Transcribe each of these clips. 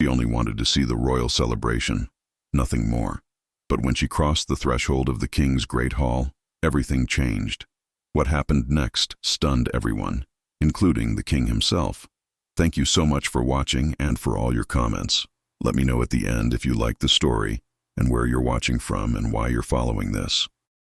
only wanted to see the royal celebration, nothing more. But when she crossed the threshold of the king's great hall, everything changed. What happened next stunned everyone, including the king himself. Thank you so much for watching and for all your comments. Let me know at the end if you liked the story and where you're watching from and why you're following this.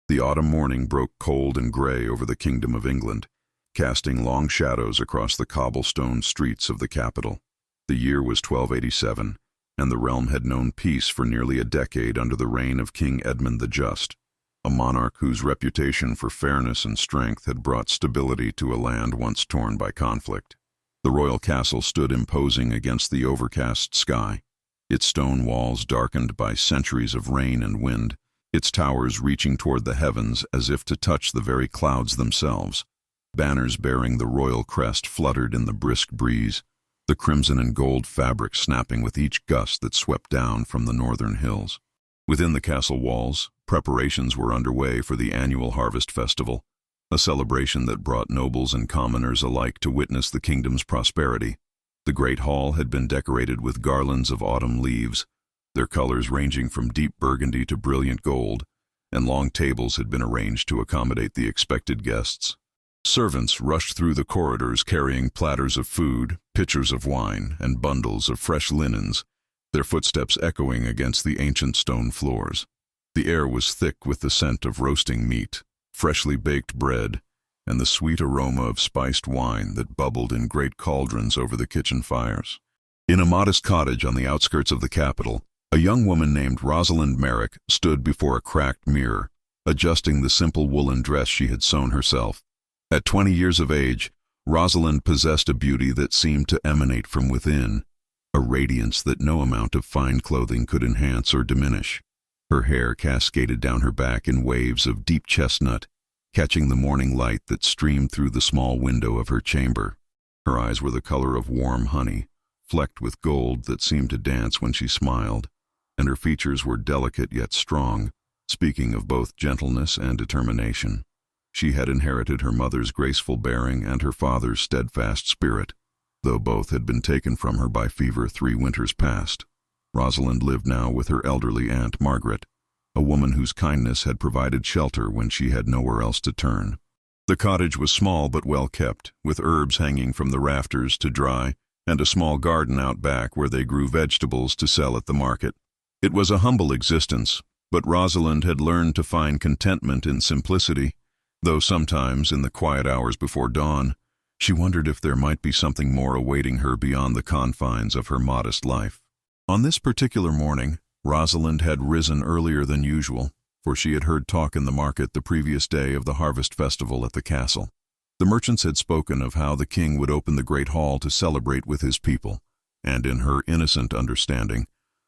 The autumn morning broke cold and gray over the Kingdom of England, casting long shadows across the cobblestone streets of the capital. The year was 1287, and the realm had known peace for nearly a decade under the reign of King Edmund the Just, a monarch whose reputation for fairness and strength had brought stability to a land once torn by conflict. The royal castle stood imposing against the overcast sky, its stone walls darkened by centuries of rain and wind, its towers reaching toward the heavens as if to touch the very clouds themselves. Banners bearing the royal crest fluttered in the brisk breeze, the crimson and gold fabric snapping with each gust that swept down from the northern hills. Within the castle walls, preparations were underway for the annual Harvest Festival, a celebration that brought nobles and commoners alike to witness the kingdom's prosperity. The great hall had been decorated with garlands of autumn leaves, their colors ranging from deep burgundy to brilliant gold, and long tables had been arranged to accommodate the expected guests. Servants rushed through the corridors carrying platters of food, pitchers of wine, and bundles of fresh linens, their footsteps echoing against the ancient stone floors. The air was thick with the scent of roasting meat, freshly baked bread, and the sweet aroma of spiced wine that bubbled in great cauldrons over the kitchen fires. In a modest cottage on the outskirts of the capital, a young woman named Rosalind Merrick stood before a cracked mirror, adjusting the simple woolen dress she had sewn herself. At 20 years of age, Rosalind possessed a beauty that seemed to emanate from within, a radiance that no amount of fine clothing could enhance or diminish. Her hair cascaded down her back in waves of deep chestnut, catching the morning light that streamed through the small window of her chamber. Her eyes were the color of warm honey, flecked with gold that seemed to dance when she smiled, and her features were delicate yet strong, speaking of both gentleness and determination. She had inherited her mother's graceful bearing and her father's steadfast spirit, though both had been taken from her by fever 3 winters past. Rosalind lived now with her elderly aunt Margaret, a woman whose kindness had provided shelter when she had nowhere else to turn. The cottage was small but well kept, with herbs hanging from the rafters to dry, and a small garden out back where they grew vegetables to sell at the market. It was a humble existence, but Rosalind had learned to find contentment in simplicity, though sometimes, in the quiet hours before dawn, she wondered if there might be something more awaiting her beyond the confines of her modest life. On this particular morning, Rosalind had risen earlier than usual, for she had heard talk in the market the previous day of the Harvest Festival at the castle. The merchants had spoken of how the king would open the great hall to celebrate with his people, and in her innocent understanding,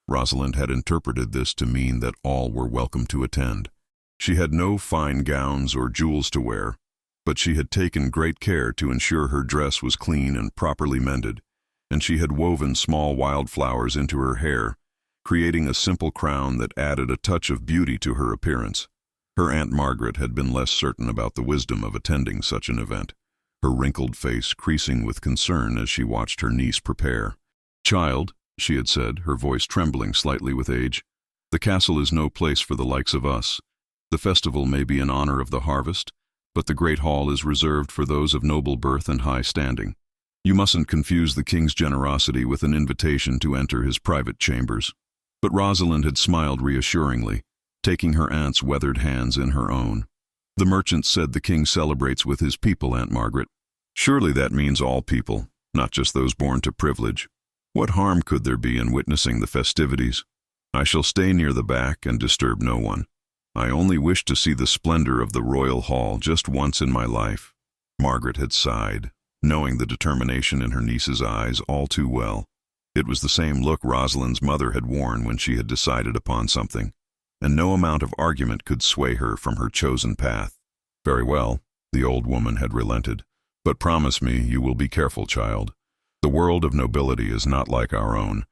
Rosalind had interpreted this to mean that all were welcome to attend. She had no fine gowns or jewels to wear, but she had taken great care to ensure her dress was clean and properly mended, and she had woven small wildflowers into her hair, creating a simple crown that added a touch of beauty to her appearance. Her Aunt Margaret had been less certain about the wisdom of attending such an event, her wrinkled face creasing with concern as she watched her niece prepare. "Child," she had said, her voice trembling slightly with age, "the castle is no place for the likes of us. The festival may be in honor of the harvest, but the great hall is reserved for those of noble birth and high standing. You mustn't confuse the king's generosity with an invitation to enter his private chambers." But Rosalind had smiled reassuringly, taking her aunt's weathered hands in her own. "The merchant said the king celebrates with his people, Aunt Margaret. Surely that means all people, not just those born to privilege. What harm could there be in witnessing the festivities? I shall stay near the back and disturb no one. I only wish to see the splendor of the royal hall just once in my life." Margaret had sighed, knowing the determination in her niece's eyes all too well. It was the same look Rosalind's mother had worn when she had decided upon something, and no amount of argument could sway her from her chosen path. "Very well," the old woman had relented, "but promise me you will be careful, child. The world of nobility is not like our own,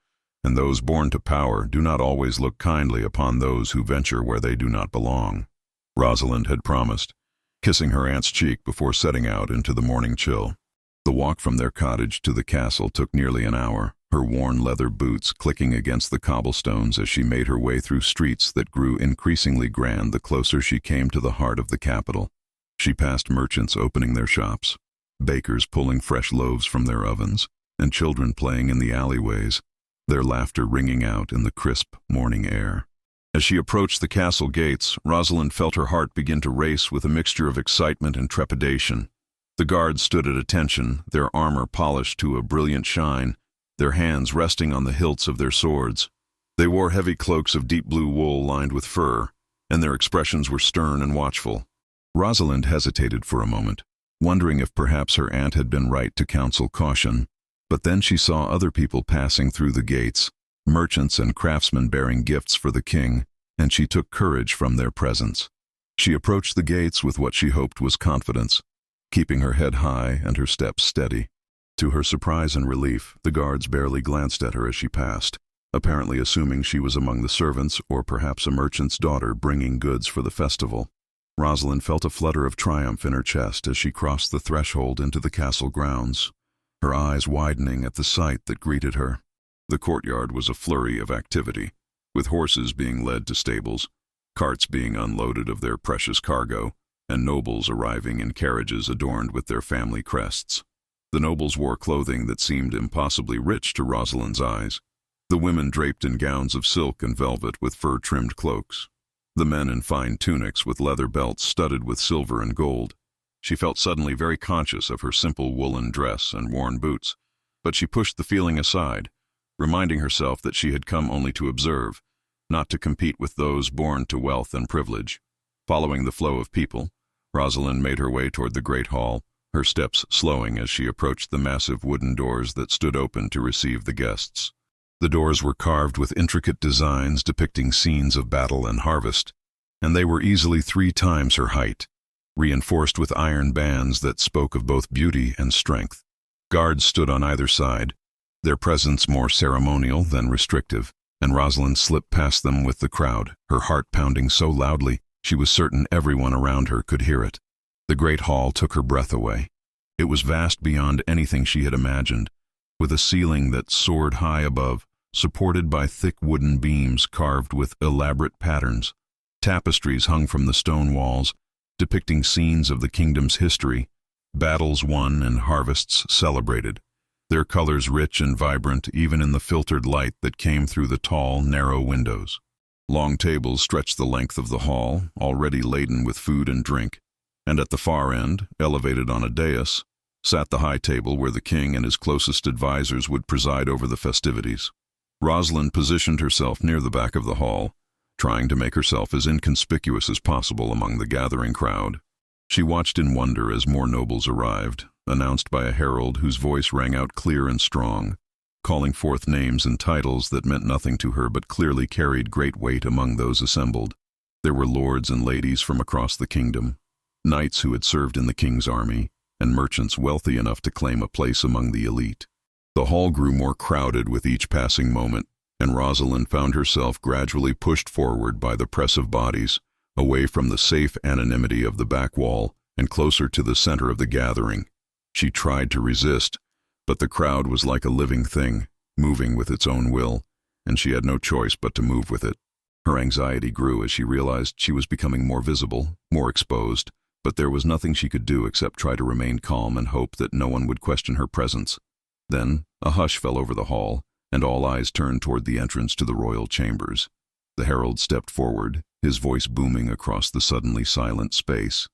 and those born to power do not always look kindly upon those who venture where they do not belong." Rosalind had promised, kissing her aunt's cheek before setting out into the morning chill. The walk from their cottage to the castle took nearly an hour, her worn leather boots clicking against the cobblestones as she made her way through streets that grew increasingly grand the closer she came to the heart of the capital. She passed merchants opening their shops, bakers pulling fresh loaves from their ovens, and children playing in the alleyways, their laughter ringing out in the crisp morning air. As she approached the castle gates, Rosalind felt her heart begin to race with a mixture of excitement and trepidation. The guards stood at attention, their armor polished to a brilliant shine, their hands resting on the hilts of their swords. They wore heavy cloaks of deep blue wool lined with fur, and their expressions were stern and watchful. Rosalind hesitated for a moment, wondering if perhaps her aunt had been right to counsel caution, but then she saw other people passing through the gates, merchants and craftsmen bearing gifts for the king, and she took courage from their presence. She approached the gates with what she hoped was confidence, keeping her head high and her steps steady. To her surprise and relief, the guards barely glanced at her as she passed, apparently assuming she was among the servants or perhaps a merchant's daughter bringing goods for the festival. Rosalind felt a flutter of triumph in her chest as she crossed the threshold into the castle grounds, her eyes widening at the sight that greeted her. The courtyard was a flurry of activity, with horses being led to stables, carts being unloaded of their precious cargo, and nobles arriving in carriages adorned with their family crests. The nobles wore clothing that seemed impossibly rich to Rosalind's eyes, the women draped in gowns of silk and velvet with fur-trimmed cloaks, the men in fine tunics with leather belts studded with silver and gold. She felt suddenly very conscious of her simple woolen dress and worn boots, but she pushed the feeling aside, reminding herself that she had come only to observe, not to compete with those born to wealth and privilege. Following the flow of people, Rosalind made her way toward the great hall, her steps slowing as she approached the massive wooden doors that stood open to receive the guests. The doors were carved with intricate designs depicting scenes of battle and harvest, and they were easily 3 times her height, reinforced with iron bands that spoke of both beauty and strength. Guards stood on either side, their presence more ceremonial than restrictive, and Rosalind slipped past them with the crowd, her heart pounding so loudly she was certain everyone around her could hear it. The great hall took her breath away. It was vast beyond anything she had imagined, with a ceiling that soared high above, supported by thick wooden beams carved with elaborate patterns. Tapestries hung from the stone walls, depicting scenes of the kingdom's history, battles won and harvests celebrated, their colors rich and vibrant even in the filtered light that came through the tall, narrow windows. Long tables stretched the length of the hall, already laden with food and drink, and at the far end, elevated on a dais, sat the high table where the king and his closest advisors would preside over the festivities. Rosalind positioned herself near the back of the hall, trying to make herself as inconspicuous as possible among the gathering crowd. She watched in wonder as more nobles arrived, announced by a herald whose voice rang out clear and strong, calling forth names and titles that meant nothing to her but clearly carried great weight among those assembled. There were lords and ladies from across the kingdom, knights who had served in the king's army, and merchants wealthy enough to claim a place among the elite. The hall grew more crowded with each passing moment, and Rosalind found herself gradually pushed forward by the press of bodies, away from the safe anonymity of the back wall and closer to the center of the gathering. She tried to resist, but the crowd was like a living thing, moving with its own will, and she had no choice but to move with it. Her anxiety grew as she realized she was becoming more visible, more exposed, but there was nothing she could do except try to remain calm and hope that no one would question her presence. Then a hush fell over the hall, and all eyes turned toward the entrance to the royal chambers. The herald stepped forward, his voice booming across the suddenly silent space.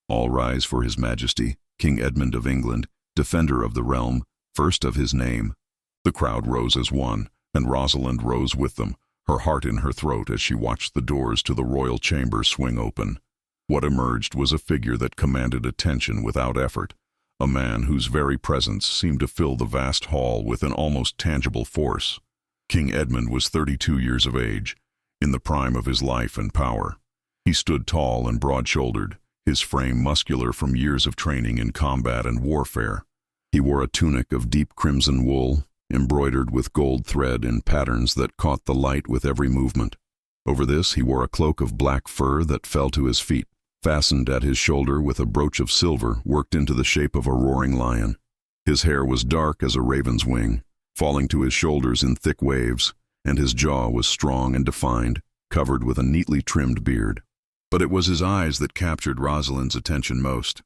"All rise for His Majesty, King Edmund of England, defender of the realm, first of his name." The crowd rose as one, and Rosalind rose with them, her heart in her throat as she watched the doors to the royal chamber swing open. What emerged was a figure that commanded attention without effort, a man whose very presence seemed to fill the vast hall with an almost tangible force. King Edmund was 32 years of age, in the prime of his life and power. He stood tall and broad-shouldered, his frame muscular from years of training in combat and warfare. He wore a tunic of deep crimson wool, embroidered with gold thread in patterns that caught the light with every movement. Over this he wore a cloak of black fur that fell to his feet, fastened at his shoulder with a brooch of silver worked into the shape of a roaring lion. His hair was dark as a raven's wing, falling to his shoulders in thick waves, and his jaw was strong and defined, covered with a neatly trimmed beard. But it was his eyes that captured Rosalind's attention most,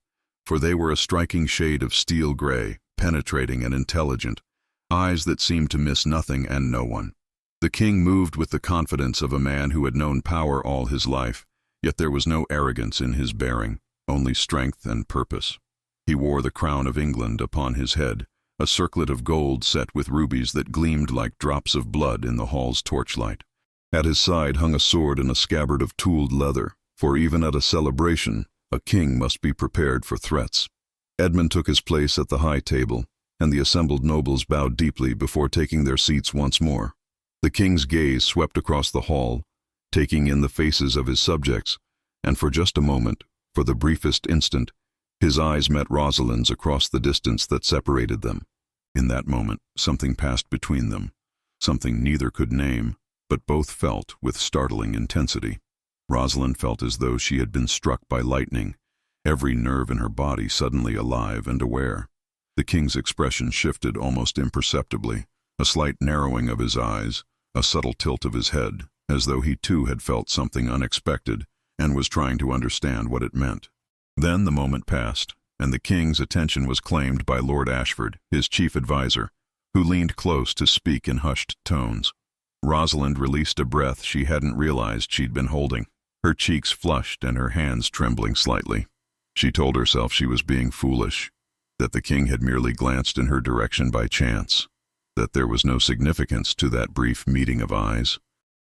for they were a striking shade of steel gray, penetrating and intelligent, eyes that seemed to miss nothing and no one. The king moved with the confidence of a man who had known power all his life, yet there was no arrogance in his bearing, only strength and purpose. He wore the crown of England upon his head, a circlet of gold set with rubies that gleamed like drops of blood in the hall's torchlight. At his side hung a sword and a scabbard of tooled leather, for even at a celebration, a king must be prepared for threats. Edmund took his place at the high table, and the assembled nobles bowed deeply before taking their seats once more. The king's gaze swept across the hall, taking in the faces of his subjects, and for just a moment, for the briefest instant, his eyes met Rosalind's across the distance that separated them. In that moment, something passed between them, something neither could name, but both felt with startling intensity. Rosalind felt as though she had been struck by lightning, every nerve in her body suddenly alive and aware. The king's expression shifted almost imperceptibly, a slight narrowing of his eyes, a subtle tilt of his head, as though he too had felt something unexpected and was trying to understand what it meant. Then the moment passed, and the king's attention was claimed by Lord Ashford, his chief adviser, who leaned close to speak in hushed tones. Rosalind released a breath she hadn't realized she'd been holding, her cheeks flushed and her hands trembling slightly. She told herself she was being foolish, that the king had merely glanced in her direction by chance, that there was no significance to that brief meeting of eyes.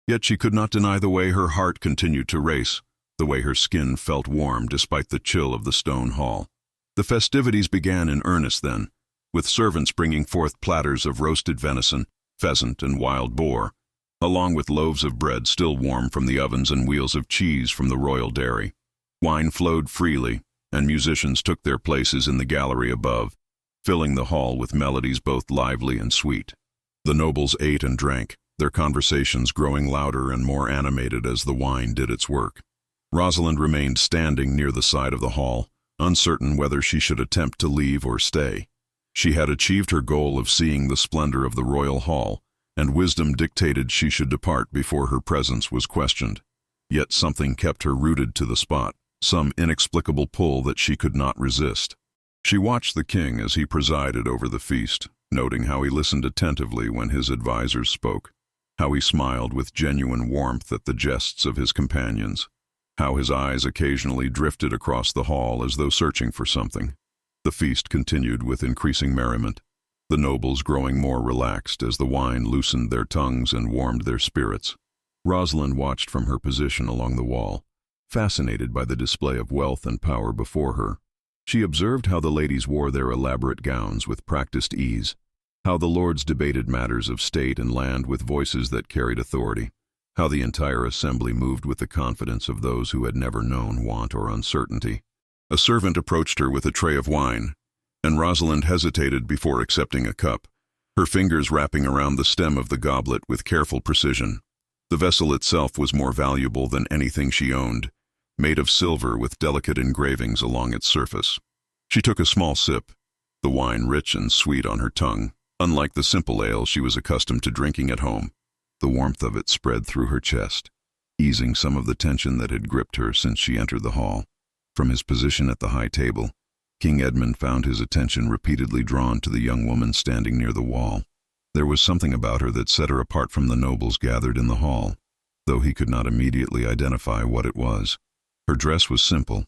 Yet she could not deny the way her heart continued to race, the way her skin felt warm despite the chill of the stone hall. The festivities began in earnest then, with servants bringing forth platters of roasted venison, pheasant, and wild boar, along with loaves of bread still warm from the ovens and wheels of cheese from the royal dairy. Wine flowed freely, and musicians took their places in the gallery above, filling the hall with melodies both lively and sweet. The nobles ate and drank, their conversations growing louder and more animated as the wine did its work. Rosalind remained standing near the side of the hall, uncertain whether she should attempt to leave or stay. She had achieved her goal of seeing the splendor of the royal hall, and wisdom dictated she should depart before her presence was questioned. Yet something kept her rooted to the spot, some inexplicable pull that she could not resist. She watched the king as he presided over the feast, noting how he listened attentively when his advisors spoke, how he smiled with genuine warmth at the jests of his companions, how his eyes occasionally drifted across the hall as though searching for something. The feast continued with increasing merriment, the nobles growing more relaxed as the wine loosened their tongues and warmed their spirits. Rosalind watched from her position along the wall, fascinated by the display of wealth and power before her. She observed how the ladies wore their elaborate gowns with practiced ease, how the lords debated matters of state and land with voices that carried authority, how the entire assembly moved with the confidence of those who had never known want or uncertainty. A servant approached her with a tray of wine, and Rosalind hesitated before accepting a cup, her fingers wrapping around the stem of the goblet with careful precision. The vessel itself was more valuable than anything she owned, made of silver with delicate engravings along its surface. She took a small sip, the wine rich and sweet on her tongue, unlike the simple ale she was accustomed to drinking at home. The warmth of it spread through her chest, easing some of the tension that had gripped her since she entered the hall. From his position at the high table, King Edmund found his attention repeatedly drawn to the young woman standing near the wall. There was something about her that set her apart from the nobles gathered in the hall, though he could not immediately identify what it was. Her dress was simple,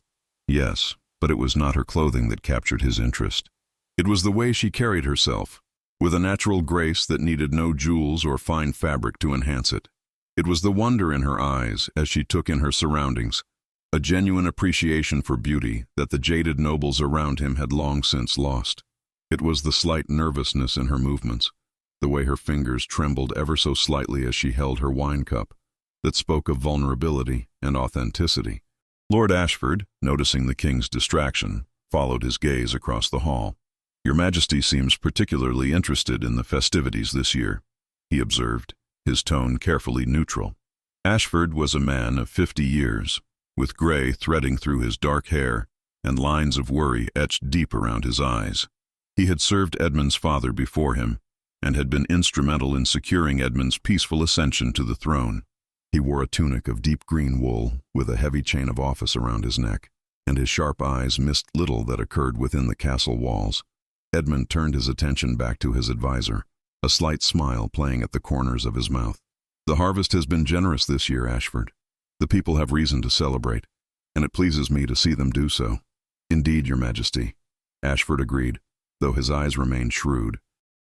yes, but it was not her clothing that captured his interest. It was the way she carried herself, with a natural grace that needed no jewels or fine fabric to enhance it. It was the wonder in her eyes as she took in her surroundings, a genuine appreciation for beauty that the jaded nobles around him had long since lost. It was the slight nervousness in her movements, the way her fingers trembled ever so slightly as she held her wine cup, that spoke of vulnerability and authenticity. Lord Ashford, noticing the king's distraction, followed his gaze across the hall. "Your Majesty seems particularly interested in the festivities this year," he observed, his tone carefully neutral. Ashford was a man of 50 years, with gray threading through his dark hair and lines of worry etched deep around his eyes. He had served Edmund's father before him, and had been instrumental in securing Edmund's peaceful ascension to the throne. He wore a tunic of deep green wool, with a heavy chain of office around his neck, and his sharp eyes missed little that occurred within the castle walls. Edmund turned his attention back to his advisor, a slight smile playing at the corners of his mouth. "The harvest has been generous this year, Ashford. The people have reason to celebrate, and it pleases me to see them do so." "Indeed, Your Majesty," Ashford agreed, though his eyes remained shrewd.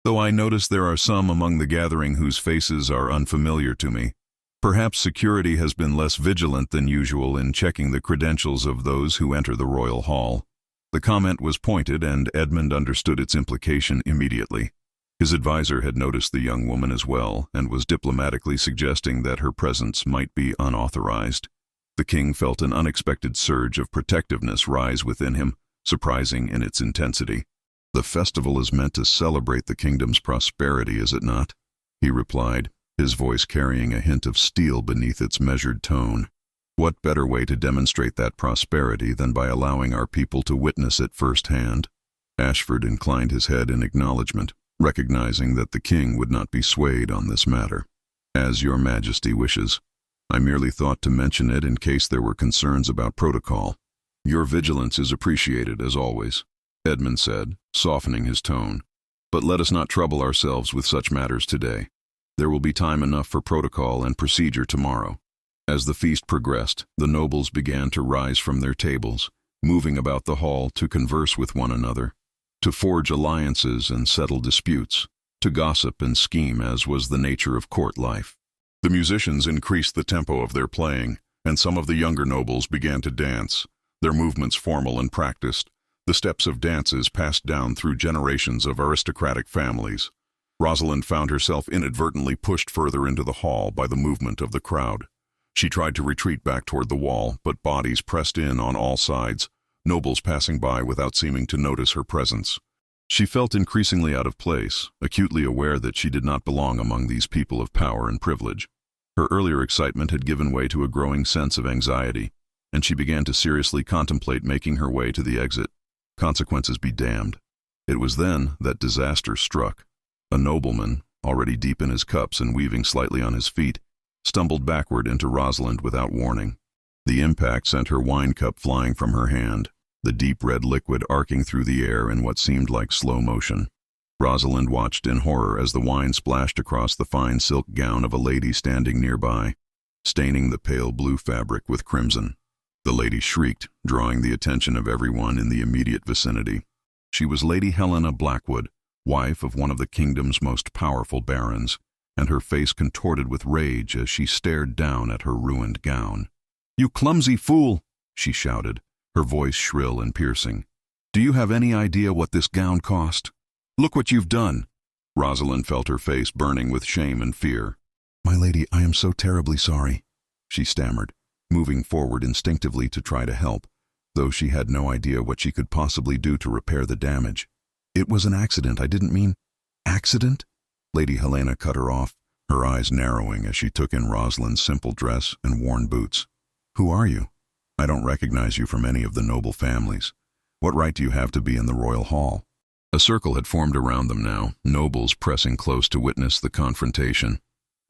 "Though I notice there are some among the gathering whose faces are unfamiliar to me. Perhaps security has been less vigilant than usual in checking the credentials of those who enter the royal hall." The comment was pointed, and Edmund understood its implication immediately. His advisor had noticed the young woman as well, and was diplomatically suggesting that her presence might be unauthorized. The king felt an unexpected surge of protectiveness rise within him, surprising in its intensity. "The festival is meant to celebrate the kingdom's prosperity, is it not?" he replied, his voice carrying a hint of steel beneath its measured tone. "What better way to demonstrate that prosperity than by allowing our people to witness it firsthand?" Ashford inclined his head in acknowledgement, recognizing that the king would not be swayed on this matter. "As Your Majesty wishes. I merely thought to mention it in case there were concerns about protocol." "Your vigilance is appreciated, as always," Edmund said, softening his tone. "But let us not trouble ourselves with such matters today. There will be time enough for protocol and procedure tomorrow." As the feast progressed, the nobles began to rise from their tables, moving about the hall to converse with one another, to forge alliances and settle disputes, to gossip and scheme as was the nature of court life. The musicians increased the tempo of their playing, and some of the younger nobles began to dance, their movements formal and practiced, the steps of dances passed down through generations of aristocratic families. Rosalind found herself inadvertently pushed further into the hall by the movement of the crowd. She tried to retreat back toward the wall, but bodies pressed in on all sides, nobles passing by without seeming to notice her presence. She felt increasingly out of place, acutely aware that she did not belong among these people of power and privilege. Her earlier excitement had given way to a growing sense of anxiety, and she began to seriously contemplate making her way to the exit. Consequences be damned. It was then that disaster struck. A nobleman, already deep in his cups and weaving slightly on his feet, stumbled backward into Rosalind without warning. The impact sent her wine cup flying from her hand, the deep red liquid arcing through the air in what seemed like slow motion. Rosalind watched in horror as the wine splashed across the fine silk gown of a lady standing nearby, staining the pale blue fabric with crimson. The lady shrieked, drawing the attention of everyone in the immediate vicinity. She was Lady Helena Blackwood, wife of one of the kingdom's most powerful barons, and her face contorted with rage as she stared down at her ruined gown. "You clumsy fool!" she shouted, her voice shrill and piercing. "Do you have any idea what this gown cost? Look what you've done!" Rosalind felt her face burning with shame and fear. "My lady, I am so terribly sorry," she stammered, moving forward instinctively to try to help, though she had no idea what she could possibly do to repair the damage. "It was an accident, I didn't mean—" "Accident?" Lady Helena cut her off, her eyes narrowing as she took in Rosalind's simple dress and worn boots. "Who are you? I don't recognize you from any of the noble families. What right do you have to be in the royal hall?" A circle had formed around them now, nobles pressing close to witness the confrontation.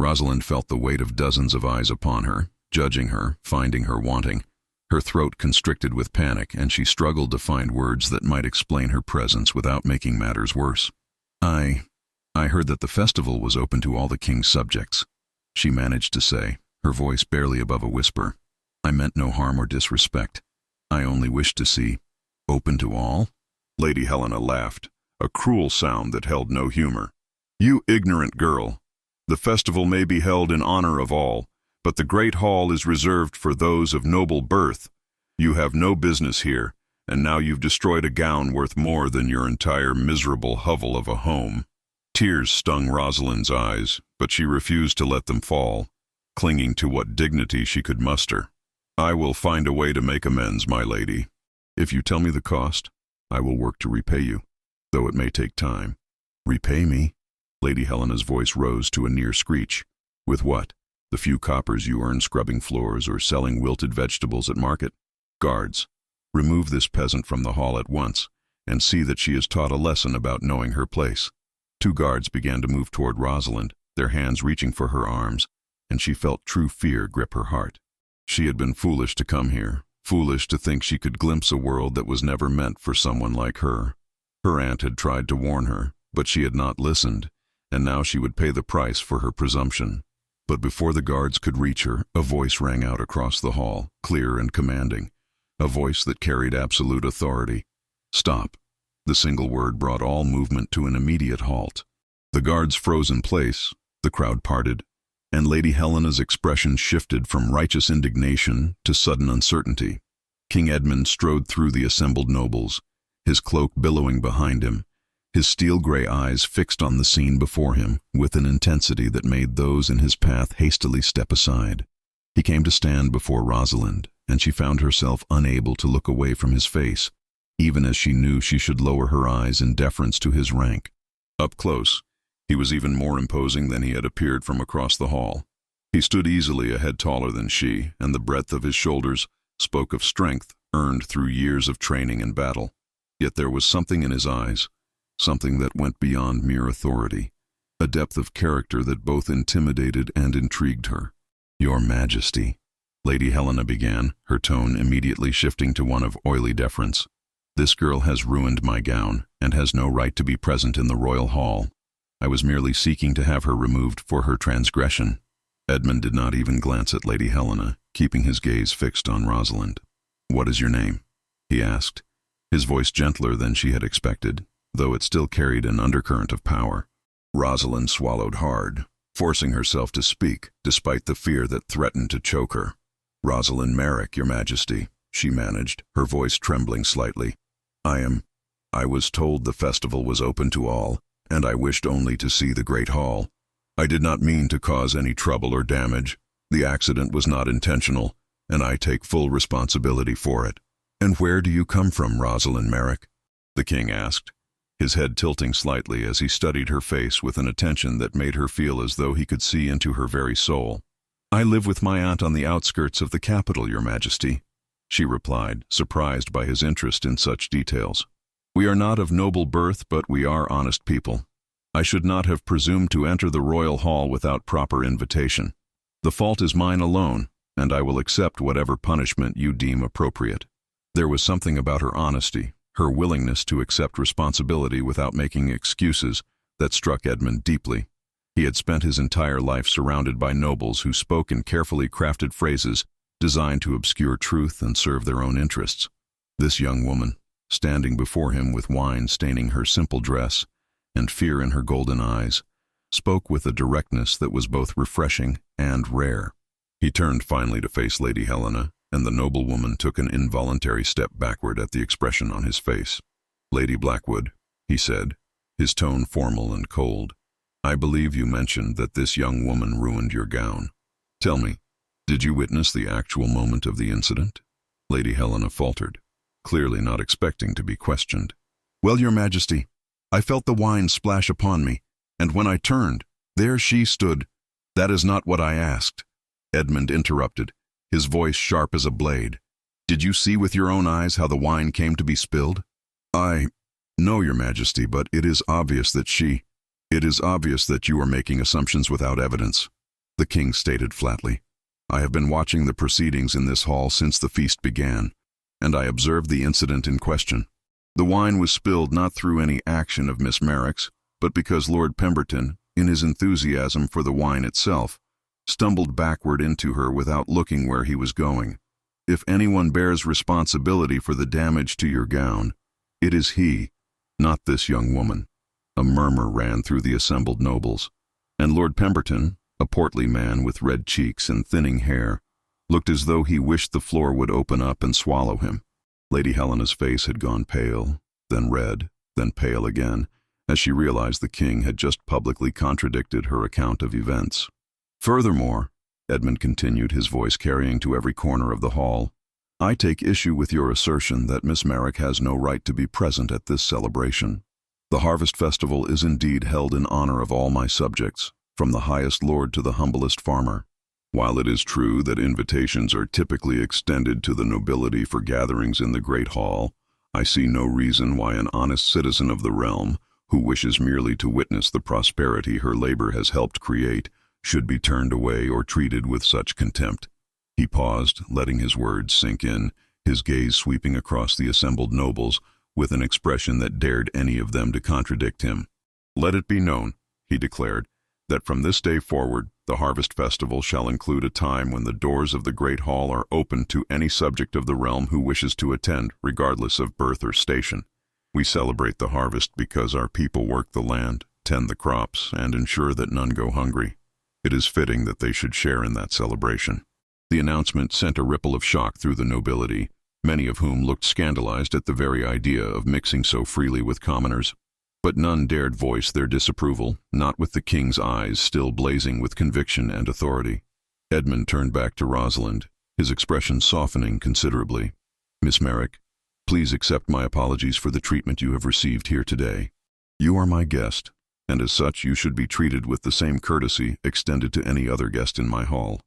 Rosalind felt the weight of dozens of eyes upon her, judging her, finding her wanting. Her throat constricted with panic, and she struggled to find words that might explain her presence without making matters worse. I heard that the festival was open to all the king's subjects," she managed to say, her voice barely above a whisper. "I meant no harm or disrespect. I only wished to see—" "Open to all?" Lady Helena laughed, a cruel sound that held no humor. "You ignorant girl. The festival may be held in honor of all, but the great hall is reserved for those of noble birth. You have no business here, and now you've destroyed a gown worth more than your entire miserable hovel of a home." Tears stung Rosalind's eyes, but she refused to let them fall, clinging to what dignity she could muster. "I will find a way to make amends, my lady. If you tell me the cost, I will work to repay you, though it may take time." "Repay me?" Lady Helena's voice rose to a near screech. "With what? The few coppers you earn scrubbing floors or selling wilted vegetables at market? Guards, remove this peasant from the hall at once, and see that she is taught a lesson about knowing her place. Two guards began to move toward Rosalind, their hands reaching for her arms, and she felt true fear grip her heart. She had been foolish to come here, foolish to think she could glimpse a world that was never meant for someone like her. Her aunt had tried to warn her, but she had not listened, and now she would pay the price for her presumption. But before the guards could reach her, a voice rang out across the hall, clear and commanding, a voice that carried absolute authority. "Stop." The single word brought all movement to an immediate halt. The guards froze in place, the crowd parted, and Lady Helena's expression shifted from righteous indignation to sudden uncertainty. King Edmund strode through the assembled nobles, his cloak billowing behind him, his steel-gray eyes fixed on the scene before him with an intensity that made those in his path hastily step aside. He came to stand before Rosalind, and she found herself unable to look away from his face, even as she knew she should lower her eyes in deference to his rank. Up close, he was even more imposing than he had appeared from across the hall. He stood easily a head taller than she, and the breadth of his shoulders spoke of strength earned through years of training and battle. Yet there was something in his eyes, something that went beyond mere authority, a depth of character that both intimidated and intrigued her. "Your Majesty," Lady Helena began, her tone immediately shifting to one of oily deference. "This girl has ruined my gown, and has no right to be present in the royal hall. I was merely seeking to have her removed for her transgression." Edmund did not even glance at Lady Helena, keeping his gaze fixed on Rosalind. "What is your name?" he asked, his voice gentler than she had expected, though it still carried an undercurrent of power. Rosalind swallowed hard, forcing herself to speak, despite the fear that threatened to choke her. "Rosalind Merrick, Your Majesty," she managed, her voice trembling slightly. I was told the festival was open to all, and I wished only to see the Great Hall. I did not mean to cause any trouble or damage. The accident was not intentional, and I take full responsibility for it." "And where do you come from, Rosalind Merrick?" the king asked, his head tilting slightly as he studied her face with an attention that made her feel as though he could see into her very soul. "I live with my aunt on the outskirts of the capital, Your Majesty," she replied, surprised by his interest in such details. "We are not of noble birth, but we are honest people. I should not have presumed to enter the royal hall without proper invitation. The fault is mine alone, and I will accept whatever punishment you deem appropriate." There was something about her honesty, her willingness to accept responsibility without making excuses, that struck Edmund deeply. He had spent his entire life surrounded by nobles who spoke in carefully crafted phrases designed to obscure truth and serve their own interests. This young woman, standing before him with wine staining her simple dress and fear in her golden eyes, spoke with a directness that was both refreshing and rare. He turned finally to face Lady Helena, and the noblewoman took an involuntary step backward at the expression on his face. "Lady Blackwood," he said, his tone formal and cold, "I believe you mentioned that this young woman ruined your gown. Tell me, did you witness the actual moment of the incident?" Lady Helena faltered, clearly not expecting to be questioned. "Well, Your Majesty, I felt the wine splash upon me, and when I turned, there she stood." "That is not what I asked," Edmund interrupted, his voice sharp as a blade. "Did you see with your own eyes how the wine came to be spilled?" "No, Your Majesty, but it is obvious that you are making assumptions without evidence," the king stated flatly. "I have been watching the proceedings in this hall since the feast began, and I observed the incident in question. The wine was spilled not through any action of Miss Merrick's, but because Lord Pemberton, in his enthusiasm for the wine itself, stumbled backward into her without looking where he was going. If anyone bears responsibility for the damage to your gown, it is he, not this young woman." A murmur ran through the assembled nobles, and Lord Pemberton, a portly man with red cheeks and thinning hair, looked as though he wished the floor would open up and swallow him. Lady Helena's face had gone pale, then red, then pale again, as she realized the king had just publicly contradicted her account of events. "Furthermore," Edmund continued, his voice carrying to every corner of the hall, "I take issue with your assertion that Miss Merrick has no right to be present at this celebration. The Harvest Festival is indeed held in honor of all my subjects, from the highest lord to the humblest farmer. While it is true that invitations are typically extended to the nobility for gatherings in the Great Hall, I see no reason why an honest citizen of the realm, who wishes merely to witness the prosperity her labor has helped create, should be turned away or treated with such contempt. He paused, letting his words sink in, his gaze sweeping across the assembled nobles, with an expression that dared any of them to contradict him. "Let it be known," he declared, "that from this day forward, the Harvest Festival shall include a time when the doors of the Great Hall are open to any subject of the realm who wishes to attend, regardless of birth or station. We celebrate the harvest because our people work the land, tend the crops, and ensure that none go hungry. It is fitting that they should share in that celebration." The announcement sent a ripple of shock through the nobility, many of whom looked scandalized at the very idea of mixing so freely with commoners. But none dared voice their disapproval, not with the king's eyes still blazing with conviction and authority. Edmund turned back to Rosalind, his expression softening considerably. "Miss Merrick, please accept my apologies for the treatment you have received here today. You are my guest, and as such you should be treated with the same courtesy extended to any other guest in my hall."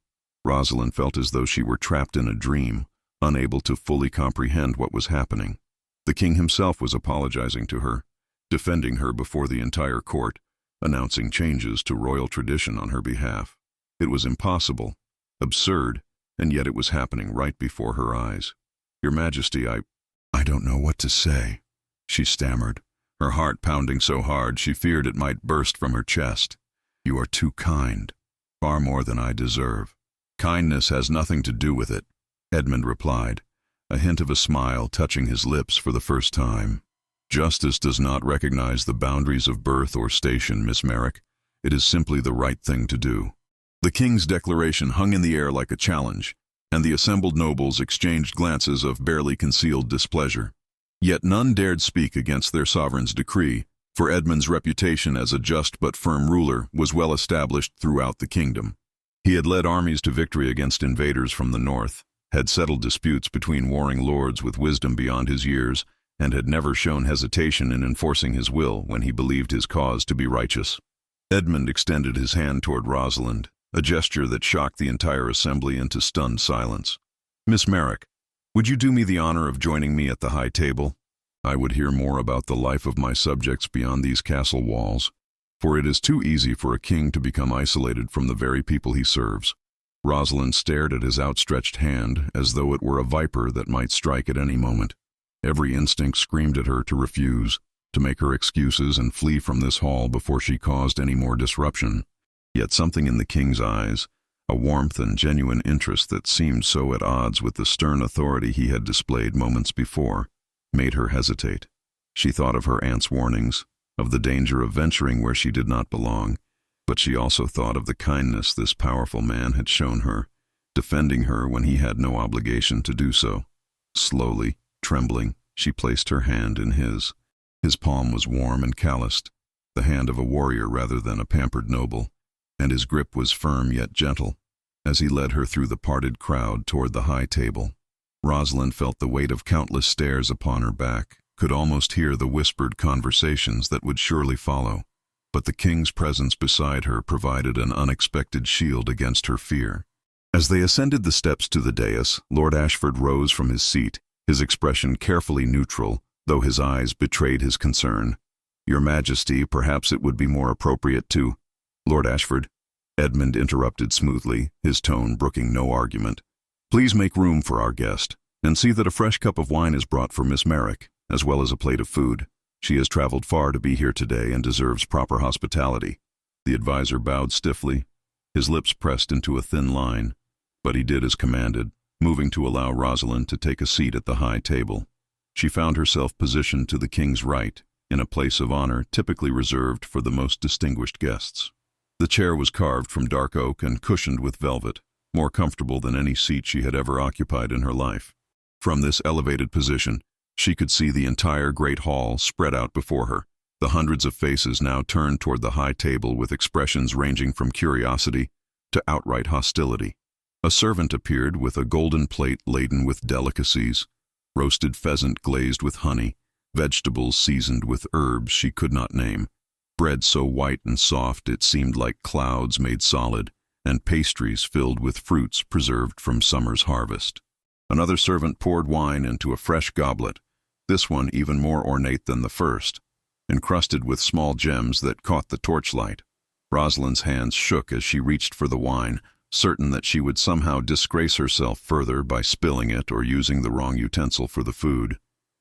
Rosalind felt as though she were trapped in a dream, unable to fully comprehend what was happening. The king himself was apologizing to her, defending her before the entire court, announcing changes to royal tradition on her behalf. It was impossible, absurd, and yet it was happening right before her eyes. "Your Majesty, I don't know what to say," she stammered, her heart pounding so hard she feared it might burst from her chest. "You are too kind, far more than I deserve." "Kindness has nothing to do with it," Edmund replied, a hint of a smile touching his lips for the first time. "Justice does not recognize the boundaries of birth or station, Miss Merrick. It is simply the right thing to do." The king's declaration hung in the air like a challenge, and the assembled nobles exchanged glances of barely concealed displeasure. Yet none dared speak against their sovereign's decree, for Edmund's reputation as a just but firm ruler was well established throughout the kingdom. He had led armies to victory against invaders from the north, had settled disputes between warring lords with wisdom beyond his years, and had never shown hesitation in enforcing his will when he believed his cause to be righteous. Edmund extended his hand toward Rosalind, a gesture that shocked the entire assembly into stunned silence. "Miss Merrick, would you do me the honor of joining me at the high table? I would hear more about the life of my subjects beyond these castle walls, for it is too easy for a king to become isolated from the very people he serves." Rosalind stared at his outstretched hand as though it were a viper that might strike at any moment. Every instinct screamed at her to refuse, to make her excuses and flee from this hall before she caused any more disruption. Yet something in the king's eyes, a warmth and genuine interest that seemed so at odds with the stern authority he had displayed moments before, made her hesitate. She thought of her aunt's warnings, of the danger of venturing where she did not belong, but she also thought of the kindness this powerful man had shown her, defending her when he had no obligation to do so. Slowly, trembling, she placed her hand in his. His palm was warm and calloused, the hand of a warrior rather than a pampered noble, and his grip was firm yet gentle, as he led her through the parted crowd toward the high table. Rosalind felt the weight of countless stares upon her back, could almost hear the whispered conversations that would surely follow, but the king's presence beside her provided an unexpected shield against her fear. As they ascended the steps to the dais, Lord Ashford rose from his seat, his expression carefully neutral, though his eyes betrayed his concern. "Your Majesty, perhaps it would be more appropriate to—" "Lord Ashford," Edmund interrupted smoothly, his tone brooking no argument. "Please make room for our guest, and see that a fresh cup of wine is brought for Miss Merrick, as well as a plate of food. She has traveled far to be here today and deserves proper hospitality." The advisor bowed stiffly, his lips pressed into a thin line, but he did as commanded, moving to allow Rosalind to take a seat at the high table. She found herself positioned to the king's right, in a place of honor typically reserved for the most distinguished guests. The chair was carved from dark oak and cushioned with velvet, more comfortable than any seat she had ever occupied in her life. From this elevated position, she could see the entire great hall spread out before her, the hundreds of faces now turned toward the high table with expressions ranging from curiosity to outright hostility. A servant appeared with a golden plate laden with delicacies, roasted pheasant glazed with honey, vegetables seasoned with herbs she could not name, bread so white and soft it seemed like clouds made solid, and pastries filled with fruits preserved from summer's harvest. Another servant poured wine into a fresh goblet, this one even more ornate than the first, encrusted with small gems that caught the torchlight. Rosalind's hands shook as she reached for the wine, certain that she would somehow disgrace herself further by spilling it or using the wrong utensil for the food.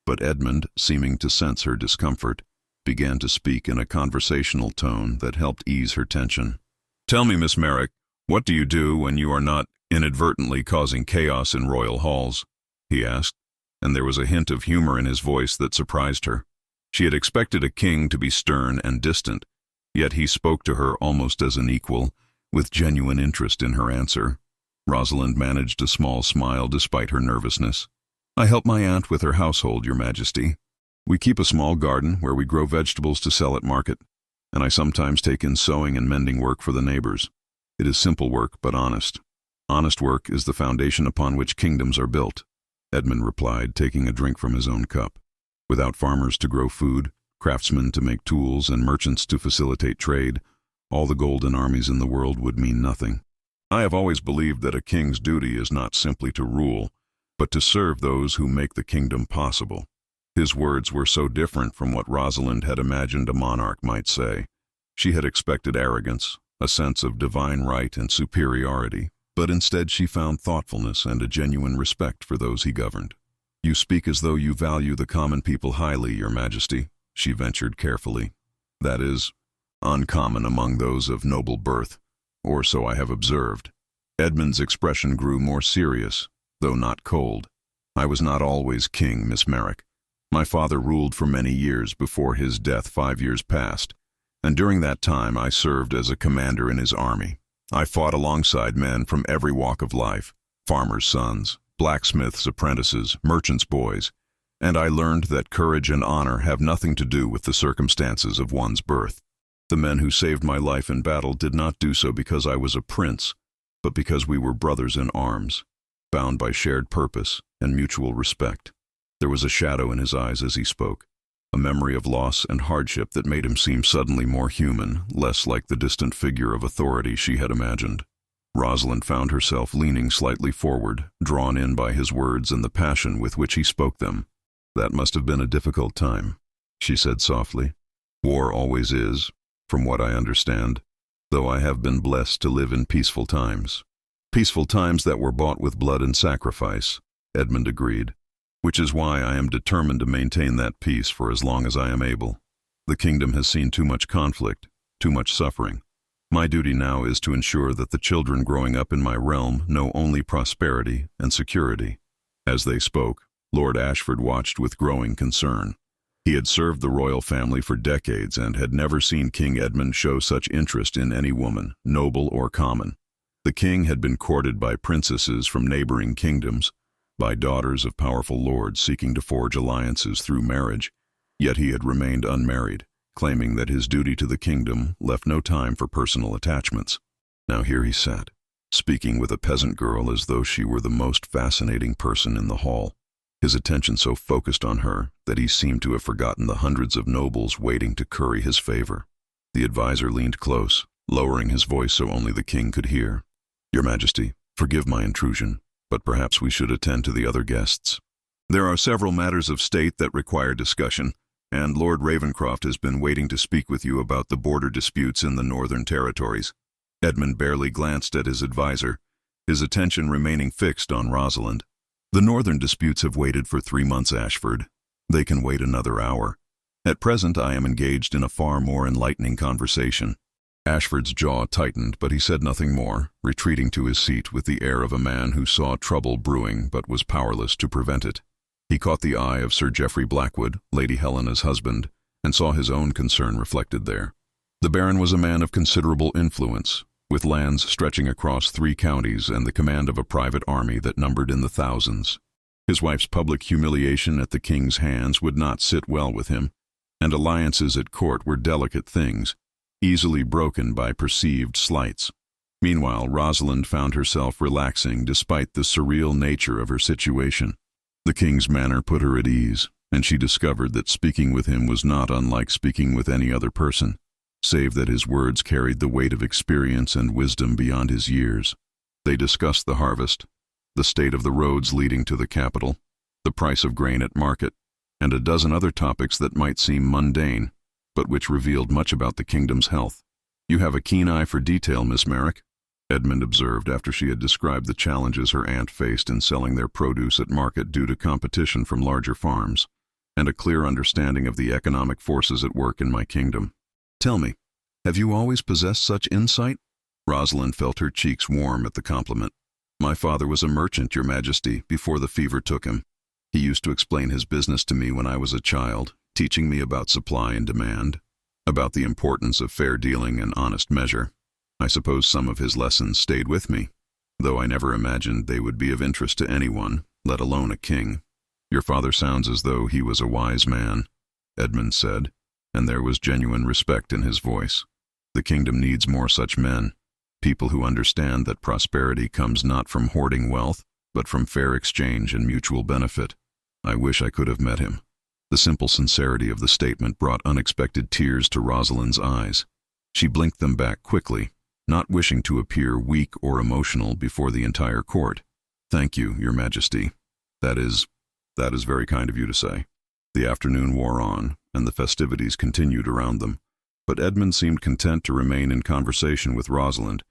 But Edmund, seeming to sense her discomfort, began to speak in a conversational tone that helped ease her tension. "Tell me, Miss Merrick, what do you do when you are not inadvertently causing chaos in royal halls?" he asked, and there was a hint of humor in his voice that surprised her. She had expected a king to be stern and distant, yet he spoke to her almost as an equal, with genuine interest in her answer. Rosalind managed a small smile despite her nervousness. "I help my aunt with her household, Your Majesty. We keep a small garden where we grow vegetables to sell at market, and I sometimes take in sewing and mending work for the neighbors. It is simple work, but honest. Honest work is the foundation upon which kingdoms are built," Edmund replied, taking a drink from his own cup. "Without farmers to grow food, craftsmen to make tools, and merchants to facilitate trade, all the golden armies in the world would mean nothing. I have always believed that a king's duty is not simply to rule, but to serve those who make the kingdom possible." His words were so different from what Rosalind had imagined a monarch might say. She had expected arrogance, a sense of divine right and superiority, but instead she found thoughtfulness and a genuine respect for those he governed. "You speak as though you value the common people highly, Your Majesty," she ventured carefully. "That is uncommon among those of noble birth, or so I have observed." Edmund's expression grew more serious, though not cold. "I was not always king, Miss Merrick. My father ruled for many years before his death 5 years past, and during that time I served as a commander in his army. I fought alongside men from every walk of life, farmers' sons, blacksmiths' apprentices, merchants' boys, and I learned that courage and honor have nothing to do with the circumstances of one's birth. The men who saved my life in battle did not do so because I was a prince, but because we were brothers in arms, bound by shared purpose and mutual respect." There was a shadow in his eyes as he spoke, a memory of loss and hardship that made him seem suddenly more human, less like the distant figure of authority she had imagined. Rosalind found herself leaning slightly forward, drawn in by his words and the passion with which he spoke them. "That must have been a difficult time," she said softly. "War always is, from what I understand, though I have been blessed to live in peaceful times." "Peaceful times that were bought with blood and sacrifice," Edmund agreed, "which is why I am determined to maintain that peace for as long as I am able. The kingdom has seen too much conflict, too much suffering. My duty now is to ensure that the children growing up in my realm know only prosperity and security." As they spoke, Lord Ashford watched with growing concern. He had served the royal family for decades and had never seen King Edmund show such interest in any woman, noble or common. The king had been courted by princesses from neighboring kingdoms, by daughters of powerful lords seeking to forge alliances through marriage, yet he had remained unmarried, claiming that his duty to the kingdom left no time for personal attachments. Now here he sat, speaking with a peasant girl as though she were the most fascinating person in the hall, his attention so focused on her that he seemed to have forgotten the hundreds of nobles waiting to curry his favor. The advisor leaned close, lowering his voice so only the king could hear. "Your Majesty, forgive my intrusion, but perhaps we should attend to the other guests. There are several matters of state that require discussion, and Lord Ravenscroft has been waiting to speak with you about the border disputes in the northern territories." Edmund barely glanced at his advisor, his attention remaining fixed on Rosalind. "The northern disputes have waited for 3 months, Ashford. They can wait another hour. At present I am engaged in a far more enlightening conversation." Ashford's jaw tightened, but he said nothing more, retreating to his seat with the air of a man who saw trouble brewing but was powerless to prevent it. He caught the eye of Sir Geoffrey Blackwood, Lady Helena's husband, and saw his own concern reflected there. The Baron was a man of considerable influence, with lands stretching across 3 counties and the command of a private army that numbered in the thousands. His wife's public humiliation at the king's hands would not sit well with him, and alliances at court were delicate things, easily broken by perceived slights. Meanwhile, Rosalind found herself relaxing despite the surreal nature of her situation. The king's manner put her at ease, and she discovered that speaking with him was not unlike speaking with any other person, save that his words carried the weight of experience and wisdom beyond his years. They discussed the harvest, the state of the roads leading to the capital, the price of grain at market, and a dozen other topics that might seem mundane, but which revealed much about the kingdom's health. "You have a keen eye for detail, Miss Merrick," Edmund observed after she had described the challenges her aunt faced in selling their produce at market due to competition from larger farms, "and a clear understanding of the economic forces at work in my kingdom. Tell me, have you always possessed such insight?" Rosalind felt her cheeks warm at the compliment. "My father was a merchant, Your Majesty, before the fever took him. He used to explain his business to me when I was a child, teaching me about supply and demand, about the importance of fair dealing and honest measure. I suppose some of his lessons stayed with me, though I never imagined they would be of interest to anyone, let alone a king." "Your father sounds as though he was a wise man," Edmund said, and there was genuine respect in his voice. "The kingdom needs more such men, people who understand that prosperity comes not from hoarding wealth, but from fair exchange and mutual benefit. I wish I could have met him." The simple sincerity of the statement brought unexpected tears to Rosalind's eyes. She blinked them back quickly, not wishing to appear weak or emotional before the entire court. "Thank you, Your Majesty. That is very kind of you to say." The afternoon wore on, and the festivities continued around them, but Edmund seemed content to remain in conversation with Rosalind,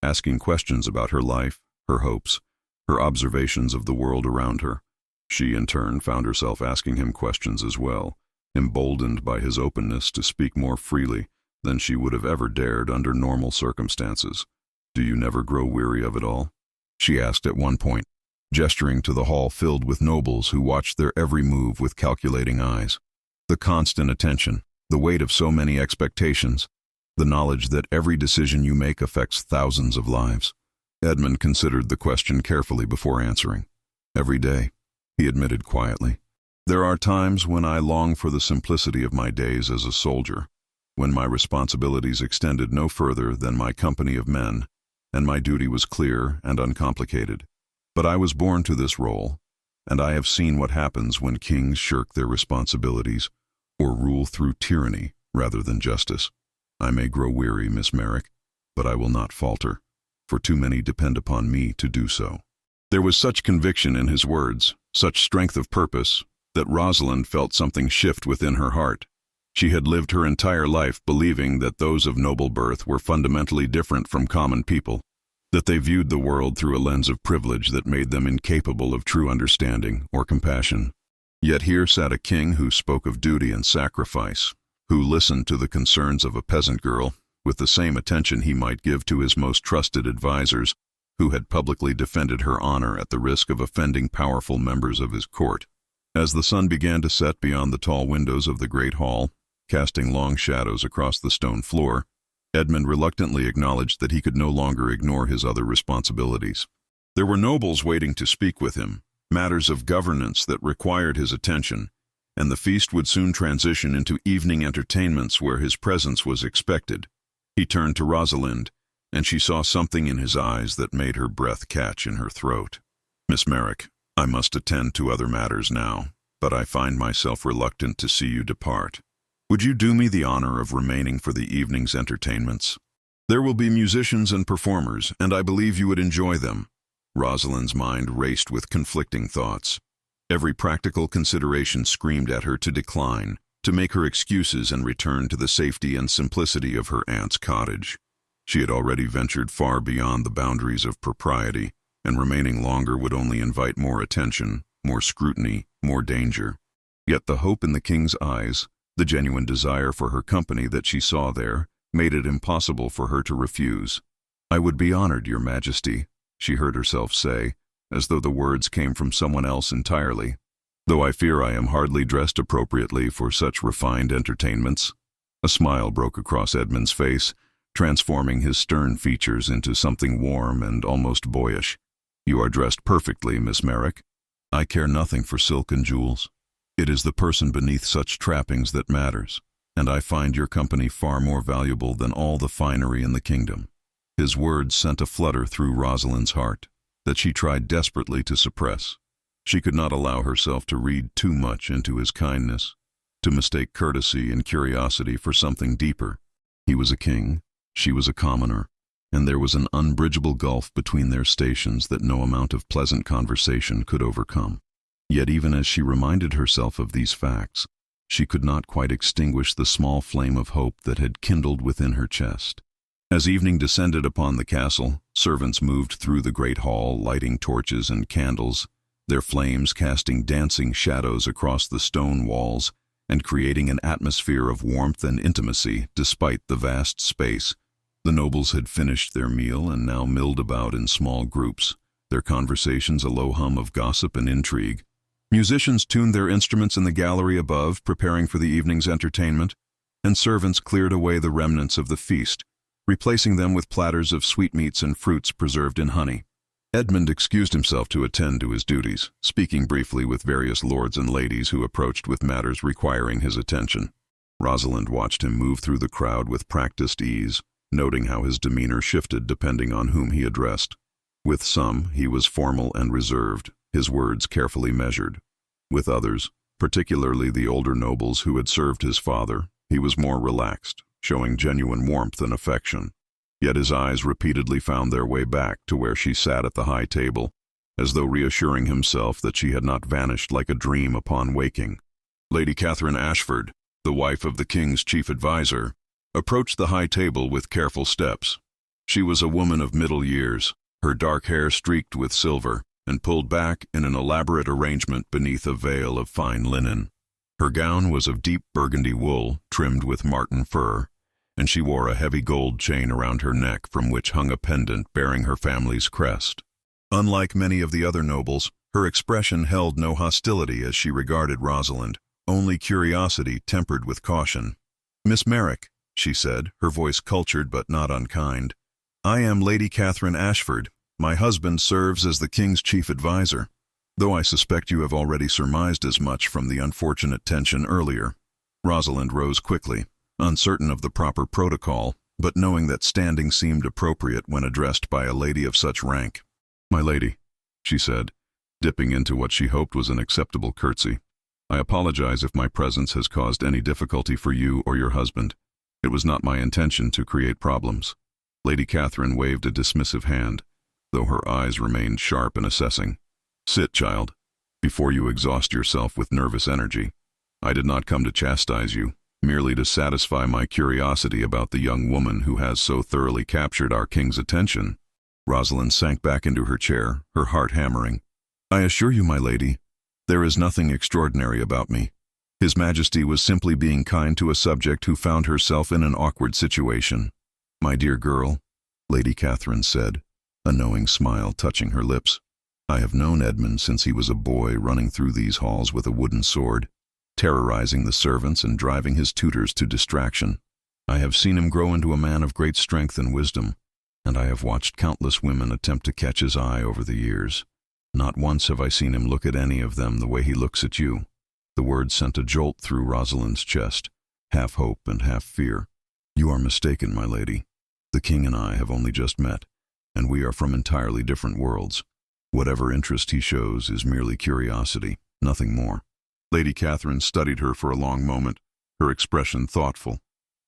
asking questions about her life, her hopes, her observations of the world around her. She, in turn, found herself asking him questions as well, emboldened by his openness to speak more freely than she would have ever dared under normal circumstances. "Do you never grow weary of it all?" she asked at one point, gesturing to the hall filled with nobles who watched their every move with calculating eyes. The constant attention, the weight of so many expectations, the knowledge that every decision you make affects thousands of lives. Edmund considered the question carefully before answering. "Every day," he admitted quietly. "There are times when I long for the simplicity of my days as a soldier, when my responsibilities extended no further than my company of men, and my duty was clear and uncomplicated. But I was born to this role, and I have seen what happens when kings shirk their responsibilities or rule through tyranny rather than justice. I may grow weary, Miss Merrick, but I will not falter, for too many depend upon me to do so." There was such conviction in his words, such strength of purpose, that Rosalind felt something shift within her heart. She had lived her entire life believing that those of noble birth were fundamentally different from common people, that they viewed the world through a lens of privilege that made them incapable of true understanding or compassion. Yet here sat a king who spoke of duty and sacrifice, who listened to the concerns of a peasant girl with the same attention he might give to his most trusted advisors, who had publicly defended her honor at the risk of offending powerful members of his court. As the sun began to set beyond the tall windows of the great hall, casting long shadows across the stone floor, Edmund reluctantly acknowledged that he could no longer ignore his other responsibilities. There were nobles waiting to speak with him, matters of governance that required his attention, and the feast would soon transition into evening entertainments where his presence was expected. He turned to Rosalind, and she saw something in his eyes that made her breath catch in her throat. "Miss Merrick, I must attend to other matters now, but I find myself reluctant to see you depart. Would you do me the honor of remaining for the evening's entertainments? There will be musicians and performers, and I believe you would enjoy them." Rosalind's mind raced with conflicting thoughts. Every practical consideration screamed at her to decline, to make her excuses and return to the safety and simplicity of her aunt's cottage. She had already ventured far beyond the boundaries of propriety, and remaining longer would only invite more attention, more scrutiny, more danger. Yet the hope in the king's eyes, the genuine desire for her company that she saw there, made it impossible for her to refuse. "I would be honored, Your Majesty," she heard herself say, as though the words came from someone else entirely, "though I fear I am hardly dressed appropriately for such refined entertainments." A smile broke across Edmund's face, transforming his stern features into something warm and almost boyish. "You are dressed perfectly, Miss Merrick. I care nothing for silk and jewels. It is the person beneath such trappings that matters, and I find your company far more valuable than all the finery in the kingdom." His words sent a flutter through Rosalind's heart that she tried desperately to suppress. She could not allow herself to read too much into his kindness, to mistake courtesy and curiosity for something deeper. He was a king, she was a commoner, and there was an unbridgeable gulf between their stations that no amount of pleasant conversation could overcome. Yet even as she reminded herself of these facts, she could not quite extinguish the small flame of hope that had kindled within her chest. As evening descended upon the castle, servants moved through the great hall, lighting torches and candles, their flames casting dancing shadows across the stone walls and creating an atmosphere of warmth and intimacy despite the vast space. The nobles had finished their meal and now milled about in small groups, their conversations a low hum of gossip and intrigue. Musicians tuned their instruments in the gallery above, preparing for the evening's entertainment, and servants cleared away the remnants of the feast, replacing them with platters of sweetmeats and fruits preserved in honey. Edmund excused himself to attend to his duties, speaking briefly with various lords and ladies who approached with matters requiring his attention. Rosalind watched him move through the crowd with practiced ease, noting how his demeanor shifted depending on whom he addressed. With some, he was formal and reserved, his words carefully measured. With others, particularly the older nobles who had served his father, he was more relaxed, showing genuine warmth and affection. Yet his eyes repeatedly found their way back to where she sat at the high table, as though reassuring himself that she had not vanished like a dream upon waking. Lady Catherine Ashford, the wife of the king's chief advisor, approached the high table with careful steps. She was a woman of middle years, her dark hair streaked with silver and pulled back in an elaborate arrangement beneath a veil of fine linen. Her gown was of deep burgundy wool, trimmed with marten fur, and she wore a heavy gold chain around her neck from which hung a pendant bearing her family's crest. Unlike many of the other nobles, her expression held no hostility as she regarded Rosalind, only curiosity tempered with caution. "Miss Merrick," she said, her voice cultured but not unkind, "I am Lady Catherine Ashford. My husband serves as the king's chief advisor, though I suspect you have already surmised as much from the unfortunate tension earlier." Rosalind rose quickly, uncertain of the proper protocol, but knowing that standing seemed appropriate when addressed by a lady of such rank. "My lady," she said, dipping into what she hoped was an acceptable curtsy, "I apologize if my presence has caused any difficulty for you or your husband. It was not my intention to create problems." Lady Catherine waved a dismissive hand, though her eyes remained sharp and assessing. "Sit, child, before you exhaust yourself with nervous energy. I did not come to chastise you, merely to satisfy my curiosity about the young woman who has so thoroughly captured our king's attention." Rosalind sank back into her chair, her heart hammering. "I assure you, my lady, there is nothing extraordinary about me. His Majesty was simply being kind to a subject who found herself in an awkward situation." "My dear girl," Lady Catherine said, a knowing smile touching her lips, "I have known Edmund since he was a boy running through these halls with a wooden sword, terrorizing the servants and driving his tutors to distraction. I have seen him grow into a man of great strength and wisdom, and I have watched countless women attempt to catch his eye over the years. Not once have I seen him look at any of them the way he looks at you." The words sent a jolt through Rosalind's chest, half hope and half fear. "You are mistaken, my lady. The king and I have only just met, and we are from entirely different worlds. Whatever interest he shows is merely curiosity, nothing more." Lady Catherine studied her for a long moment, her expression thoughtful.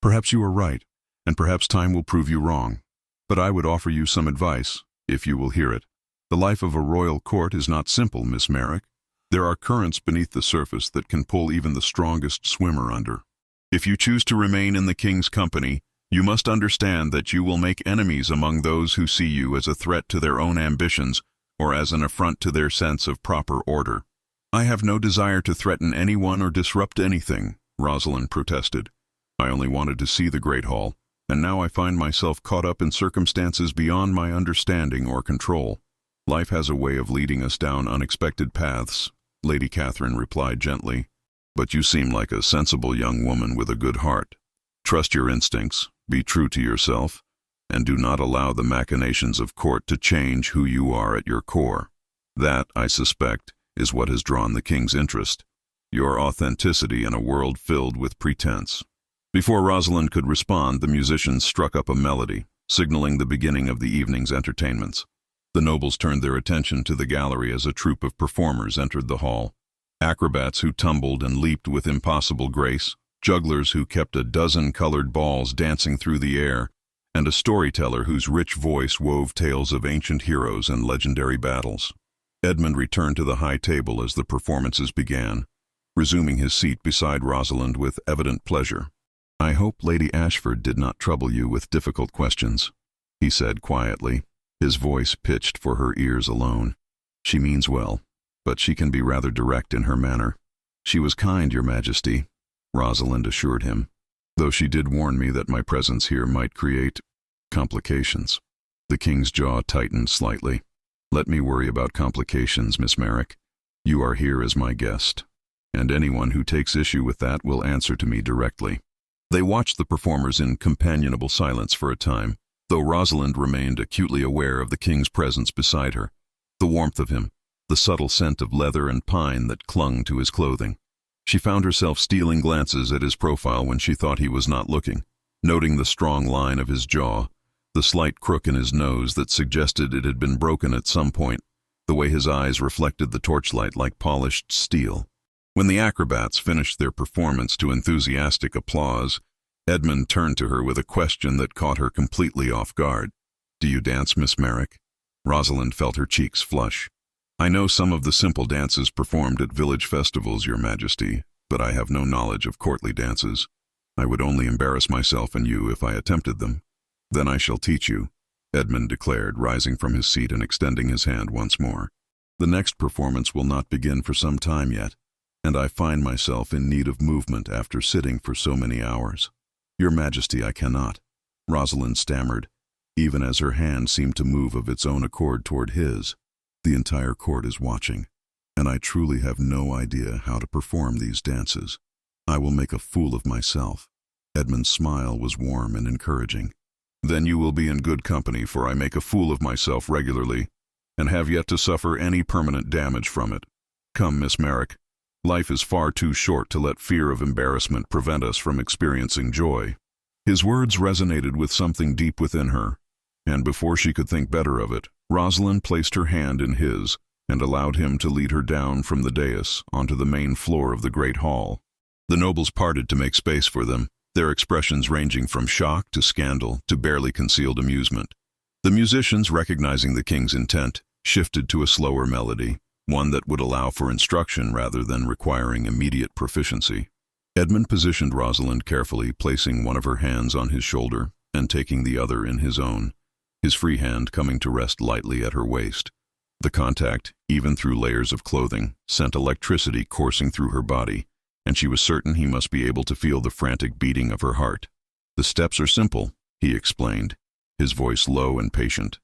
"Perhaps you are right, and perhaps time will prove you wrong. But I would offer you some advice, if you will hear it. The life of a royal court is not simple, Miss Merrick. There are currents beneath the surface that can pull even the strongest swimmer under. If you choose to remain in the king's company, you must understand that you will make enemies among those who see you as a threat to their own ambitions or as an affront to their sense of proper order." "I have no desire to threaten anyone or disrupt anything," Rosalind protested. "I only wanted to see the Great Hall, and now I find myself caught up in circumstances beyond my understanding or control." "Life has a way of leading us down unexpected paths," Lady Catherine replied gently. "But you seem like a sensible young woman with a good heart. Trust your instincts, be true to yourself, and do not allow the machinations of court to change who you are at your core. That, I suspect, is what has drawn the king's interest, your authenticity in a world filled with pretense." Before Rosalind could respond, the musicians struck up a melody, signaling the beginning of the evening's entertainments. The nobles turned their attention to the gallery as a troupe of performers entered the hall. Acrobats who tumbled and leaped with impossible grace, jugglers who kept a dozen colored balls dancing through the air, and a storyteller whose rich voice wove tales of ancient heroes and legendary battles. Edmund returned to the high table as the performances began, resuming his seat beside Rosalind with evident pleasure. "I hope Lady Ashford did not trouble you with difficult questions," he said quietly, his voice pitched for her ears alone. "She means well, but she can be rather direct in her manner." "She was kind, Your Majesty," Rosalind assured him, "though she did warn me that my presence here might create complications." The king's jaw tightened slightly. "Let me worry about complications, Miss Merrick. You are here as my guest, and anyone who takes issue with that will answer to me directly." They watched the performers in companionable silence for a time, though Rosalind remained acutely aware of the king's presence beside her, the warmth of him, the subtle scent of leather and pine that clung to his clothing. She found herself stealing glances at his profile when she thought he was not looking, noting the strong line of his jaw, the slight crook in his nose that suggested it had been broken at some point, the way his eyes reflected the torchlight like polished steel. When the acrobats finished their performance to enthusiastic applause, Edmund turned to her with a question that caught her completely off guard. "Do you dance, Miss Merrick?" Rosalind felt her cheeks flush. "I know some of the simple dances performed at village festivals, Your Majesty, but I have no knowledge of courtly dances. I would only embarrass myself and you if I attempted them." "Then I shall teach you," Edmund declared, rising from his seat and extending his hand once more. "The next performance will not begin for some time yet, and I find myself in need of movement after sitting for so many hours." "Your Majesty, I cannot," Rosalind stammered, even as her hand seemed to move of its own accord toward his. "The entire court is watching, and I truly have no idea how to perform these dances. I will make a fool of myself." Edmund's smile was warm and encouraging. "Then you will be in good company, for I make a fool of myself regularly, and have yet to suffer any permanent damage from it. Come, Miss Merrick. Life is far too short to let fear of embarrassment prevent us from experiencing joy." His words resonated with something deep within her, and before she could think better of it, Rosalind placed her hand in his and allowed him to lead her down from the dais onto the main floor of the great hall. The nobles parted to make space for them, their expressions ranging from shock to scandal to barely concealed amusement. The musicians, recognizing the king's intent, shifted to a slower melody, one that would allow for instruction rather than requiring immediate proficiency. Edmund positioned Rosalind carefully, placing one of her hands on his shoulder and taking the other in his own, his free hand coming to rest lightly at her waist. The contact, even through layers of clothing, sent electricity coursing through her body, and she was certain he must be able to feel the frantic beating of her heart. "The steps are simple," he explained, his voice low and patient.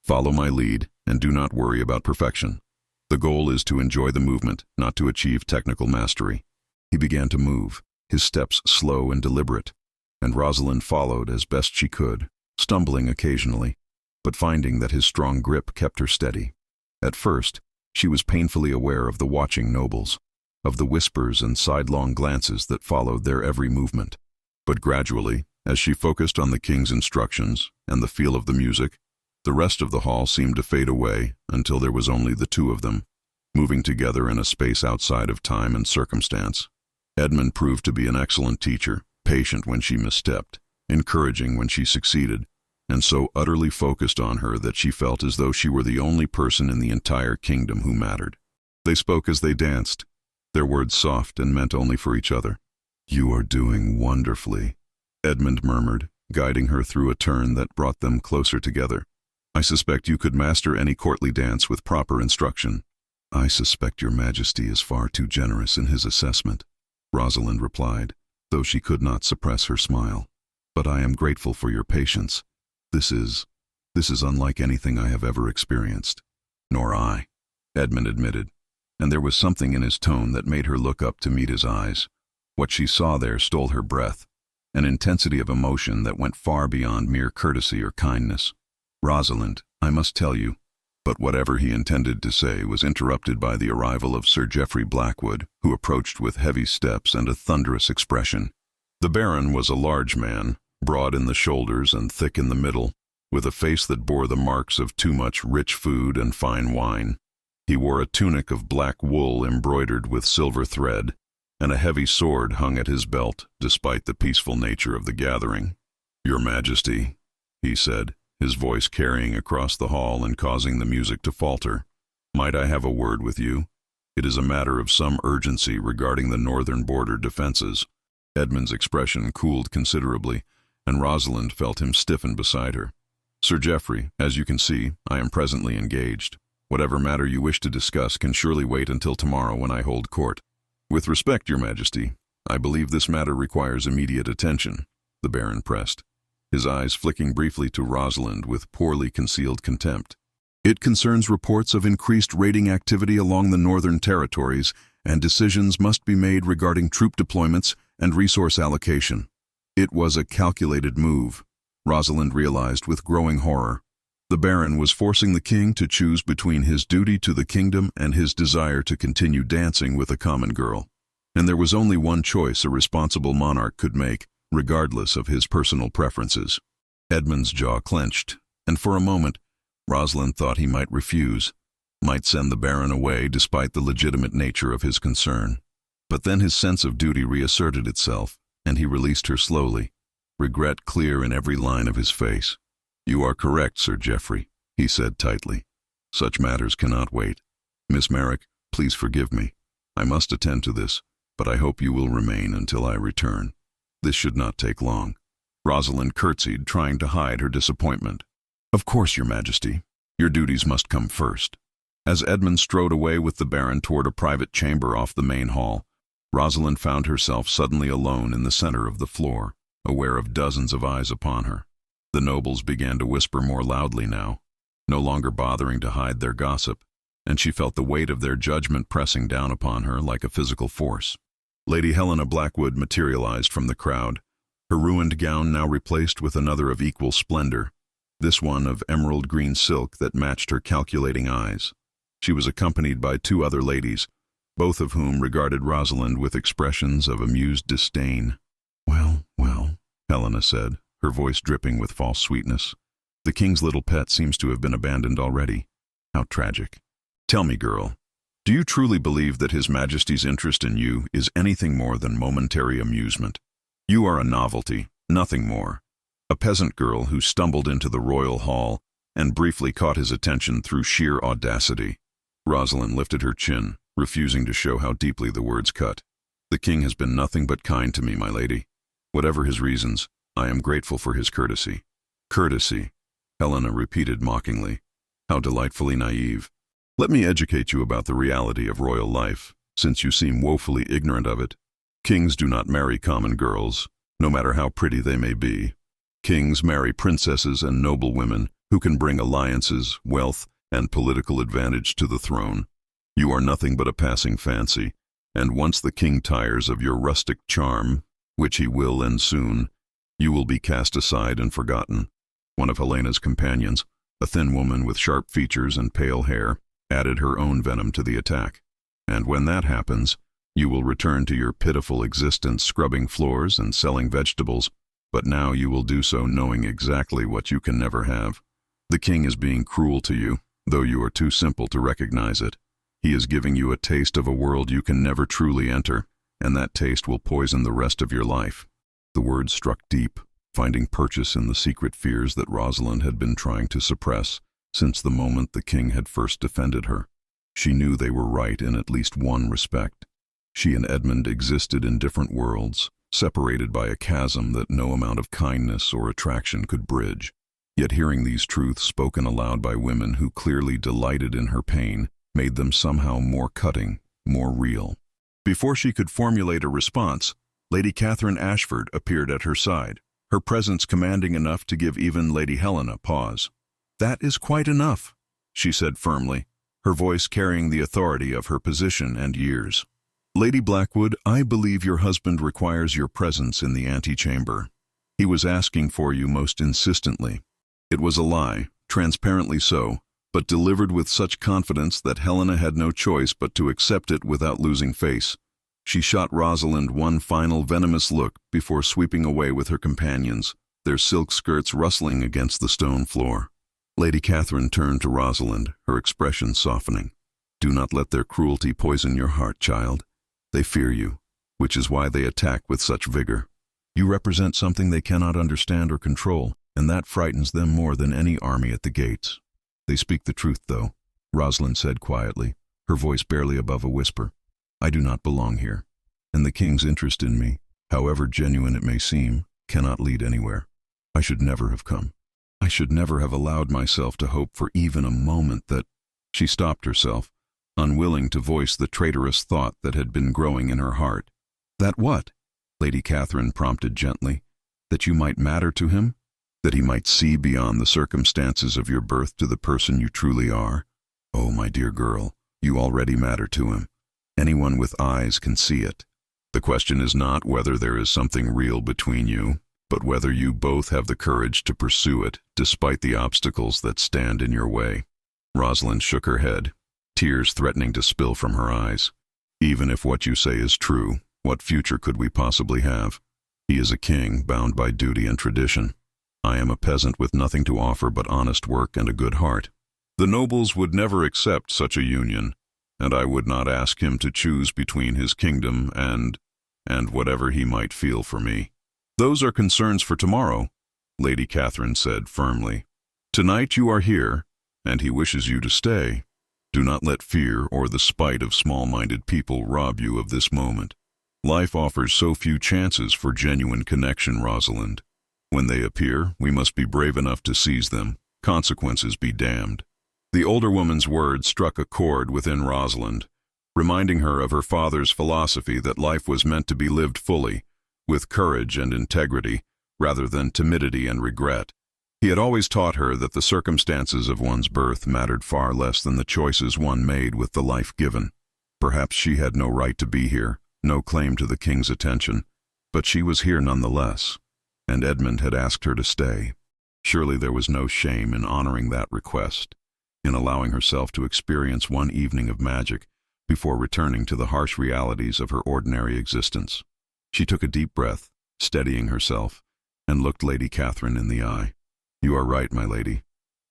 "Follow my lead, and do not worry about perfection. The goal is to enjoy the movement, not to achieve technical mastery." He began to move, his steps slow and deliberate, and Rosalind followed as best she could, stumbling occasionally, but finding that his strong grip kept her steady. At first, she was painfully aware of the watching nobles, of the whispers and sidelong glances that followed their every movement. But gradually, as she focused on the king's instructions and the feel of the music, the rest of the hall seemed to fade away until there was only the two of them, moving together in a space outside of time and circumstance. Edmund proved to be an excellent teacher, patient when she misstepped, encouraging when she succeeded, and so utterly focused on her that she felt as though she were the only person in the entire kingdom who mattered. They spoke as they danced, their words soft and meant only for each other. "You are doing wonderfully," Edmund murmured, guiding her through a turn that brought them closer together. "I suspect you could master any courtly dance with proper instruction." "I suspect Your Majesty is far too generous in his assessment," Rosalind replied, though she could not suppress her smile. "But I am grateful for your patience. This is unlike anything I have ever experienced." "Nor I," Edmund admitted, and there was something in his tone that made her look up to meet his eyes. What she saw there stole her breath, an intensity of emotion that went far beyond mere courtesy or kindness. "Rosalind, I must tell you," but whatever he intended to say was interrupted by the arrival of Sir Geoffrey Blackwood, who approached with heavy steps and a thunderous expression. The Baron was a large man, broad in the shoulders and thick in the middle, with a face that bore the marks of too much rich food and fine wine. He wore a tunic of black wool embroidered with silver thread, and a heavy sword hung at his belt, despite the peaceful nature of the gathering. "Your Majesty," he said, his voice carrying across the hall and causing the music to falter. Might I have a word with you? It is a matter of some urgency regarding the northern border defenses. Edmund's expression cooled considerably, and Rosalind felt him stiffen beside her. Sir Geoffrey, as you can see, I am presently engaged. Whatever matter you wish to discuss can surely wait until tomorrow when I hold court. With respect, Your Majesty, I believe this matter requires immediate attention, the Baron pressed, his eyes flicking briefly to Rosalind with poorly concealed contempt. It concerns reports of increased raiding activity along the northern territories, and decisions must be made regarding troop deployments and resource allocation. It was a calculated move, Rosalind realized with growing horror. The Baron was forcing the king to choose between his duty to the kingdom and his desire to continue dancing with a common girl. And there was only one choice a responsible monarch could make, regardless of his personal preferences. Edmund's jaw clenched, and for a moment, Rosalind thought he might refuse, might send the Baron away despite the legitimate nature of his concern. But then his sense of duty reasserted itself, and he released her slowly, regret clear in every line of his face. You are correct, Sir Geoffrey, he said tightly. Such matters cannot wait. Miss Merrick, please forgive me. I must attend to this, but I hope you will remain until I return. This should not take long. Rosalind curtsied, trying to hide her disappointment. Of course, Your Majesty. Your duties must come first. As Edmund strode away with the Baron toward a private chamber off the main hall, Rosalind found herself suddenly alone in the center of the floor, aware of dozens of eyes upon her. The nobles began to whisper more loudly now, no longer bothering to hide their gossip, and she felt the weight of their judgment pressing down upon her like a physical force. Lady Helena Blackwood materialized from the crowd, her ruined gown now replaced with another of equal splendor, this one of emerald green silk that matched her calculating eyes. She was accompanied by two other ladies, both of whom regarded Rosalind with expressions of amused disdain. Well, Helena said, her voice dripping with false sweetness. The king's little pet seems to have been abandoned already. How tragic. Tell me, girl, do you truly believe that His Majesty's interest in you is anything more than momentary amusement? You are a novelty, nothing more. A peasant girl who stumbled into the royal hall and briefly caught his attention through sheer audacity. Rosalind lifted her chin, refusing to show how deeply the words cut. The king has been nothing but kind to me, my lady. Whatever his reasons, I am grateful for his courtesy. Courtesy, Helena repeated mockingly. How delightfully naive. Let me educate you about the reality of royal life, since you seem woefully ignorant of it. Kings do not marry common girls, no matter how pretty they may be. Kings marry princesses and noble women who can bring alliances, wealth, and political advantage to the throne. You are nothing but a passing fancy, and once the king tires of your rustic charm, which he will and soon, you will be cast aside and forgotten. One of Helena's companions, a thin woman with sharp features and pale hair, added her own venom to the attack. And when that happens, you will return to your pitiful existence scrubbing floors and selling vegetables, but now you will do so knowing exactly what you can never have. The king is being cruel to you, though you are too simple to recognize it. He is giving you a taste of a world you can never truly enter, and that taste will poison the rest of your life. The words struck deep, finding purchase in the secret fears that Rosalind had been trying to suppress since the moment the king had first defended her. She knew they were right in at least one respect. She and Edmund existed in different worlds, separated by a chasm that no amount of kindness or attraction could bridge. Yet hearing these truths spoken aloud by women who clearly delighted in her pain made them somehow more cutting, more real. Before she could formulate a response, Lady Catherine Ashford appeared at her side, her presence commanding enough to give even Lady Helena pause. "That is quite enough," she said firmly, her voice carrying the authority of her position and years. "Lady Blackwood, I believe your husband requires your presence in the antechamber. He was asking for you most insistently." It was a lie, transparently so, but delivered with such confidence that Helena had no choice but to accept it without losing face. She shot Rosalind one final venomous look before sweeping away with her companions, their silk skirts rustling against the stone floor. Lady Catherine turned to Rosalind, her expression softening. "Do not let their cruelty poison your heart, child. They fear you, which is why they attack with such vigor. You represent something they cannot understand or control, and that frightens them more than any army at the gates. They speak the truth, though. Rosalind said quietly, her voice barely above a whisper. "I do not belong here, and the king's interest in me, however genuine it may seem, cannot lead anywhere. I should never have come. I should never have allowed myself to hope for even a moment that—" She stopped herself, unwilling to voice the traitorous thought that had been growing in her heart. "That what?" Lady Catherine prompted gently. "That you might matter to him? That he might see beyond the circumstances of your birth to the person you truly are? Oh, my dear girl, you already matter to him. Anyone with eyes can see it. The question is not whether there is something real between you, but whether you both have the courage to pursue it despite the obstacles that stand in your way." Rosalind shook her head, tears threatening to spill from her eyes. "Even if what you say is true, what future could we possibly have? He is a king bound by duty and tradition. I am a peasant with nothing to offer but honest work and a good heart. The nobles would never accept such a union, and I would not ask him to choose between his kingdom and whatever he might feel for me." "Those are concerns for tomorrow," Lady Catherine said firmly. "Tonight you are here, and he wishes you to stay. Do not let fear or the spite of small-minded people rob you of this moment. Life offers so few chances for genuine connection, Rosalind. When they appear, we must be brave enough to seize them, consequences be damned." The older woman's words struck a chord within Rosalind, reminding her of her father's philosophy that life was meant to be lived fully, with courage and integrity, rather than timidity and regret. He had always taught her that the circumstances of one's birth mattered far less than the choices one made with the life given. Perhaps she had no right to be here, no claim to the king's attention, but she was here nonetheless, and Edmund had asked her to stay. Surely there was no shame in honoring that request, in allowing herself to experience one evening of magic before returning to the harsh realities of her ordinary existence. She took a deep breath, steadying herself, and looked Lady Catherine in the eye. "You are right, my lady.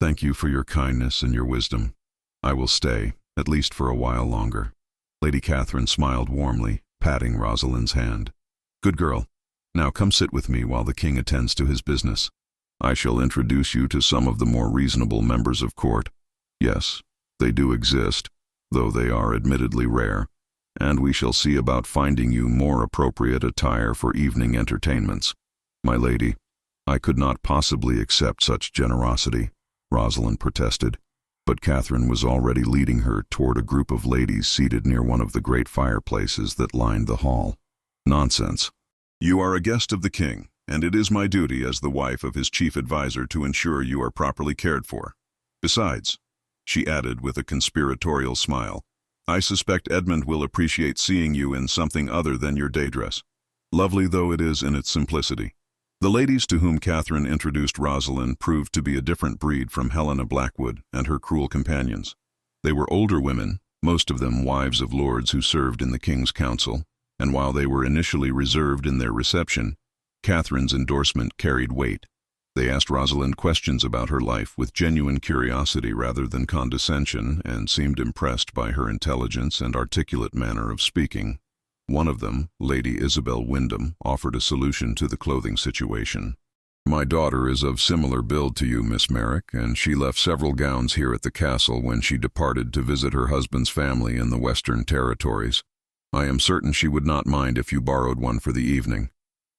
Thank you for your kindness and your wisdom. I will stay, at least for a while longer." Lady Catherine smiled warmly, patting Rosalind's hand. "Good girl. Now come sit with me while the king attends to his business. I shall introduce you to some of the more reasonable members of court. Yes, they do exist, though they are admittedly rare, and we shall see about finding you more appropriate attire for evening entertainments." "My lady, I could not possibly accept such generosity," Rosalind protested, but Catherine was already leading her toward a group of ladies seated near one of the great fireplaces that lined the hall. "Nonsense. You are a guest of the king, and it is my duty as the wife of his chief advisor to ensure you are properly cared for. Besides," she added with a conspiratorial smile, "I suspect Edmund will appreciate seeing you in something other than your day dress, lovely though it is in its simplicity." The ladies to whom Catherine introduced Rosalind proved to be a different breed from Helena Blackwood and her cruel companions. They were older women, most of them wives of lords who served in the king's council, and while they were initially reserved in their reception, Catherine's endorsement carried weight. They asked Rosalind questions about her life with genuine curiosity rather than condescension, and seemed impressed by her intelligence and articulate manner of speaking. One of them, Lady Isabel Wyndham, offered a solution to the clothing situation. "My daughter is of similar build to you, Miss Merrick, and she left several gowns here at the castle when she departed to visit her husband's family in the Western Territories. I am certain she would not mind if you borrowed one for the evening.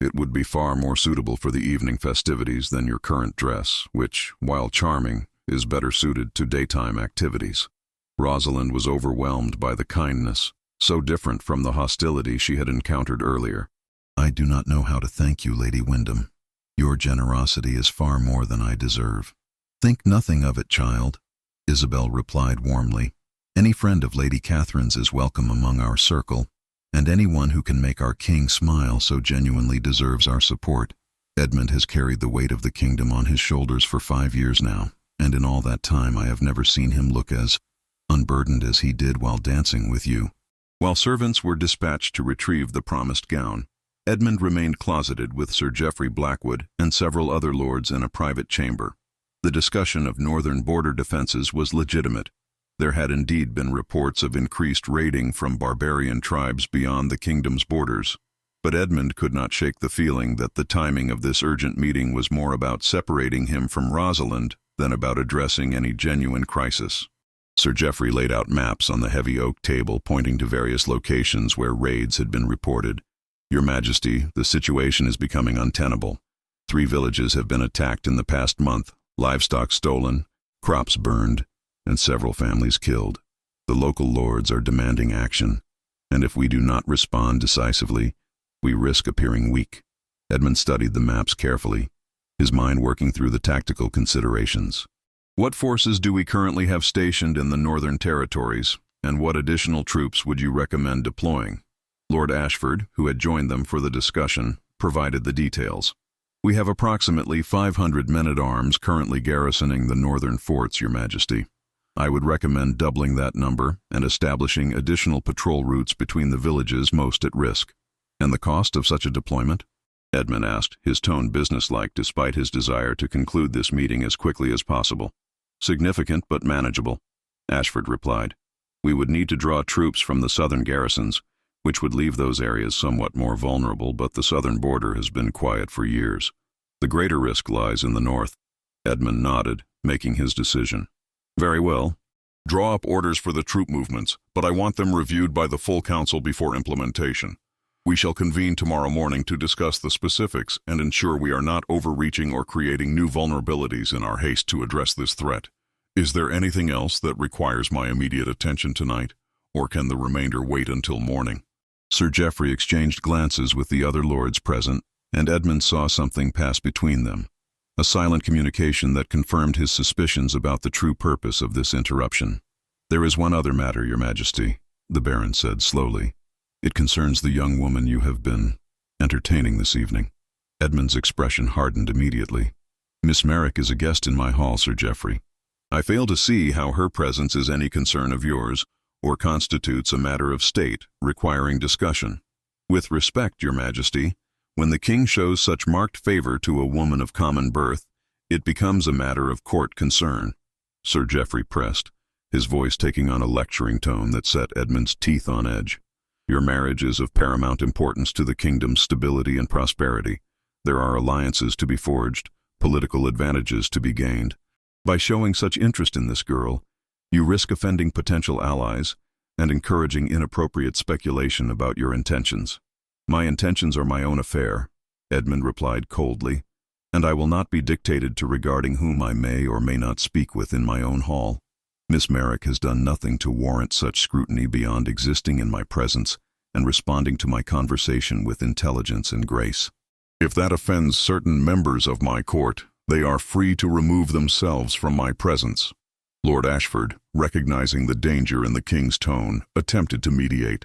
It would be far more suitable for the evening festivities than your current dress, which, while charming, is better suited to daytime activities." Rosalind was overwhelmed by the kindness, so different from the hostility she had encountered earlier. "I do not know how to thank you, Lady Wyndham. Your generosity is far more than I deserve." "Think nothing of it, child," Isabel replied warmly. "Any friend of Lady Catherine's is welcome among our circle, and anyone who can make our king smile so genuinely deserves our support. Edmund has carried the weight of the kingdom on his shoulders for 5 years now, and in all that time I have never seen him look as unburdened as he did while dancing with you." While servants were dispatched to retrieve the promised gown, Edmund remained closeted with Sir Geoffrey Blackwood and several other lords in a private chamber. The discussion of northern border defenses was legitimate. There had indeed been reports of increased raiding from barbarian tribes beyond the kingdom's borders, but Edmund could not shake the feeling that the timing of this urgent meeting was more about separating him from Rosalind than about addressing any genuine crisis. Sir Geoffrey laid out maps on the heavy oak table, pointing to various locations where raids had been reported. Your Majesty, the situation is becoming untenable. 3 villages have been attacked in the past month, livestock stolen, crops burned, and several families killed. The local lords are demanding action, and if we do not respond decisively, we risk appearing weak. Edmund studied the maps carefully, his mind working through the tactical considerations. What forces do we currently have stationed in the Northern Territories, and what additional troops would you recommend deploying? Lord Ashford, who had joined them for the discussion, provided the details. We have approximately 500 men-at-arms currently garrisoning the northern forts, Your Majesty. I would recommend doubling that number and establishing additional patrol routes between the villages most at risk. And the cost of such a deployment? Edmund asked, his tone businesslike despite his desire to conclude this meeting as quickly as possible. Significant but manageable, Ashford replied. We would need to draw troops from the southern garrisons, which would leave those areas somewhat more vulnerable, but the southern border has been quiet for years. The greater risk lies in the north. Edmund nodded, making his decision. Very well. Draw up orders for the troop movements, but I want them reviewed by the full council before implementation. We shall convene tomorrow morning to discuss the specifics and ensure we are not overreaching or creating new vulnerabilities in our haste to address this threat. Is there anything else that requires my immediate attention tonight, or can the remainder wait until morning? Sir Geoffrey exchanged glances with the other lords present, and Edmund saw something pass between them, a silent communication that confirmed his suspicions about the true purpose of this interruption. There is one other matter, Your Majesty, the Baron said slowly. It concerns the young woman you have been entertaining this evening. Edmund's expression hardened immediately. Miss Merrick is a guest in my hall, Sir Geoffrey. I fail to see how her presence is any concern of yours, or constitutes a matter of state requiring discussion. With respect, Your Majesty, when the king shows such marked favor to a woman of common birth, it becomes a matter of court concern. Sir Geoffrey pressed, his voice taking on a lecturing tone that set Edmund's teeth on edge. Your marriage is of paramount importance to the kingdom's stability and prosperity. There are alliances to be forged, political advantages to be gained. By showing such interest in this girl, you risk offending potential allies and encouraging inappropriate speculation about your intentions. My intentions are my own affair, Edmund replied coldly, and I will not be dictated to regarding whom I may or may not speak with in my own hall. Miss Merrick has done nothing to warrant such scrutiny beyond existing in my presence and responding to my conversation with intelligence and grace. If that offends certain members of my court, they are free to remove themselves from my presence. Lord Ashford, recognizing the danger in the king's tone, attempted to mediate.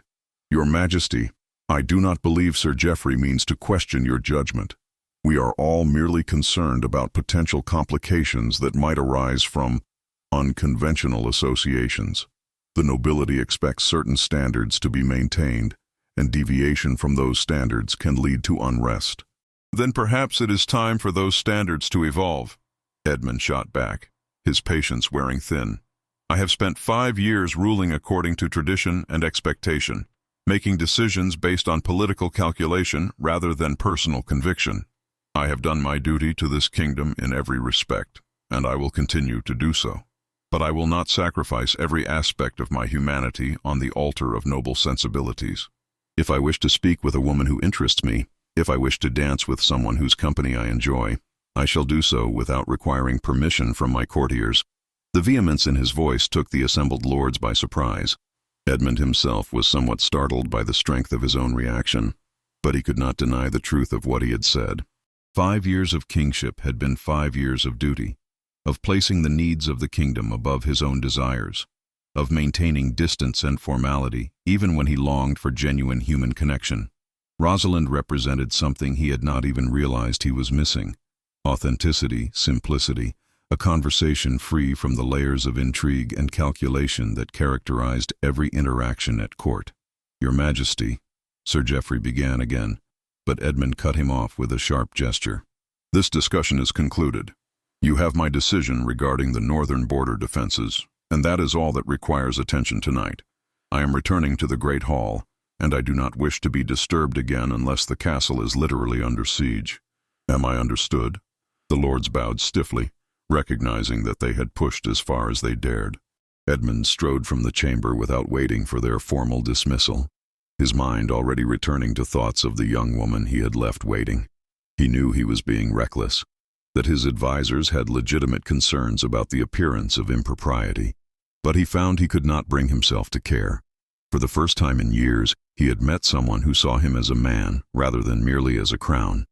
Your Majesty, I do not believe Sir Geoffrey means to question your judgment. We are all merely concerned about potential complications that might arise from unconventional associations. The nobility expects certain standards to be maintained, and deviation from those standards can lead to unrest. Then perhaps it is time for those standards to evolve, Edmund shot back, his patience wearing thin. I have spent 5 years ruling according to tradition and expectation, making decisions based on political calculation rather than personal conviction. I have done my duty to this kingdom in every respect, and I will continue to do so. But I will not sacrifice every aspect of my humanity on the altar of noble sensibilities. If I wish to speak with a woman who interests me, if I wish to dance with someone whose company I enjoy, I shall do so without requiring permission from my courtiers. The vehemence in his voice took the assembled lords by surprise. Edmund himself was somewhat startled by the strength of his own reaction, but he could not deny the truth of what he had said. 5 years of kingship had been 5 years of duty, of placing the needs of the kingdom above his own desires, of maintaining distance and formality even when he longed for genuine human connection. Rosalind represented something he had not even realized he was missing: authenticity, simplicity, a conversation free from the layers of intrigue and calculation that characterized every interaction at court. Your Majesty, Sir Geoffrey began again, but Edmund cut him off with a sharp gesture. This discussion is concluded. You have my decision regarding the northern border defenses, and that is all that requires attention tonight. I am returning to the Great Hall, and I do not wish to be disturbed again unless the castle is literally under siege. Am I understood? The lords bowed stiffly, recognizing that they had pushed as far as they dared. Edmund strode from the chamber without waiting for their formal dismissal, his mind already returning to thoughts of the young woman he had left waiting. He knew he was being reckless, that his advisors had legitimate concerns about the appearance of impropriety, but he found he could not bring himself to care. For the first time in years, he had met someone who saw him as a man rather than merely as a crown,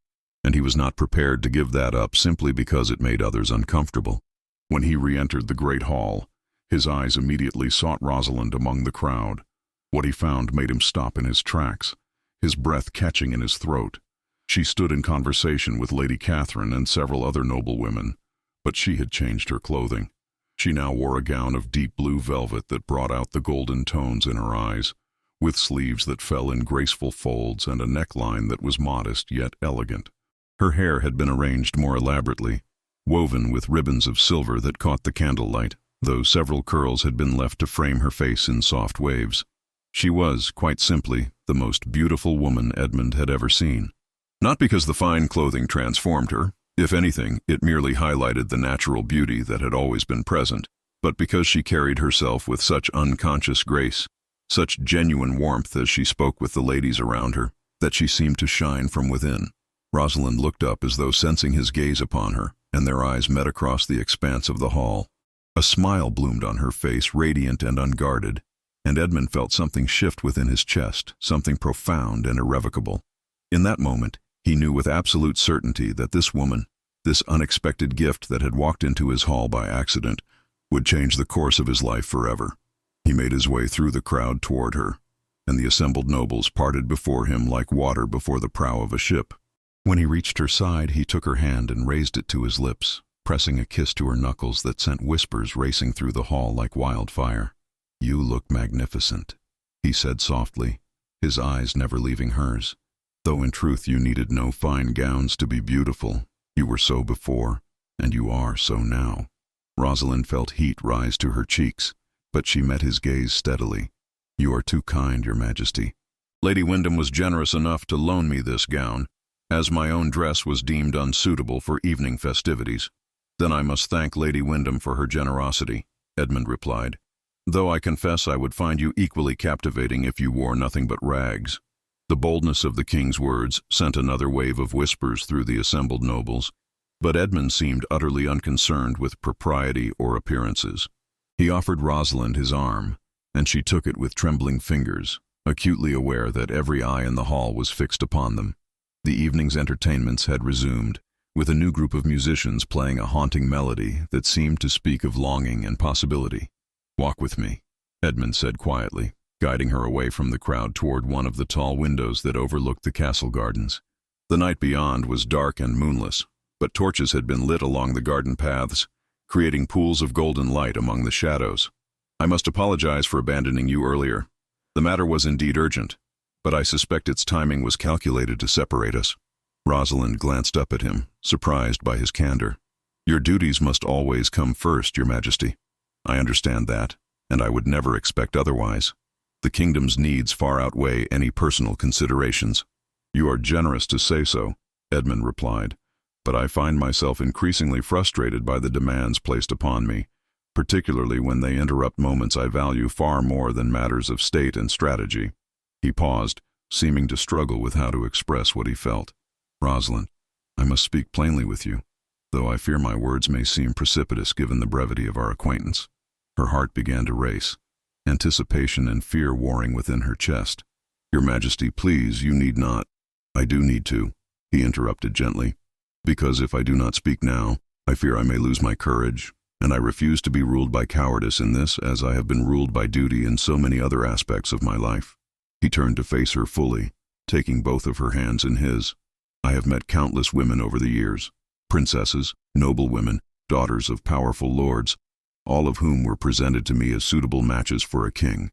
and he was not prepared to give that up simply because it made others uncomfortable. When he re-entered the great hall, his eyes immediately sought Rosalind among the crowd. What he found made him stop in his tracks, his breath catching in his throat. She stood in conversation with Lady Catherine and several other noble women, but she had changed her clothing. She now wore a gown of deep blue velvet that brought out the golden tones in her eyes, with sleeves that fell in graceful folds and a neckline that was modest yet elegant. Her hair had been arranged more elaborately, woven with ribbons of silver that caught the candlelight, though several curls had been left to frame her face in soft waves. She was, quite simply, the most beautiful woman Edmund had ever seen. Not because the fine clothing transformed her, if anything, it merely highlighted the natural beauty that had always been present, but because she carried herself with such unconscious grace, such genuine warmth as she spoke with the ladies around her, that she seemed to shine from within. Rosalind looked up as though sensing his gaze upon her, and their eyes met across the expanse of the hall. A smile bloomed on her face, radiant and unguarded, and Edmund felt something shift within his chest, something profound and irrevocable. In that moment, he knew with absolute certainty that this woman, this unexpected gift that had walked into his hall by accident, would change the course of his life forever. He made his way through the crowd toward her, and the assembled nobles parted before him like water before the prow of a ship. When he reached her side, he took her hand and raised it to his lips, pressing a kiss to her knuckles that sent whispers racing through the hall like wildfire. "You look magnificent," he said softly, his eyes never leaving hers. "Though in truth you needed no fine gowns to be beautiful, you were so before, and you are so now." Rosalind felt heat rise to her cheeks, but she met his gaze steadily. "You are too kind, Your Majesty. Lady Wyndham was generous enough to loan me this gown, as my own dress was deemed unsuitable for evening festivities." "Then I must thank Lady Wyndham for her generosity," Edmund replied, "though I confess I would find you equally captivating if you wore nothing but rags." The boldness of the king's words sent another wave of whispers through the assembled nobles, but Edmund seemed utterly unconcerned with propriety or appearances. He offered Rosalind his arm, and she took it with trembling fingers, acutely aware that every eye in the hall was fixed upon them. The evening's entertainments had resumed, with a new group of musicians playing a haunting melody that seemed to speak of longing and possibility. "Walk with me," Edmund said quietly, guiding her away from the crowd toward one of the tall windows that overlooked the castle gardens. The night beyond was dark and moonless, but torches had been lit along the garden paths, creating pools of golden light among the shadows. "I must apologize for abandoning you earlier. The matter was indeed urgent, but I suspect its timing was calculated to separate us." Rosalind glanced up at him, surprised by his candor. "Your duties must always come first, Your Majesty. I understand that, and I would never expect otherwise. The kingdom's needs far outweigh any personal considerations." "You are generous to say so," Edmund replied, "but I find myself increasingly frustrated by the demands placed upon me, particularly when they interrupt moments I value far more than matters of state and strategy." He paused, seeming to struggle with how to express what he felt. "Rosalind, I must speak plainly with you, though I fear my words may seem precipitous given the brevity of our acquaintance." Her heart began to race, anticipation and fear warring within her chest. "Your Majesty, please, you need not." "I do need to," he interrupted gently, "because if I do not speak now, I fear I may lose my courage, and I refuse to be ruled by cowardice in this as I have been ruled by duty in so many other aspects of my life." He turned to face her fully, taking both of her hands in his. "I have met countless women over the years, princesses, noble women, daughters of powerful lords, all of whom were presented to me as suitable matches for a king.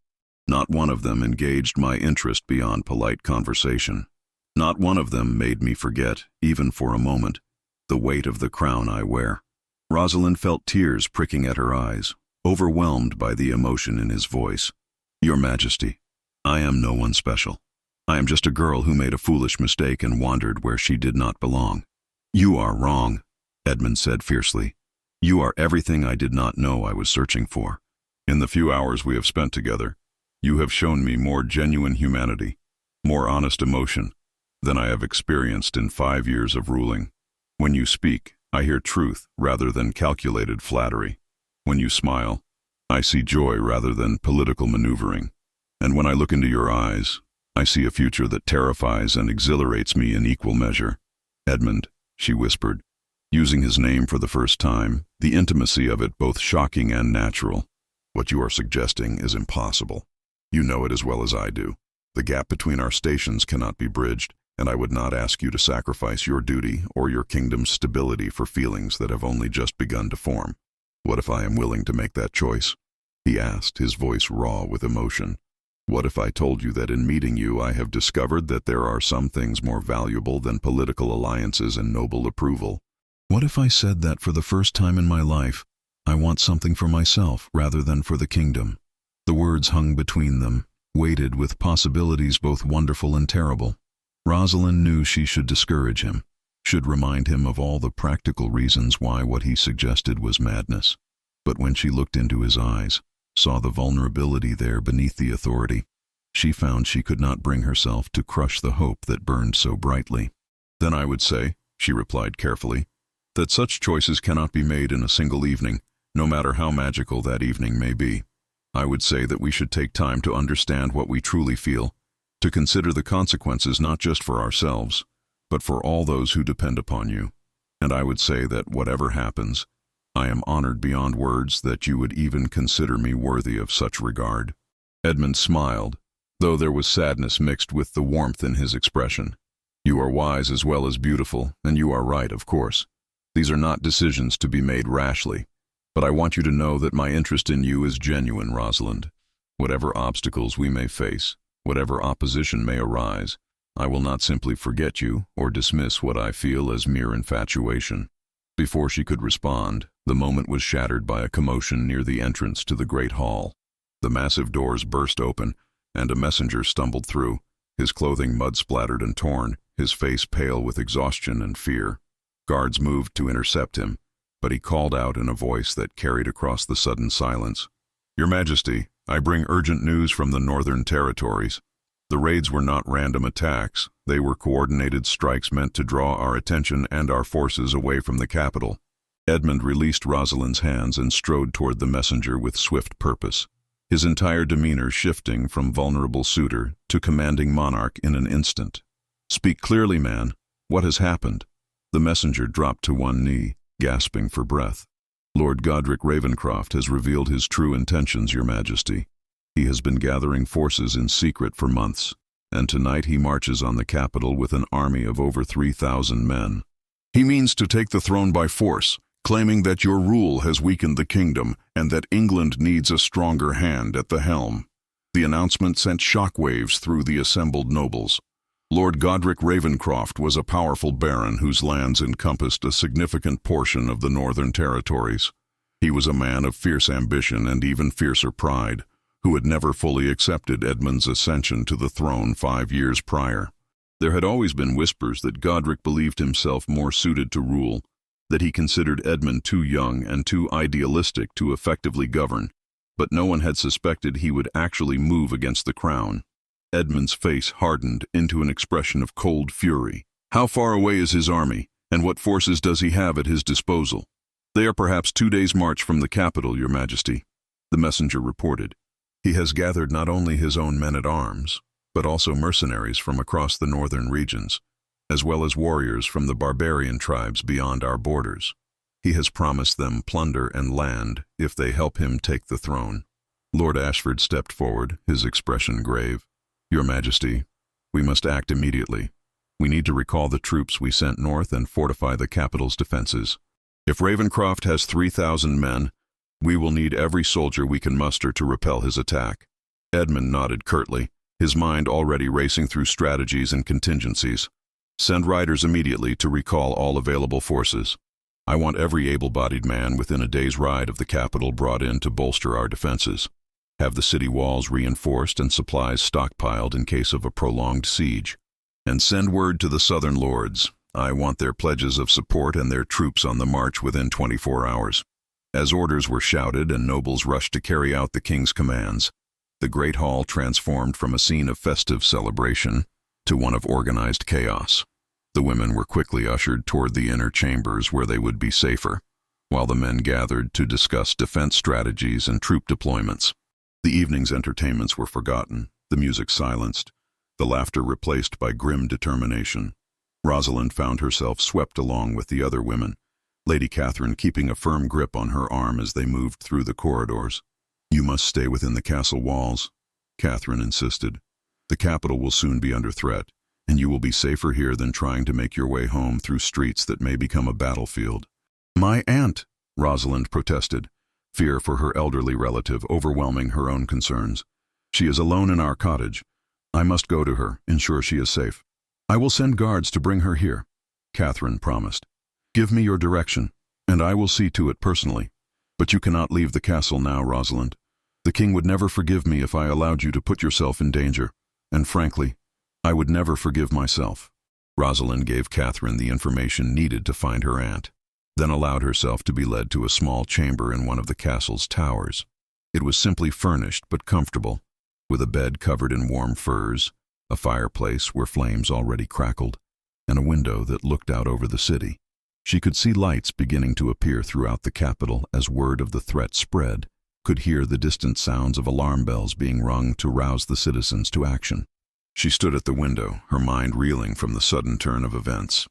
Not one of them engaged my interest beyond polite conversation. Not one of them made me forget, even for a moment, the weight of the crown I wear." Rosalind felt tears pricking at her eyes, overwhelmed by the emotion in his voice. "Your Majesty, I am no one special. I am just a girl who made a foolish mistake and wandered where she did not belong." "You are wrong," Edmund said fiercely. "You are everything I did not know I was searching for. In the few hours we have spent together, you have shown me more genuine humanity, more honest emotion than I have experienced in 5 years of ruling. When you speak, I hear truth rather than calculated flattery. When you smile, I see joy rather than political maneuvering. And when I look into your eyes, I see a future that terrifies and exhilarates me in equal measure. Edmund, she whispered, using his name for the first time, the intimacy of it both shocking and natural. What you are suggesting is impossible. You know it as well as I do. The gap between our stations cannot be bridged, and I would not ask you to sacrifice your duty or your kingdom's stability for feelings that have only just begun to form. What if I am willing to make that choice? He asked, his voice raw with emotion. What if I told you that in meeting you I have discovered that there are some things more valuable than political alliances and noble approval? What if I said that for the first time in my life, I want something for myself rather than for the kingdom? The words hung between them, weighted with possibilities both wonderful and terrible. Rosalind knew she should discourage him, should remind him of all the practical reasons why what he suggested was madness. But when she looked into his eyes, saw the vulnerability there beneath the authority, she found she could not bring herself to crush the hope that burned so brightly. Then I would say, she replied carefully, that such choices cannot be made in a single evening, no matter how magical that evening may be. I would say that we should take time to understand what we truly feel, to consider the consequences not just for ourselves, but for all those who depend upon you. And I would say that whatever happens, I am honored beyond words that you would even consider me worthy of such regard. Edmund smiled, though there was sadness mixed with the warmth in his expression. You are wise as well as beautiful, and you are right, of course. These are not decisions to be made rashly, but I want you to know that my interest in you is genuine, Rosalind. Whatever obstacles we may face, whatever opposition may arise, I will not simply forget you or dismiss what I feel as mere infatuation. Before she could respond, the moment was shattered by a commotion near the entrance to the great hall. The massive doors burst open, and a messenger stumbled through, his clothing mud-splattered and torn, his face pale with exhaustion and fear. Guards moved to intercept him, but he called out in a voice that carried across the sudden silence. Your Majesty, I bring urgent news from the Northern Territories. The raids were not random attacks. They were coordinated strikes meant to draw our attention and our forces away from the capital. Edmund released Rosalind's hands and strode toward the messenger with swift purpose, his entire demeanor shifting from vulnerable suitor to commanding monarch in an instant. Speak clearly, man. What has happened? The messenger dropped to one knee, gasping for breath. Lord Godric Ravenscroft has revealed his true intentions, Your Majesty. He has been gathering forces in secret for months, and tonight he marches on the capital with an army of over 3,000 men. He means to take the throne by force, claiming that your rule has weakened the kingdom and that England needs a stronger hand at the helm. The announcement sent shockwaves through the assembled nobles. Lord Godric Ravenscroft was a powerful baron whose lands encompassed a significant portion of the Northern Territories. He was a man of fierce ambition and even fiercer pride, who had never fully accepted Edmund's ascension to the throne 5 years prior. There had always been whispers that Godric believed himself more suited to rule, that he considered Edmund too young and too idealistic to effectively govern, but no one had suspected he would actually move against the crown. Edmund's face hardened into an expression of cold fury. How far away is his army, and what forces does he have at his disposal? They are perhaps 2 days' march from the capital, Your Majesty, the messenger reported. He has gathered not only his own men-at-arms, but also mercenaries from across the northern regions, as well as warriors from the barbarian tribes beyond our borders. He has promised them plunder and land if they help him take the throne. Lord Ashford stepped forward, his expression grave. Your Majesty, we must act immediately. We need to recall the troops we sent north and fortify the capital's defenses. If Ravenscroft has 3,000 men, we will need every soldier we can muster to repel his attack. Edmund nodded curtly, his mind already racing through strategies and contingencies. Send riders immediately to recall all available forces. I want every able-bodied man within a day's ride of the capital brought in to bolster our defenses. Have the city walls reinforced and supplies stockpiled in case of a prolonged siege. And send word to the southern lords. I want their pledges of support and their troops on the march within 24 hours. As orders were shouted and nobles rushed to carry out the king's commands, the great hall transformed from a scene of festive celebration to one of organized chaos. The women were quickly ushered toward the inner chambers where they would be safer, while the men gathered to discuss defense strategies and troop deployments. The evening's entertainments were forgotten, the music silenced, the laughter replaced by grim determination. Rosalind found herself swept along with the other women, Lady Catherine keeping a firm grip on her arm as they moved through the corridors. "You must stay within the castle walls," Catherine insisted. "The capital will soon be under threat, and you will be safer here than trying to make your way home through streets that may become a battlefield." "My aunt," Rosalind protested, fear for her elderly relative overwhelming her own concerns. "She is alone in our cottage. I must go to her, ensure she is safe." "I will send guards to bring her here," Catherine promised. "Give me your direction, and I will see to it personally. But you cannot leave the castle now, Rosalind. The king would never forgive me if I allowed you to put yourself in danger, and frankly, I would never forgive myself." Rosalind gave Catherine the information needed to find her aunt, then allowed herself to be led to a small chamber in one of the castle's towers. It was simply furnished but comfortable, with a bed covered in warm furs, a fireplace where flames already crackled, and a window that looked out over the city. She could see lights beginning to appear throughout the capital as word of the threat spread, could hear the distant sounds of alarm bells being rung to rouse the citizens to action. She stood at the window, her mind reeling from the sudden turn of events.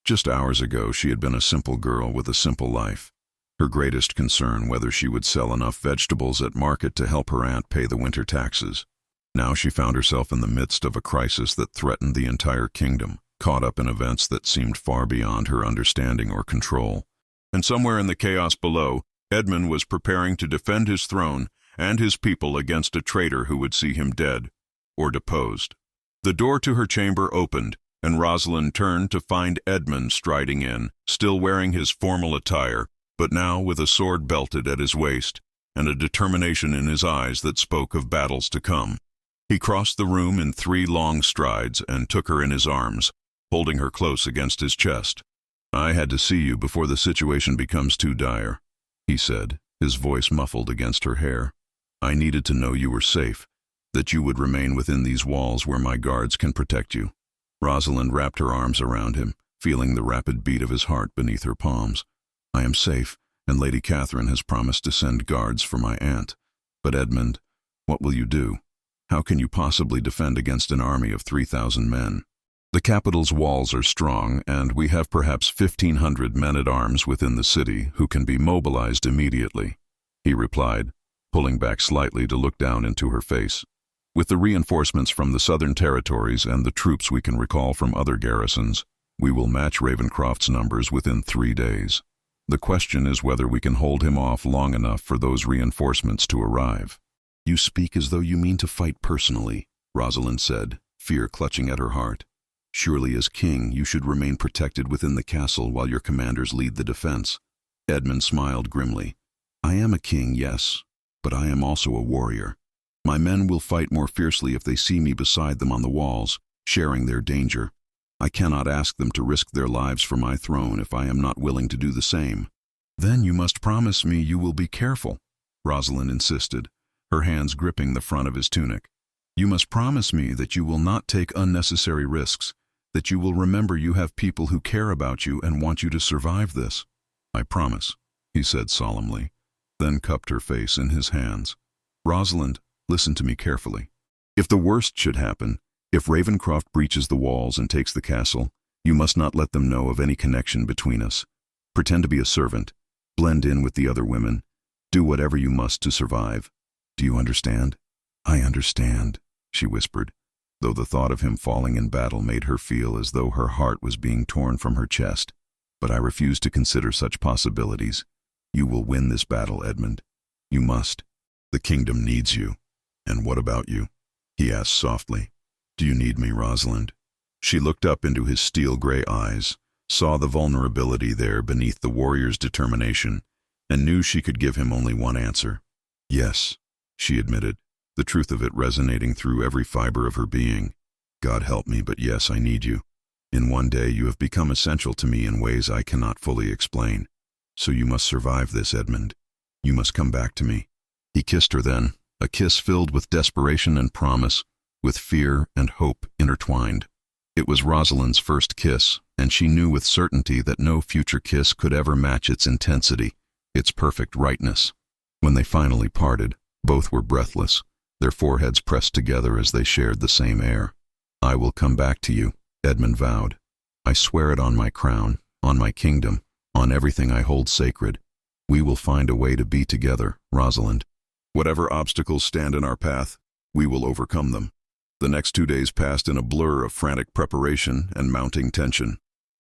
Just hours ago, she had been a simple girl with a simple life. Her greatest concern whether she would sell enough vegetables at market to help her aunt pay the winter taxes. Now she found herself in the midst of a crisis that threatened the entire kingdom, caught up in events that seemed far beyond her understanding or control. And somewhere in the chaos below, Edmund was preparing to defend his throne and his people against a traitor who would see him dead or deposed. The door to her chamber opened, and Rosalind turned to find Edmund striding in, still wearing his formal attire, but now with a sword belted at his waist and a determination in his eyes that spoke of battles to come. He crossed the room in 3 long strides and took her in his arms, holding her close against his chest. "I had to see you before the situation becomes too dire," he said, his voice muffled against her hair. "I needed to know you were safe, that you would remain within these walls where my guards can protect you." Rosalind wrapped her arms around him, feeling the rapid beat of his heart beneath her palms. "I am safe, and Lady Catherine has promised to send guards for my aunt. But Edmund, what will you do? How can you possibly defend against an army of 3,000 men? The capital's walls are strong, and we have perhaps 1,500 men-at-arms within the city who can be mobilized immediately," he replied, pulling back slightly to look down into her face. "With the reinforcements from the southern territories and the troops we can recall from other garrisons, we will match Ravencroft's numbers within 3 days. The question is whether we can hold him off long enough for those reinforcements to arrive." "You speak as though you mean to fight personally," Rosalind said, fear clutching at her heart. "Surely as king you should remain protected within the castle while your commanders lead the defense." Edmund smiled grimly. "I am a king, yes, but I am also a warrior. My men will fight more fiercely if they see me beside them on the walls, sharing their danger. I cannot ask them to risk their lives for my throne if I am not willing to do the same." "Then you must promise me you will be careful," Rosalind insisted, her hands gripping the front of his tunic. "You must promise me that you will not take unnecessary risks, that you will remember you have people who care about you and want you to survive this." "I promise," he said solemnly, then cupped her face in his hands. "Rosalind, listen to me carefully. If the worst should happen, if Ravencroft breaches the walls and takes the castle, you must not let them know of any connection between us. Pretend to be a servant, blend in with the other women, do whatever you must to survive. Do you understand?" "I understand," she whispered, though the thought of him falling in battle made her feel as though her heart was being torn from her chest. "But I refuse to consider such possibilities. You will win this battle, Edmund. You must. The kingdom needs you." "And what about you?" he asked softly. "Do you need me, Rosalind?" She looked up into his steel-gray eyes, saw the vulnerability there beneath the warrior's determination, and knew she could give him only one answer. "Yes," she admitted, the truth of it resonating through every fiber of her being. "God help me, but yes, I need you. In one day you have become essential to me in ways I cannot fully explain. So you must survive this, Edmund. You must come back to me." He kissed her then, a kiss filled with desperation and promise, with fear and hope intertwined. It was Rosalind's first kiss, and she knew with certainty that no future kiss could ever match its intensity, its perfect rightness. When they finally parted, both were breathless, their foreheads pressed together as they shared the same air. "I will come back to you," Edmund vowed. "I swear it on my crown, on my kingdom, on everything I hold sacred. We will find a way to be together, Rosalind. Whatever obstacles stand in our path, we will overcome them." The next 2 days passed in a blur of frantic preparation and mounting tension.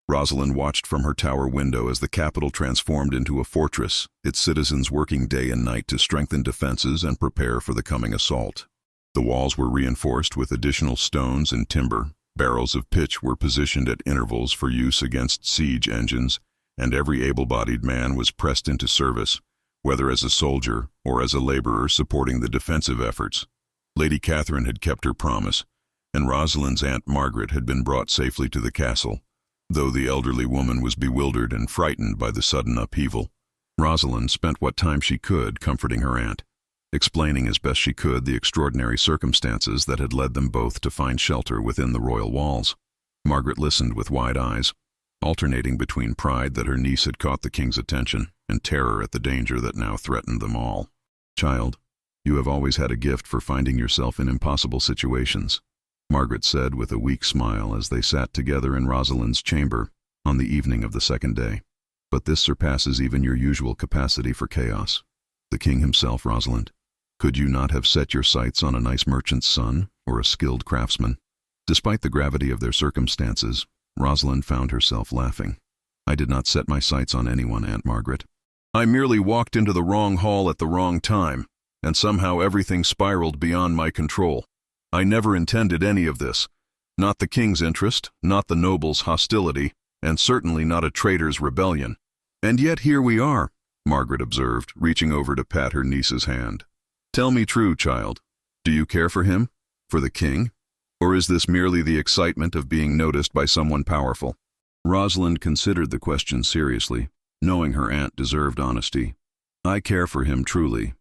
Rosalind watched from her tower window as the capital transformed into a fortress, its citizens working day and night to strengthen defenses and prepare for the coming assault. The walls were reinforced with additional stones and timber, barrels of pitch were positioned at intervals for use against siege engines, and every able-bodied man was pressed into service, whether as a soldier or as a laborer supporting the defensive efforts. Lady Catherine had kept her promise, and Rosalind's Aunt Margaret had been brought safely to the castle, though the elderly woman was bewildered and frightened by the sudden upheaval. Rosalind spent what time she could comforting her aunt, explaining as best she could the extraordinary circumstances that had led them both to find shelter within the royal walls. Margaret listened with wide eyes, alternating between pride that her niece had caught the king's attention and terror at the danger that now threatened them all. "Child, you have always had a gift for finding yourself in impossible situations," Margaret said with a weak smile as they sat together in Rosalind's chamber on the evening of the second day. "But this surpasses even your usual capacity for chaos. The king himself, Rosalind. Could you not have set your sights on a nice merchant's son or a skilled craftsman?" Despite the gravity of their circumstances, Rosalind found herself laughing. "I did not set my sights on anyone, Aunt Margaret. I merely walked into the wrong hall at the wrong time, and somehow everything spiraled beyond my control. I never intended any of this. Not the king's interest, not the nobles' hostility, and certainly not a traitor's rebellion. And yet here we are," Margaret observed, reaching over to pat her niece's hand. "Tell me true, child. Do you care for him? For the king? Or is this merely the excitement of being noticed by someone powerful?" Rosalind considered the question seriously, knowing her aunt deserved honesty. "I care for him truly.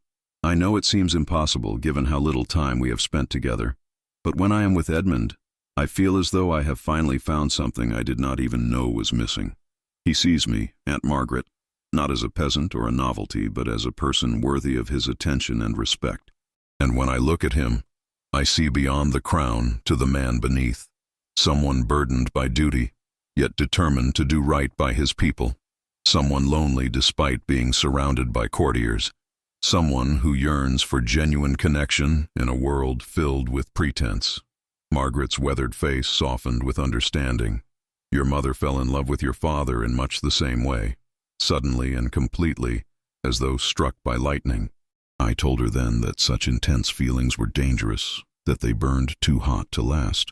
I know it seems impossible given how little time we have spent together, but when I am with Edmund, I feel as though I have finally found something I did not even know was missing. He sees me, Aunt Margaret, not as a peasant or a novelty, but as a person worthy of his attention and respect. And when I look at him, I see beyond the crown to the man beneath, someone burdened by duty, yet determined to do right by his people, someone lonely despite being surrounded by courtiers, someone who yearns for genuine connection in a world filled with pretense." Margaret's weathered face softened with understanding. "Your mother fell in love with your father in much the same way, suddenly and completely, as though struck by lightning. I told her then that such intense feelings were dangerous, that they burned too hot to last.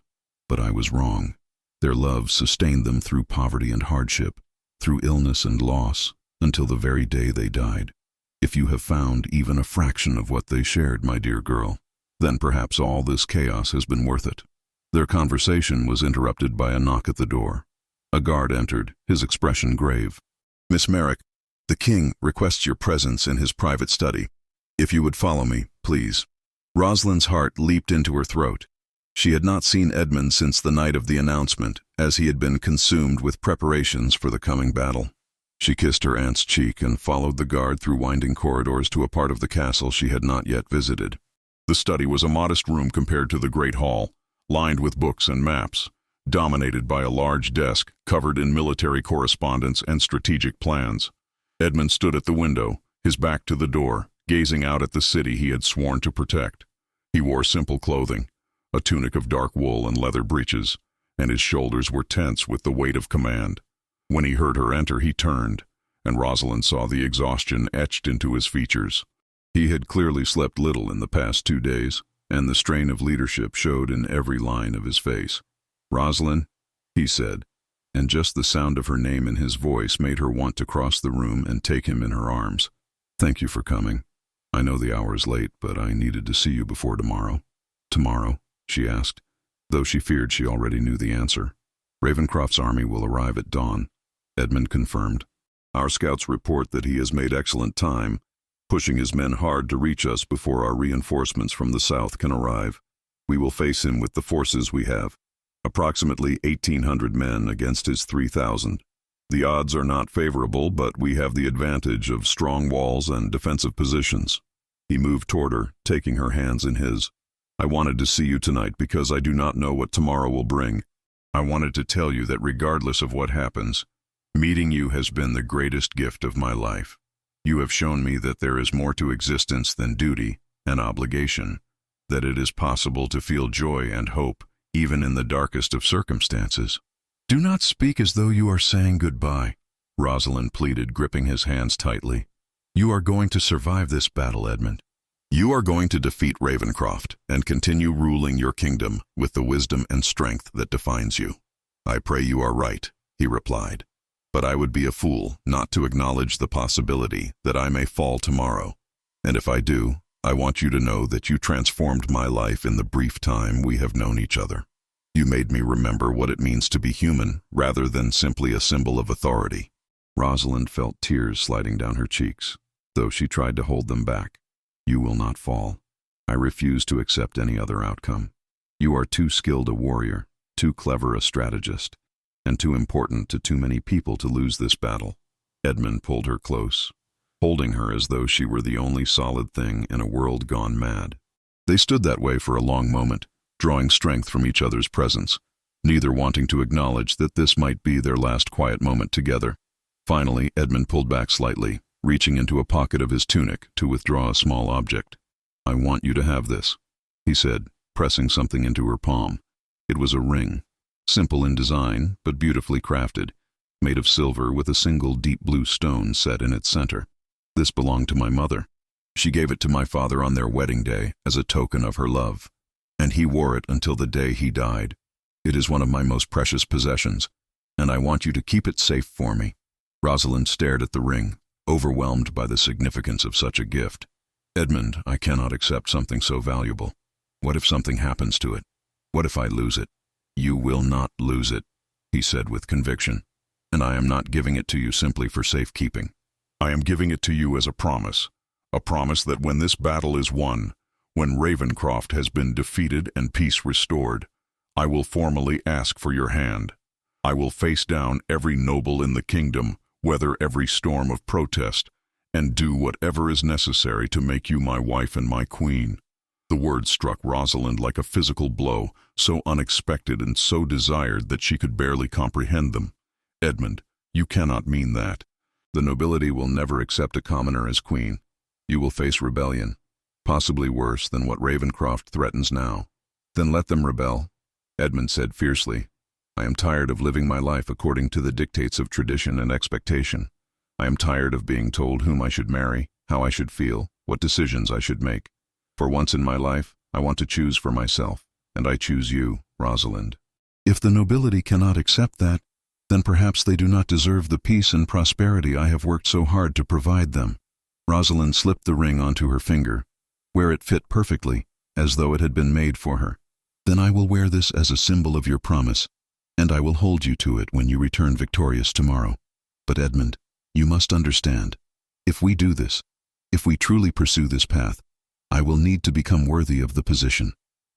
But I was wrong. Their love sustained them through poverty and hardship, through illness and loss, until the very day they died. If you have found even a fraction of what they shared, my dear girl, then perhaps all this chaos has been worth it." Their conversation was interrupted by a knock at the door. A guard entered, his expression grave. "Miss Merrick, the king requests your presence in his private study. If you would follow me, please." Rosalind's heart leaped into her throat. She had not seen Edmund since the night of the announcement, as he had been consumed with preparations for the coming battle. She kissed her aunt's cheek and followed the guard through winding corridors to a part of the castle she had not yet visited. The study was a modest room compared to the great hall, lined with books and maps, dominated by a large desk covered in military correspondence and strategic plans. Edmund stood at the window, his back to the door, gazing out at the city he had sworn to protect. He wore simple clothing, a tunic of dark wool and leather breeches, and his shoulders were tense with the weight of command. When he heard her enter, he turned, and Rosalind saw the exhaustion etched into his features. He had clearly slept little in the past 2 days, and the strain of leadership showed in every line of his face. "Rosalind," he said, and just the sound of her name in his voice made her want to cross the room and take him in her arms. "Thank you for coming. I know the hour is late, but I needed to see you before tomorrow." "Tomorrow?" she asked, though she feared she already knew the answer. "Ravencroft's army will arrive at dawn," Edmund confirmed. "Our scouts report that he has made excellent time, pushing his men hard to reach us before our reinforcements from the south can arrive. We will face him with the forces we have, approximately 1,800 men against his 3,000. The odds are not favorable, but we have the advantage of strong walls and defensive positions. He moved toward her, taking her hands in his. I wanted to see you tonight because I do not know what tomorrow will bring. I wanted to tell you that regardless of what happens, meeting you has been the greatest gift of my life. You have shown me that there is more to existence than duty and obligation, that it is possible to feel joy and hope even in the darkest of circumstances. Do not speak as though you are saying goodbye, Rosalind pleaded, gripping his hands tightly. You are going to survive this battle, Edmund. You are going to defeat Ravencroft and continue ruling your kingdom with the wisdom and strength that defines you. I pray you are right, he replied. But I would be a fool not to acknowledge the possibility that I may fall tomorrow. And if I do, I want you to know that you transformed my life in the brief time we have known each other. You made me remember what it means to be human rather than simply a symbol of authority. Rosalind felt tears sliding down her cheeks, though she tried to hold them back. You will not fall. I refuse to accept any other outcome. You are too skilled a warrior, too clever a strategist, and too important to too many people to lose this battle. Edmund pulled her close, holding her as though she were the only solid thing in a world gone mad. They stood that way for a long moment, drawing strength from each other's presence, neither wanting to acknowledge that this might be their last quiet moment together. Finally, Edmund pulled back slightly, reaching into a pocket of his tunic to withdraw a small object. I want you to have this, he said, pressing something into her palm. It was a ring, simple in design but beautifully crafted, made of silver with a single deep blue stone set in its center. This belonged to my mother. She gave it to my father on their wedding day as a token of her love, and he wore it until the day he died. It is one of my most precious possessions, and I want you to keep it safe for me. Rosalind stared at the ring, overwhelmed by the significance of such a gift. Edmund, I cannot accept something so valuable. What if something happens to it? What if I lose it? You will not lose it, he said with conviction, and I am not giving it to you simply for safekeeping. I am giving it to you as a promise that when this battle is won, when Ravencroft has been defeated and peace restored, I will formally ask for your hand. I will face down every noble in the kingdom, weather every storm of protest, and do whatever is necessary to make you my wife and my queen. The words struck Rosalind like a physical blow, so unexpected and so desired that she could barely comprehend them. Edmund, you cannot mean that. The nobility will never accept a commoner as queen. You will face rebellion, possibly worse than what Ravencroft threatens now. Then let them rebel, Edmund said fiercely. I am tired of living my life according to the dictates of tradition and expectation. I am tired of being told whom I should marry, how I should feel, what decisions I should make. For once in my life, I want to choose for myself, and I choose you, Rosalind. If the nobility cannot accept that, then perhaps they do not deserve the peace and prosperity I have worked so hard to provide them. Rosalind slipped the ring onto her finger, where it fit perfectly, as though it had been made for her. Then I will wear this as a symbol of your promise, and I will hold you to it when you return victorious tomorrow. But Edmund, you must understand, if we do this, if we truly pursue this path, I will need to become worthy of the position.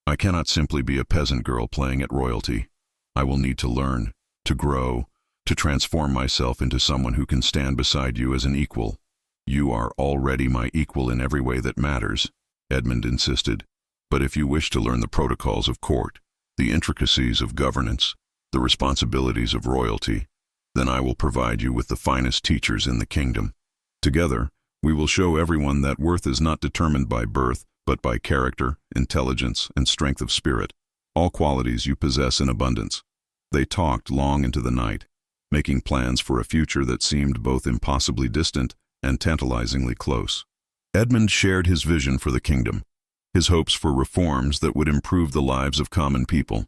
I cannot simply be a peasant girl playing at royalty. I will need to learn, to grow, to transform myself into someone who can stand beside you as an equal. You are already my equal in every way that matters, Edmund insisted. But if you wish to learn the protocols of court, the intricacies of governance, the responsibilities of royalty, then I will provide you with the finest teachers in the kingdom. Together, we will show everyone that worth is not determined by birth, but by character, intelligence, and strength of spirit, all qualities you possess in abundance. They talked long into the night, making plans for a future that seemed both impossibly distant and tantalizingly close. Edmund shared his vision for the kingdom, his hopes for reforms that would improve the lives of common people,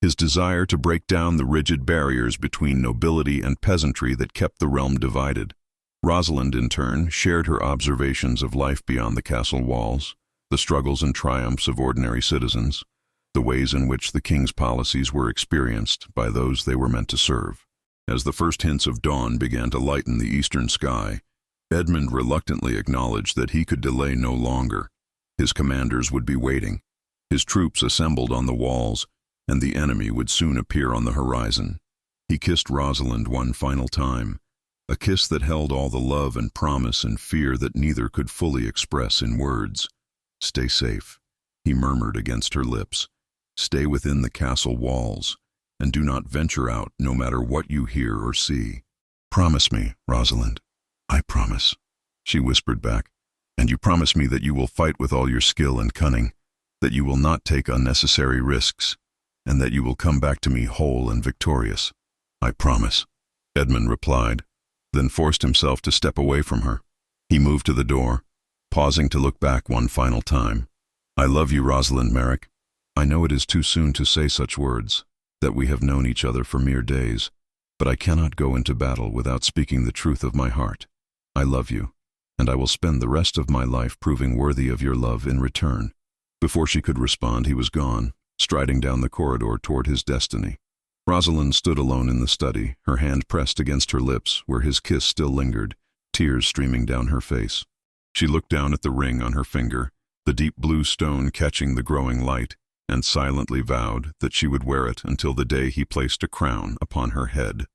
his desire to break down the rigid barriers between nobility and peasantry that kept the realm divided. Rosalind, in turn, shared her observations of life beyond the castle walls, the struggles and triumphs of ordinary citizens, the ways in which the king's policies were experienced by those they were meant to serve. As the first hints of dawn began to lighten the eastern sky, Edmund reluctantly acknowledged that he could delay no longer. His commanders would be waiting. His troops assembled on the walls, and the enemy would soon appear on the horizon. He kissed Rosalind one final time, a kiss that held all the love and promise and fear that neither could fully express in words. "Stay safe," he murmured against her lips. "Stay within the castle walls, and do not venture out no matter what you hear or see." "Promise me, Rosalind." "I promise," she whispered back. "And you promise me that you will fight with all your skill and cunning, that you will not take unnecessary risks, and that you will come back to me whole and victorious." "I promise," Edmund replied, then forced himself to step away from her. He moved to the door, pausing to look back one final time. "I love you, Rosalind Merrick. I know it is too soon to say such words, that we have known each other for mere days, but I cannot go into battle without speaking the truth of my heart. I love you, and I will spend the rest of my life proving worthy of your love in return." Before she could respond, he was gone, striding down the corridor toward his destiny. Rosalind stood alone in the study, her hand pressed against her lips, where his kiss still lingered, tears streaming down her face. She looked down at the ring on her finger, the deep blue stone catching the growing light, and silently vowed that she would wear it until the day he placed a crown upon her head.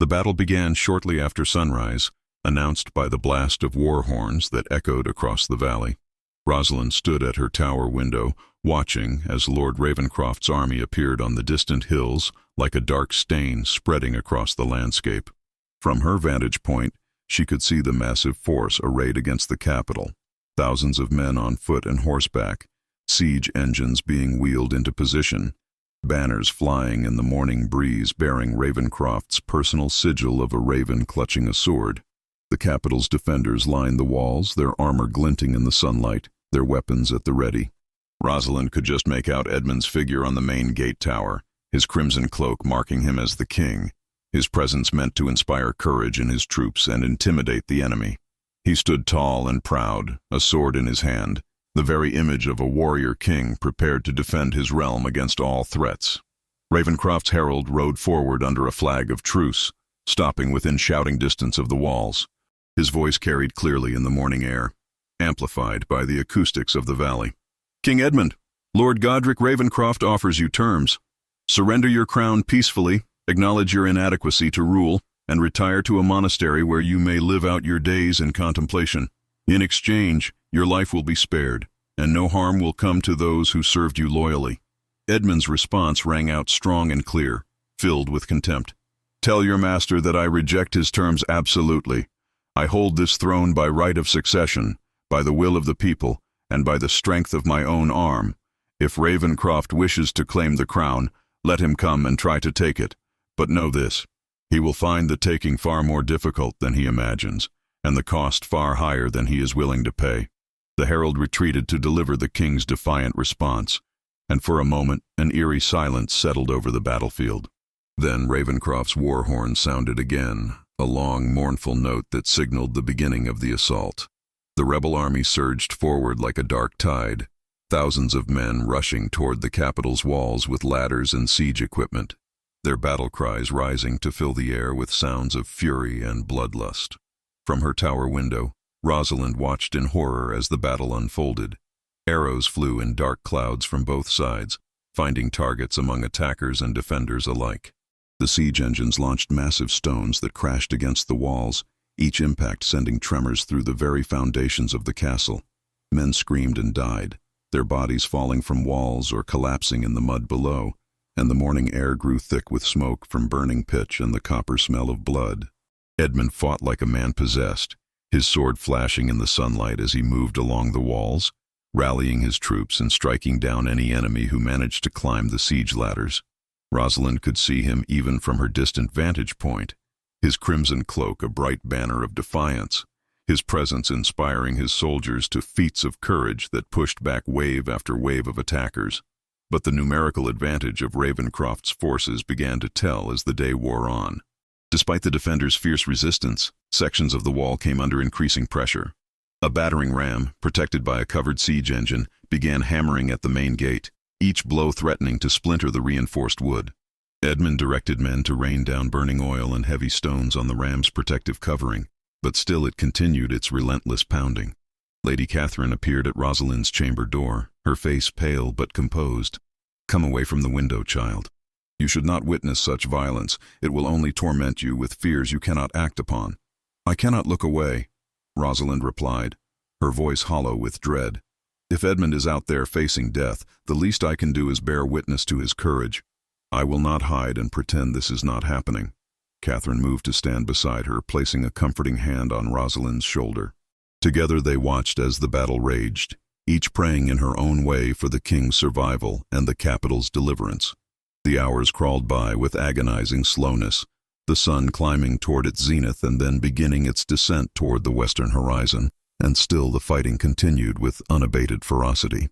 The battle began shortly after sunrise, announced by the blast of war horns that echoed across the valley. Rosalind stood at her tower window, watching as Lord Ravencroft's army appeared on the distant hills like a dark stain spreading across the landscape. From her vantage point, she could see the massive force arrayed against the capital, thousands of men on foot and horseback, siege engines being wheeled into position, banners flying in the morning breeze bearing Ravencroft's personal sigil of a raven clutching a sword. The capital's defenders lined the walls, their armor glinting in the sunlight, their weapons at the ready. Rosalind could just make out Edmund's figure on the main gate tower, his crimson cloak marking him as the king, his presence meant to inspire courage in his troops and intimidate the enemy. He stood tall and proud, a sword in his hand, the very image of a warrior king prepared to defend his realm against all threats. Ravencroft's herald rode forward under a flag of truce, stopping within shouting distance of the walls. His voice carried clearly in the morning air, amplified by the acoustics of the valley. "King Edmund, Lord Godric Ravencroft offers you terms. Surrender your crown peacefully, acknowledge your inadequacy to rule, and retire to a monastery where you may live out your days in contemplation. In exchange, your life will be spared, and no harm will come to those who served you loyally." Edmund's response rang out strong and clear, filled with contempt. "Tell your master that I reject his terms absolutely. I hold this throne by right of succession, by the will of the people, and by the strength of my own arm. If Ravencroft wishes to claim the crown, let him come and try to take it. But know this, he will find the taking far more difficult than he imagines, and the cost far higher than he is willing to pay." The herald retreated to deliver the king's defiant response, and for a moment an eerie silence settled over the battlefield. Then Ravencroft's war horn sounded again, a long, mournful note that signaled the beginning of the assault. The rebel army surged forward like a dark tide, thousands of men rushing toward the capital's walls with ladders and siege equipment, their battle cries rising to fill the air with sounds of fury and bloodlust. From her tower window, Rosalind watched in horror as the battle unfolded. Arrows flew in dark clouds from both sides, finding targets among attackers and defenders alike. The siege engines launched massive stones that crashed against the walls, each impact sending tremors through the very foundations of the castle. Men screamed and died, their bodies falling from walls or collapsing in the mud below, and the morning air grew thick with smoke from burning pitch and the copper smell of blood. Edmund fought like a man possessed, his sword flashing in the sunlight as he moved along the walls, rallying his troops and striking down any enemy who managed to climb the siege ladders. Rosalind could see him even from her distant vantage point, his crimson cloak a bright banner of defiance, his presence inspiring his soldiers to feats of courage that pushed back wave after wave of attackers. But the numerical advantage of Ravencroft's forces began to tell as the day wore on. Despite the defenders' fierce resistance, sections of the wall came under increasing pressure. A battering ram, protected by a covered siege engine, began hammering at the main gate, each blow threatening to splinter the reinforced wood. Edmund directed men to rain down burning oil and heavy stones on the ram's protective covering, but still it continued its relentless pounding. Lady Catherine appeared at Rosalind's chamber door, her face pale but composed. "Come away from the window, child. You should not witness such violence. It will only torment you with fears you cannot act upon." "I cannot look away," Rosalind replied, her voice hollow with dread. "If Edmund is out there facing death, the least I can do is bear witness to his courage. I will not hide and pretend this is not happening." Catherine moved to stand beside her, placing a comforting hand on Rosalind's shoulder. Together they watched as the battle raged, each praying in her own way for the king's survival and the capital's deliverance. The hours crawled by with agonizing slowness, the sun climbing toward its zenith and then beginning its descent toward the western horizon, and still the fighting continued with unabated ferocity.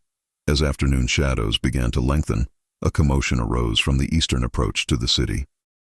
As afternoon shadows began to lengthen, a commotion arose from the eastern approach to the city.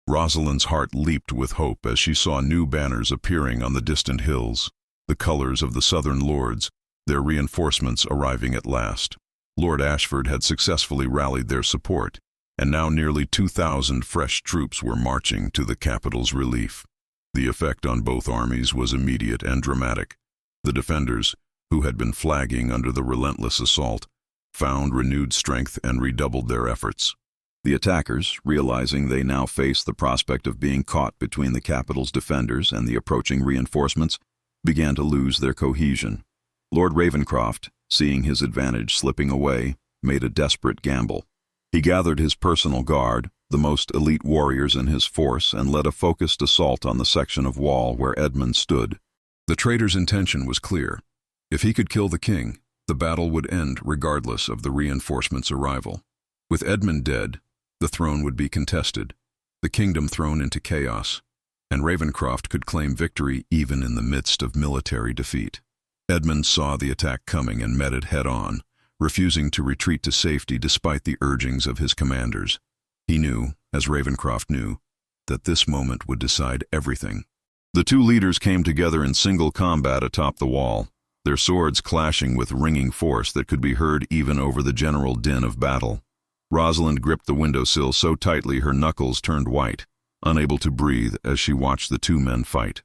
Rosalind's heart leaped with hope as she saw new banners appearing on the distant hills, the colors of the southern lords, their reinforcements arriving at last. Lord Ashford had successfully rallied their support, and now nearly 2,000 fresh troops were marching to the capital's relief. The effect on both armies was immediate and dramatic. The defenders, who had been flagging under the relentless assault, found renewed strength and redoubled their efforts. The attackers, realizing they now faced the prospect of being caught between the capital's defenders and the approaching reinforcements, began to lose their cohesion. Lord Ravenscroft, seeing his advantage slipping away, made a desperate gamble. He gathered his personal guard, the most elite warriors in his force, and led a focused assault on the section of wall where Edmund stood. The traitor's intention was clear. If he could kill the king, the battle would end regardless of the reinforcements' arrival. With Edmund dead, the throne would be contested, the kingdom thrown into chaos, and Ravenscroft could claim victory even in the midst of military defeat. Edmund saw the attack coming and met it head-on, refusing to retreat to safety despite the urgings of his commanders. He knew, as Ravenscroft knew, that this moment would decide everything. The two leaders came together in single combat atop the wall, their swords clashing with ringing force that could be heard even over the general din of battle. Rosalind gripped the windowsill so tightly her knuckles turned white, unable to breathe as she watched the two men fight.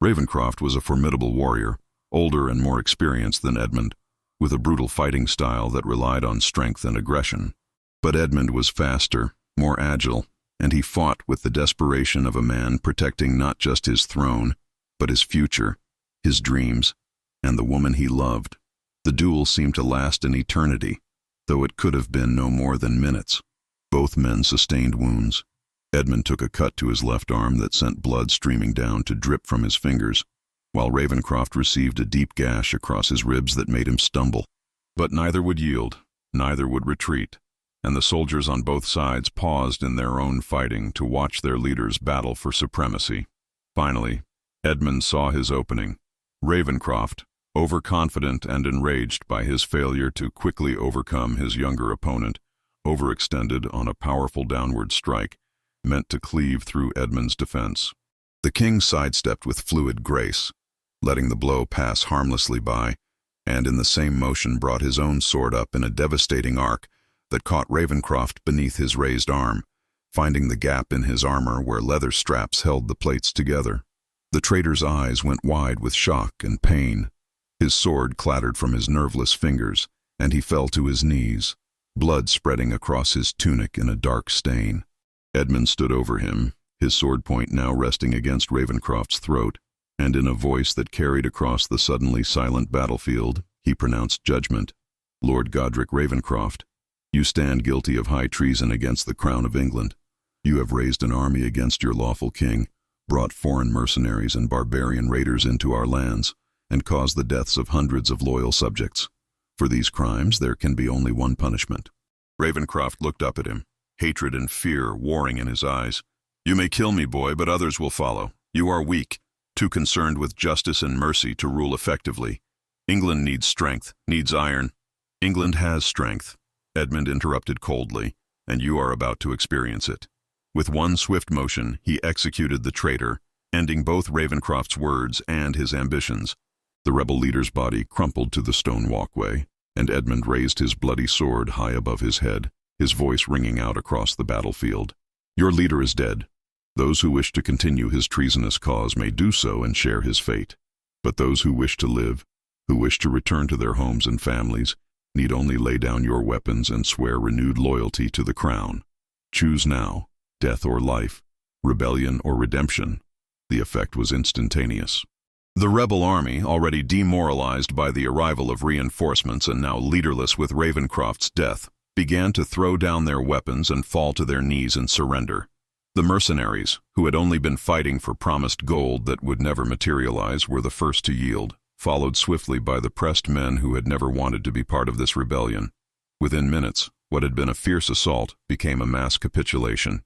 Ravenscroft was a formidable warrior, older and more experienced than Edmund, with a brutal fighting style that relied on strength and aggression. But Edmund was faster, more agile, and he fought with the desperation of a man protecting not just his throne, but his future, his dreams, and the woman he loved. The duel seemed to last an eternity, though it could have been no more than minutes. Both men sustained wounds. Edmund took a cut to his left arm that sent blood streaming down to drip from his fingers, while Ravenscroft received a deep gash across his ribs that made him stumble. But neither would yield, neither would retreat, and the soldiers on both sides paused in their own fighting to watch their leaders battle for supremacy. Finally, Edmund saw his opening. Ravenscroft, overconfident and enraged by his failure to quickly overcome his younger opponent, overextended on a powerful downward strike, meant to cleave through Edmund's defense. The king sidestepped with fluid grace, letting the blow pass harmlessly by, and in the same motion brought his own sword up in a devastating arc that caught Ravenscroft beneath his raised arm, finding the gap in his armor where leather straps held the plates together. The traitor's eyes went wide with shock and pain. His sword clattered from his nerveless fingers, and he fell to his knees, blood spreading across his tunic in a dark stain. Edmund stood over him, his sword point now resting against Ravenscroft's throat, and in a voice that carried across the suddenly silent battlefield, he pronounced judgment. "Lord Godric Ravenscroft, you stand guilty of high treason against the crown of England. You have raised an army against your lawful king, brought foreign mercenaries and barbarian raiders into our lands, and caused the deaths of hundreds of loyal subjects. For these crimes, there can be only one punishment." Ravenscroft looked up at him, hatred and fear warring in his eyes. "You may kill me, boy, but others will follow. You are weak, too concerned with justice and mercy to rule effectively. England needs strength, needs iron." "England has strength," Edmund interrupted coldly, "and you are about to experience it." With one swift motion, he executed the traitor, ending both Ravenscroft's words and his ambitions. The rebel leader's body crumpled to the stone walkway, and Edmund raised his bloody sword high above his head, his voice ringing out across the battlefield. "Your leader is dead. Those who wish to continue his treasonous cause may do so and share his fate. But those who wish to live, who wish to return to their homes and families, need only lay down your weapons and swear renewed loyalty to the crown. Choose now, death or life, rebellion or redemption. The effect was instantaneous. The rebel army, already demoralized by the arrival of reinforcements and now leaderless with Ravencroft's death, began to throw down their weapons and fall to their knees in surrender. The mercenaries, who had only been fighting for promised gold that would never materialize, were the first to yield, followed swiftly by the pressed men who had never wanted to be part of this rebellion. Within minutes, what had been a fierce assault became a mass capitulation.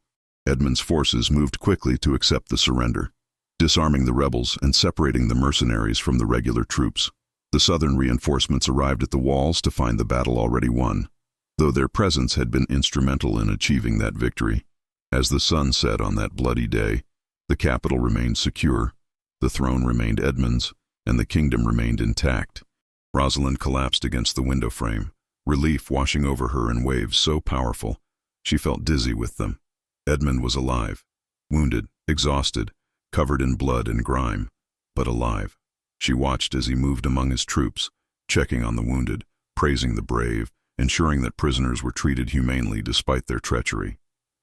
Edmund's forces moved quickly to accept the surrender, disarming the rebels and separating the mercenaries from the regular troops. The southern reinforcements arrived at the walls to find the battle already won, though their presence had been instrumental in achieving that victory. As the sun set on that bloody day, the capital remained secure, the throne remained Edmund's, and the kingdom remained intact. Rosalind collapsed against the window frame, relief washing over her in waves so powerful she felt dizzy with them. Edmund was alive, wounded, exhausted, covered in blood and grime, but alive. She watched as he moved among his troops, checking on the wounded, praising the brave, ensuring that prisoners were treated humanely despite their treachery.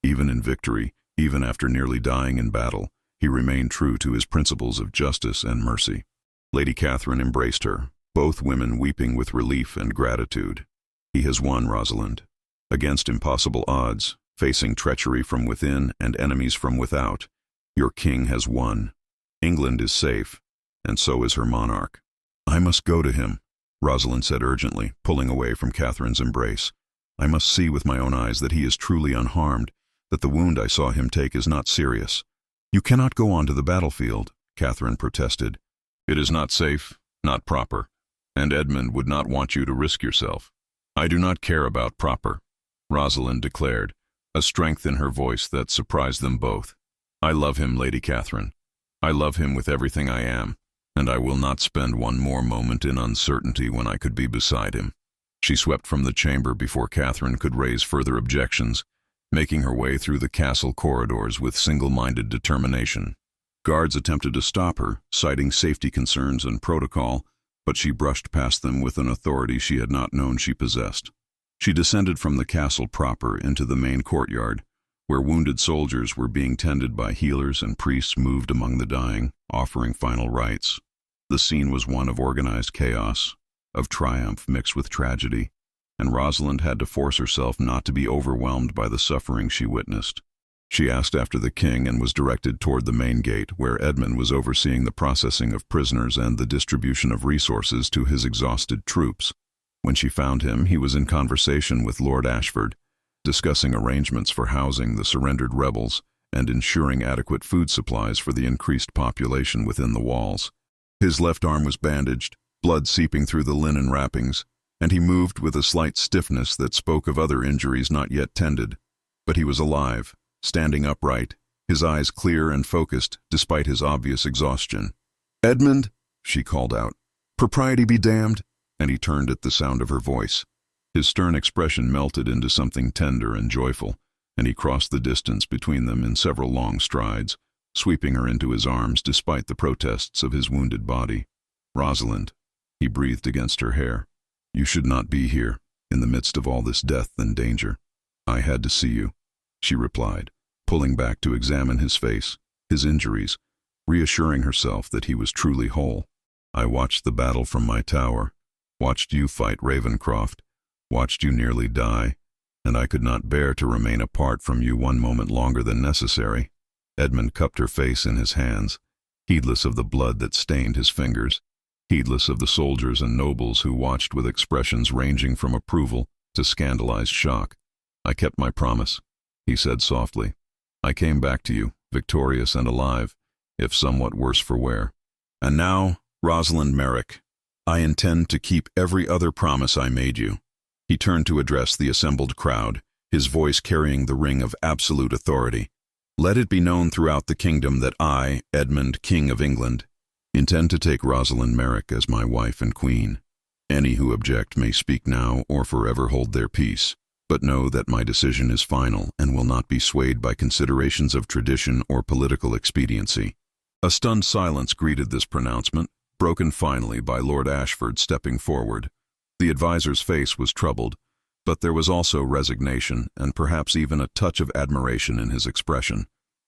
Even in victory, even after nearly dying in battle, he remained true to his principles of justice and mercy. Lady Catherine embraced her, both women weeping with relief and gratitude. He has won, Rosalind. Against impossible odds, facing treachery from within and enemies from without, your king has won. England is safe, and so is her monarch. I must go to him, Rosalind said urgently, pulling away from Catherine's embrace. I must see with my own eyes that he is truly unharmed, that the wound I saw him take is not serious. You cannot go on to the battlefield, Catherine protested. It is not safe, not proper, and Edmund would not want you to risk yourself. I do not care about proper, Rosalind declared, a strength in her voice that surprised them both. I love him, Lady Catherine. I love him with everything I am, and I will not spend one more moment in uncertainty when I could be beside him. She swept from the chamber before Catherine could raise further objections, making her way through the castle corridors with single-minded determination. Guards attempted to stop her, citing safety concerns and protocol, but she brushed past them with an authority she had not known she possessed. She descended from the castle proper into the main courtyard, where wounded soldiers were being tended by healers and priests moved among the dying, offering final rites. The scene was one of organized chaos, of triumph mixed with tragedy, and Rosalind had to force herself not to be overwhelmed by the suffering she witnessed. She asked after the king and was directed toward the main gate, where Edmund was overseeing the processing of prisoners and the distribution of resources to his exhausted troops. When she found him, he was in conversation with Lord Ashford, discussing arrangements for housing the surrendered rebels and ensuring adequate food supplies for the increased population within the walls. His left arm was bandaged, blood seeping through the linen wrappings, and he moved with a slight stiffness that spoke of other injuries not yet tended. But he was alive, standing upright, his eyes clear and focused despite his obvious exhaustion. "Edmund," she called out, "propriety be damned," and he turned at the sound of her voice. His stern expression melted into something tender and joyful, and he crossed the distance between them in several long strides, sweeping her into his arms despite the protests of his wounded body. "Rosalind," he breathed against her hair, "you should not be here, in the midst of all this death and danger." "I had to see you," she replied, pulling back to examine his face, his injuries, reassuring herself that he was truly whole. "I watched the battle from my tower, watched you fight Ravencroft, watched you nearly die, and I could not bear to remain apart from you one moment longer than necessary." Edmund cupped her face in his hands, heedless of the blood that stained his fingers, heedless of the soldiers and nobles who watched with expressions ranging from approval to scandalized shock. "I kept my promise," he said softly. "I came back to you, victorious and alive, if somewhat worse for wear. And now, Rosalind Merrick, I intend to keep every other promise I made you." He turned to address the assembled crowd, his voice carrying the ring of absolute authority. "Let it be known throughout the kingdom that I, Edmund, King of England, intend to take Rosalind Merrick as my wife and queen. Any who object may speak now or forever hold their peace." But know that my decision is final and will not be swayed by considerations of tradition or political expediency." A stunned silence greeted this pronouncement, broken finally by Lord Ashford stepping forward. The advisor's face was troubled, but there was also resignation and perhaps even a touch of admiration in his expression.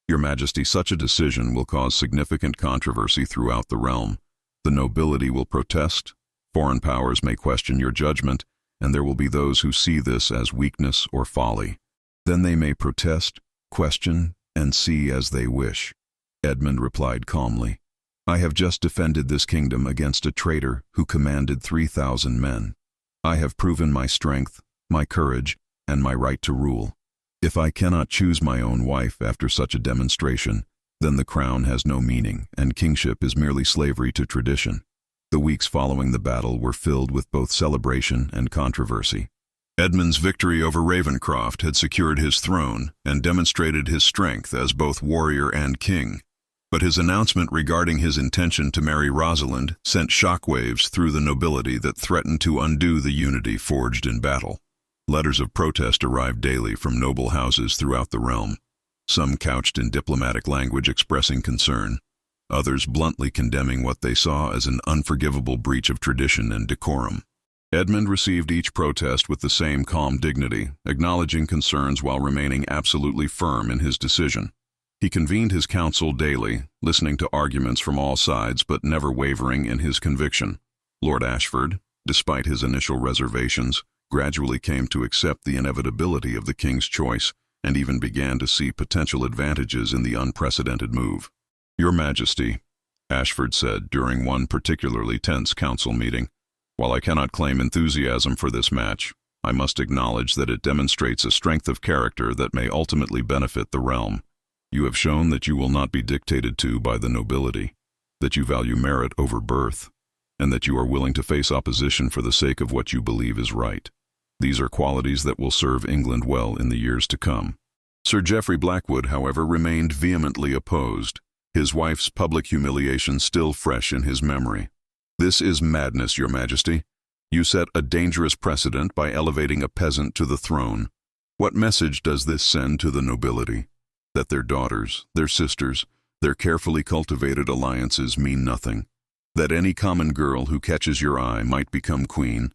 "Your Majesty, such a decision will cause significant controversy throughout the realm. The nobility will protest, foreign powers may question your judgment, and there will be those who see this as weakness or folly. Then they may protest, question, and see as they wish." Edmund replied calmly, "I have just defended this kingdom against a traitor who commanded 3,000 men. I have proven my strength, my courage, and my right to rule. If I cannot choose my own wife after such a demonstration, then the crown has no meaning, and kingship is merely slavery to tradition." The weeks following the battle were filled with both celebration and controversy. Edmund's victory over Ravenscroft had secured his throne and demonstrated his strength as both warrior and king. But his announcement regarding his intention to marry Rosalind sent shockwaves through the nobility that threatened to undo the unity forged in battle. Letters of protest arrived daily from noble houses throughout the realm, some couched in diplomatic language expressing concern, others bluntly condemning what they saw as an unforgivable breach of tradition and decorum. Edmund received each protest with the same calm dignity, acknowledging concerns while remaining absolutely firm in his decision. He convened his council daily, listening to arguments from all sides but never wavering in his conviction. Lord Ashford, despite his initial reservations, gradually came to accept the inevitability of the king's choice and even began to see potential advantages in the unprecedented move. "Your Majesty," Ashford said during one particularly tense council meeting, "while I cannot claim enthusiasm for this match, I must acknowledge that it demonstrates a strength of character that may ultimately benefit the realm. You have shown that you will not be dictated to by the nobility, that you value merit over birth, and that you are willing to face opposition for the sake of what you believe is right. These are qualities that will serve England well in the years to come." Sir Geoffrey Blackwood, however, remained vehemently opposed, his wife's public humiliation still fresh in his memory. "This is madness, Your Majesty. You set a dangerous precedent by elevating a peasant to the throne. What message does this send to the nobility? That their daughters, their sisters, their carefully cultivated alliances mean nothing. That any common girl who catches your eye might become queen.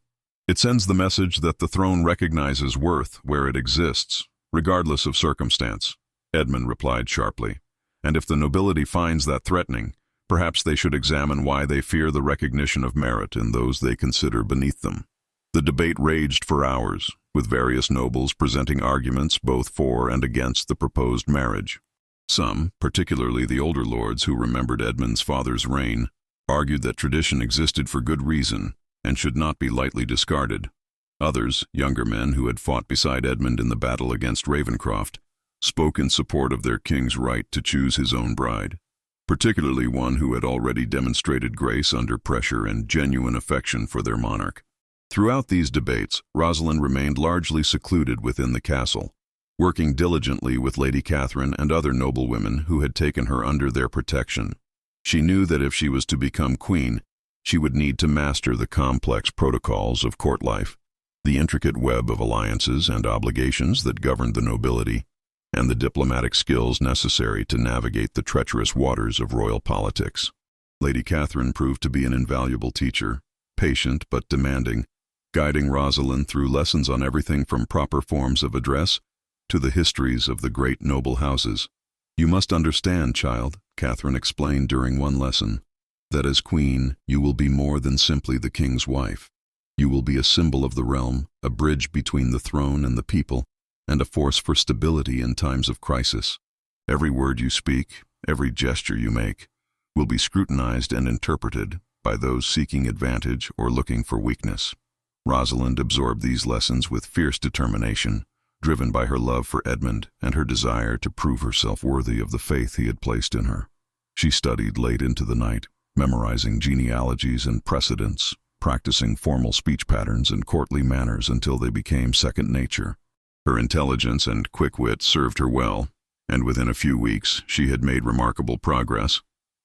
It sends the message that the throne recognizes worth where it exists, regardless of circumstance," Edmund replied sharply. "And if the nobility finds that threatening, perhaps they should examine why they fear the recognition of merit in those they consider beneath them." The debate raged for hours, with various nobles presenting arguments both for and against the proposed marriage. Some, particularly the older lords who remembered Edmund's father's reign, argued that tradition existed for good reason and should not be lightly discarded. Others, younger men who had fought beside Edmund in the battle against Ravenscroft, spoke in support of their king's right to choose his own bride, particularly one who had already demonstrated grace under pressure and genuine affection for their monarch. Throughout these debates, Rosalind remained largely secluded within the castle, working diligently with Lady Catherine and other noblewomen who had taken her under their protection. She knew that if she was to become queen, she would need to master the complex protocols of court life, the intricate web of alliances and obligations that governed the nobility, and the diplomatic skills necessary to navigate the treacherous waters of royal politics. Lady Catherine proved to be an invaluable teacher, patient but demanding, guiding Rosalind through lessons on everything from proper forms of address to the histories of the great noble houses. "You must understand, child," Catherine explained during one lesson, "that as queen you will be more than simply the king's wife. You will be a symbol of the realm, a bridge between the throne and the people, and a force for stability in times of crisis. Every word you speak, every gesture you make, will be scrutinized and interpreted by those seeking advantage or looking for weakness." Rosalind absorbed these lessons with fierce determination, driven by her love for Edmund and her desire to prove herself worthy of the faith he had placed in her. She studied late into the night, memorizing genealogies and precedents, practicing formal speech patterns and courtly manners until they became second nature. Her intelligence and quick wit served her well, and within a few weeks she had made remarkable progress.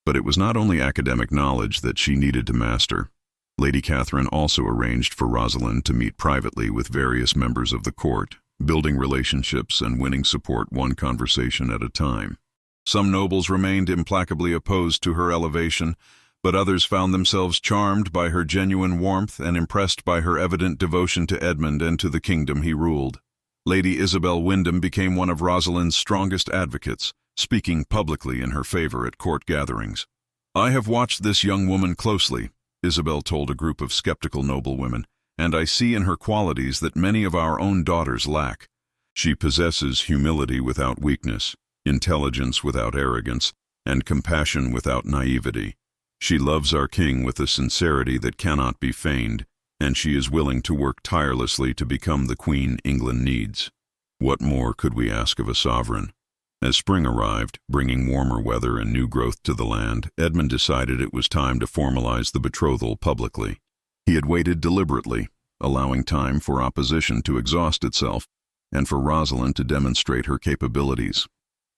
But it was not only academic knowledge that she needed to master. Lady Catherine also arranged for Rosalind to meet privately with various members of the court, building relationships and winning support one conversation at a time. Some nobles remained implacably opposed to her elevation, but others found themselves charmed by her genuine warmth and impressed by her evident devotion to Edmund and to the kingdom he ruled. Lady Isabel Wyndham became one of Rosalind's strongest advocates, speaking publicly in her favor at court gatherings. "I have watched this young woman closely," Isabel told a group of skeptical noblewomen, "and I see in her qualities that many of our own daughters lack. She possesses humility without weakness, intelligence without arrogance, and compassion without naivety. She loves our king with a sincerity that cannot be feigned, and she is willing to work tirelessly to become the queen England needs. What more could we ask of a sovereign?" As spring arrived, bringing warmer weather and new growth to the land, Edmund decided it was time to formalize the betrothal publicly. He had waited deliberately, allowing time for opposition to exhaust itself, and for Rosalind to demonstrate her capabilities.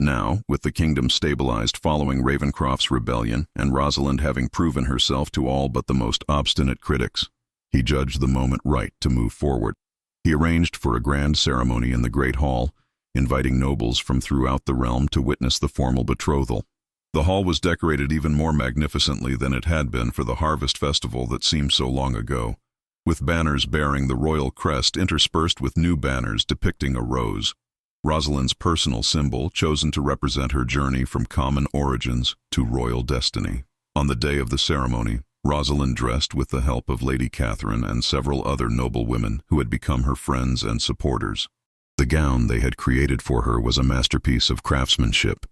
Now, with the kingdom stabilized following Ravencroft's rebellion, and Rosalind having proven herself to all but the most obstinate critics, he judged the moment right to move forward. He arranged for a grand ceremony in the Great Hall, inviting nobles from throughout the realm to witness the formal betrothal. The hall was decorated even more magnificently than it had been for the harvest festival that seemed so long ago, with banners bearing the royal crest interspersed with new banners depicting a rose, Rosalind's personal symbol chosen to represent her journey from common origins to royal destiny. On the day of the ceremony, Rosalind dressed with the help of Lady Catherine and several other noblewomen who had become her friends and supporters. The gown they had created for her was a masterpiece of craftsmanship,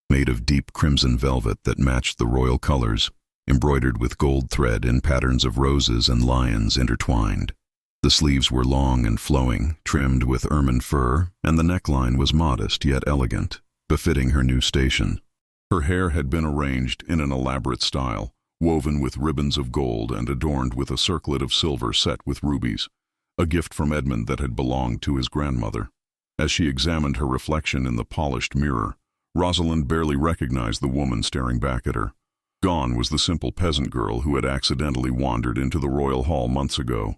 made of deep crimson velvet that matched the royal colors, embroidered with gold thread in patterns of roses and lions intertwined. The sleeves were long and flowing, trimmed with ermine fur, and the neckline was modest yet elegant, befitting her new station. Her hair had been arranged in an elaborate style, woven with ribbons of gold and adorned with a circlet of silver set with rubies, a gift from Edmund that had belonged to his grandmother. As she examined her reflection in the polished mirror, Rosalind barely recognized the woman staring back at her. Gone was the simple peasant girl who had accidentally wandered into the royal hall months ago.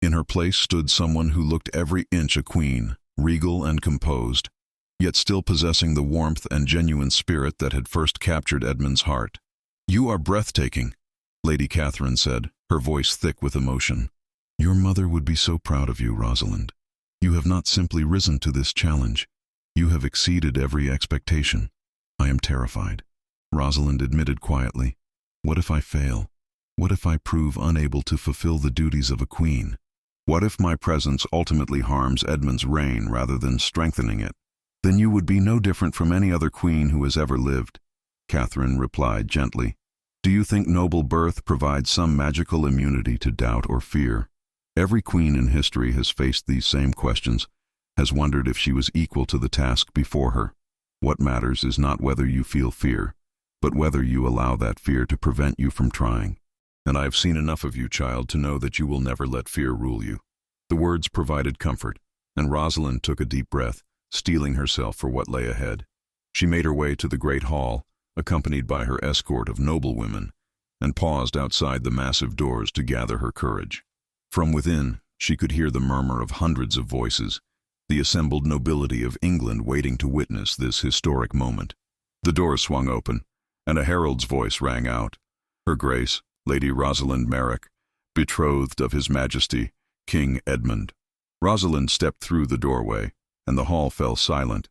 In her place stood someone who looked every inch a queen, regal and composed, yet still possessing the warmth and genuine spirit that had first captured Edmund's heart. "You are breathtaking," Lady Catherine said, her voice thick with emotion. "Your mother would be so proud of you, Rosalind. You have not simply risen to this challenge. You have exceeded every expectation. I am terrified," Rosalind admitted quietly. "What if I fail? What if I prove unable to fulfill the duties of a queen? What if my presence ultimately harms Edmund's reign rather than strengthening it? Then you would be no different from any other queen who has ever lived," Catherine replied gently. "Do you think noble birth provides some magical immunity to doubt or fear? Every queen in history has faced these same questions, has wondered if she was equal to the task before her. What matters is not whether you feel fear, but whether you allow that fear to prevent you from trying. And I have seen enough of you, child, to know that you will never let fear rule you." The words provided comfort, and Rosalind took a deep breath, steeling herself for what lay ahead. She made her way to the great hall, accompanied by her escort of noblewomen, and paused outside the massive doors to gather her courage. From within, she could hear the murmur of hundreds of voices, the assembled nobility of England waiting to witness this historic moment. The doors swung open, and a herald's voice rang out. Her Grace, Lady Rosalind Merrick, betrothed of His Majesty, King Edmund. Rosalind stepped through the doorway, and the hall fell silent.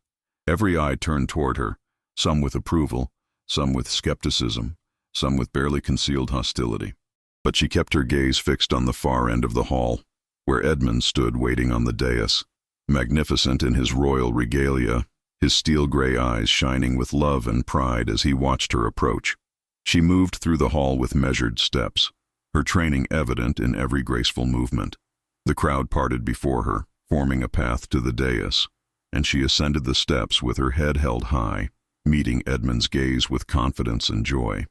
Every eye turned toward her, some with approval, some with skepticism, some with barely concealed hostility. But she kept her gaze fixed on the far end of the hall, where Edmund stood waiting on the dais, magnificent in his royal regalia, his steel-gray eyes shining with love and pride as he watched her approach. She moved through the hall with measured steps, her training evident in every graceful movement. The crowd parted before her, forming a path to the dais, and she ascended the steps with her head held high, meeting Edmund's gaze with confidence and joy.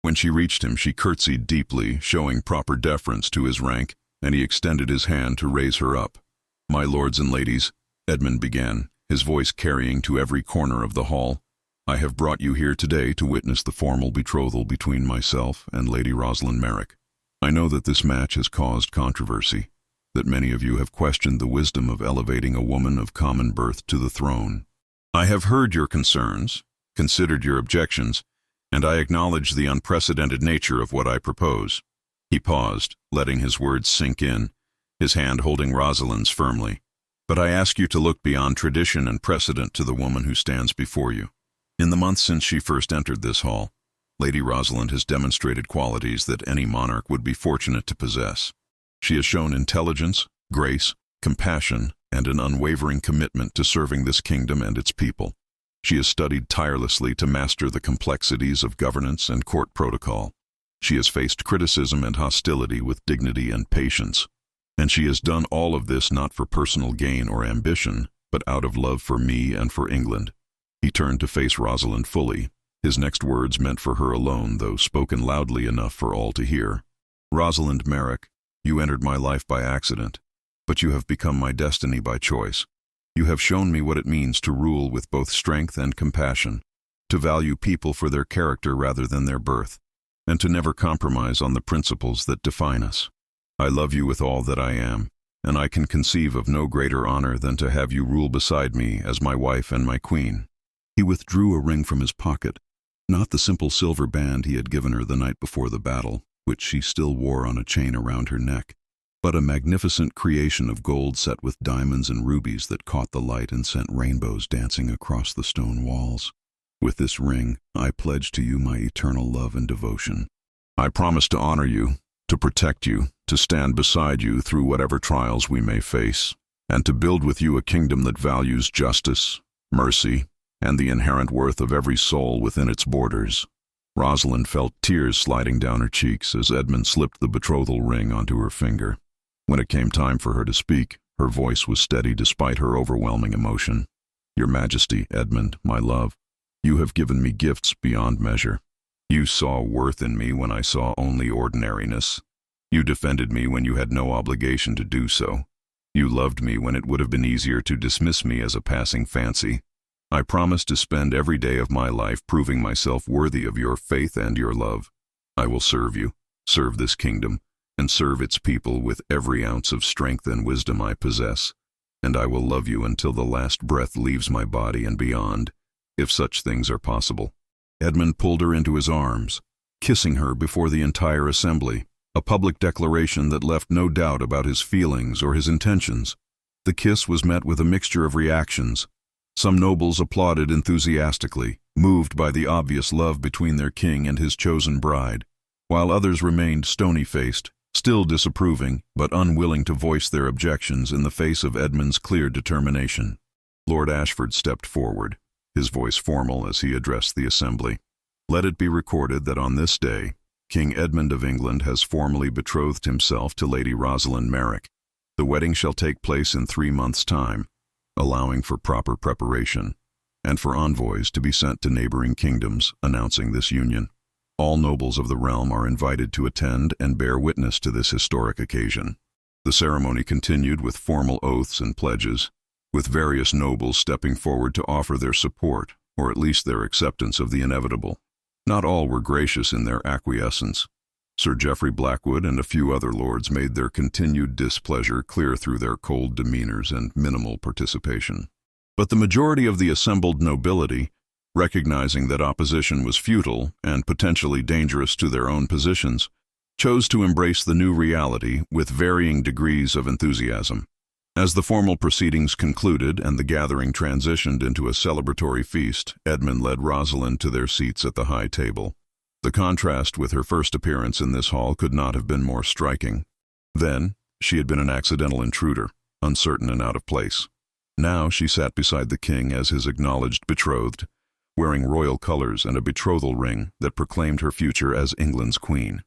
When she reached him, she curtsied deeply, showing proper deference to his rank, and he extended his hand to raise her up. "My lords and ladies," Edmund began, his voice carrying to every corner of the hall, "I have brought you here today to witness the formal betrothal between myself and Lady Rosalind Merrick. I know that this match has caused controversy. that many of you have questioned the wisdom of elevating a woman of common birth to the throne. I have heard your concerns, considered your objections, and I acknowledge the unprecedented nature of what I propose." He paused, letting his words sink in, his hand holding Rosalind's firmly. "But I ask you to look beyond tradition and precedent to the woman who stands before you. In the months since she first entered this hall, Lady Rosalind has demonstrated qualities that any monarch would be fortunate to possess. She has shown intelligence, grace, compassion, and an unwavering commitment to serving this kingdom and its people. She has studied tirelessly to master the complexities of governance and court protocol. She has faced criticism and hostility with dignity and patience. And she has done all of this not for personal gain or ambition, but out of love for me and for England." He turned to face Rosalind fully, his next words meant for her alone, though spoken loudly enough for all to hear. "Rosalind Merrick, you entered my life by accident, but you have become my destiny by choice. You have shown me what it means to rule with both strength and compassion, to value people for their character rather than their birth, and to never compromise on the principles that define us. I love you with all that I am, and I can conceive of no greater honor than to have you rule beside me as my wife and my queen." He withdrew a ring from his pocket, not the simple silver band he had given her the night before the battle, which she still wore on a chain around her neck, but a magnificent creation of gold set with diamonds and rubies that caught the light and sent rainbows dancing across the stone walls. "With this ring, I pledge to you my eternal love and devotion. I promise to honor you, to protect you, to stand beside you through whatever trials we may face, and to build with you a kingdom that values justice, mercy, and the inherent worth of every soul within its borders." Rosalind felt tears sliding down her cheeks as Edmund slipped the betrothal ring onto her finger. When it came time for her to speak, her voice was steady despite her overwhelming emotion. "Your Majesty, Edmund, my love, you have given me gifts beyond measure. You saw worth in me when I saw only ordinariness. You defended me when you had no obligation to do so. You loved me when it would have been easier to dismiss me as a passing fancy. I promise to spend every day of my life proving myself worthy of your faith and your love. I will serve you, serve this kingdom, and serve its people with every ounce of strength and wisdom I possess, and I will love you until the last breath leaves my body and beyond, if such things are possible." Edmund pulled her into his arms, kissing her before the entire assembly, a public declaration that left no doubt about his feelings or his intentions. The kiss was met with a mixture of reactions. Some nobles applauded enthusiastically, moved by the obvious love between their king and his chosen bride, while others remained stony-faced, still disapproving, but unwilling to voice their objections in the face of Edmund's clear determination. Lord Ashford stepped forward, his voice formal as he addressed the assembly. "Let it be recorded that on this day, King Edmund of England has formally betrothed himself to Lady Rosalind Merrick. The wedding shall take place in 3 months' time, allowing for proper preparation, and for envoys to be sent to neighboring kingdoms announcing this union. All nobles of the realm are invited to attend and bear witness to this historic occasion." The ceremony continued with formal oaths and pledges, with various nobles stepping forward to offer their support, or at least their acceptance of the inevitable. Not all were gracious in their acquiescence. Sir Geoffrey Blackwood and a few other lords made their continued displeasure clear through their cold demeanors and minimal participation. But the majority of the assembled nobility, recognizing that opposition was futile and potentially dangerous to their own positions, chose to embrace the new reality with varying degrees of enthusiasm. As the formal proceedings concluded and the gathering transitioned into a celebratory feast, Edmund led Rosalind to their seats at the high table. The contrast with her first appearance in this hall could not have been more striking. Then, she had been an accidental intruder, uncertain and out of place. Now she sat beside the king as his acknowledged betrothed, wearing royal colors and a betrothal ring that proclaimed her future as England's queen.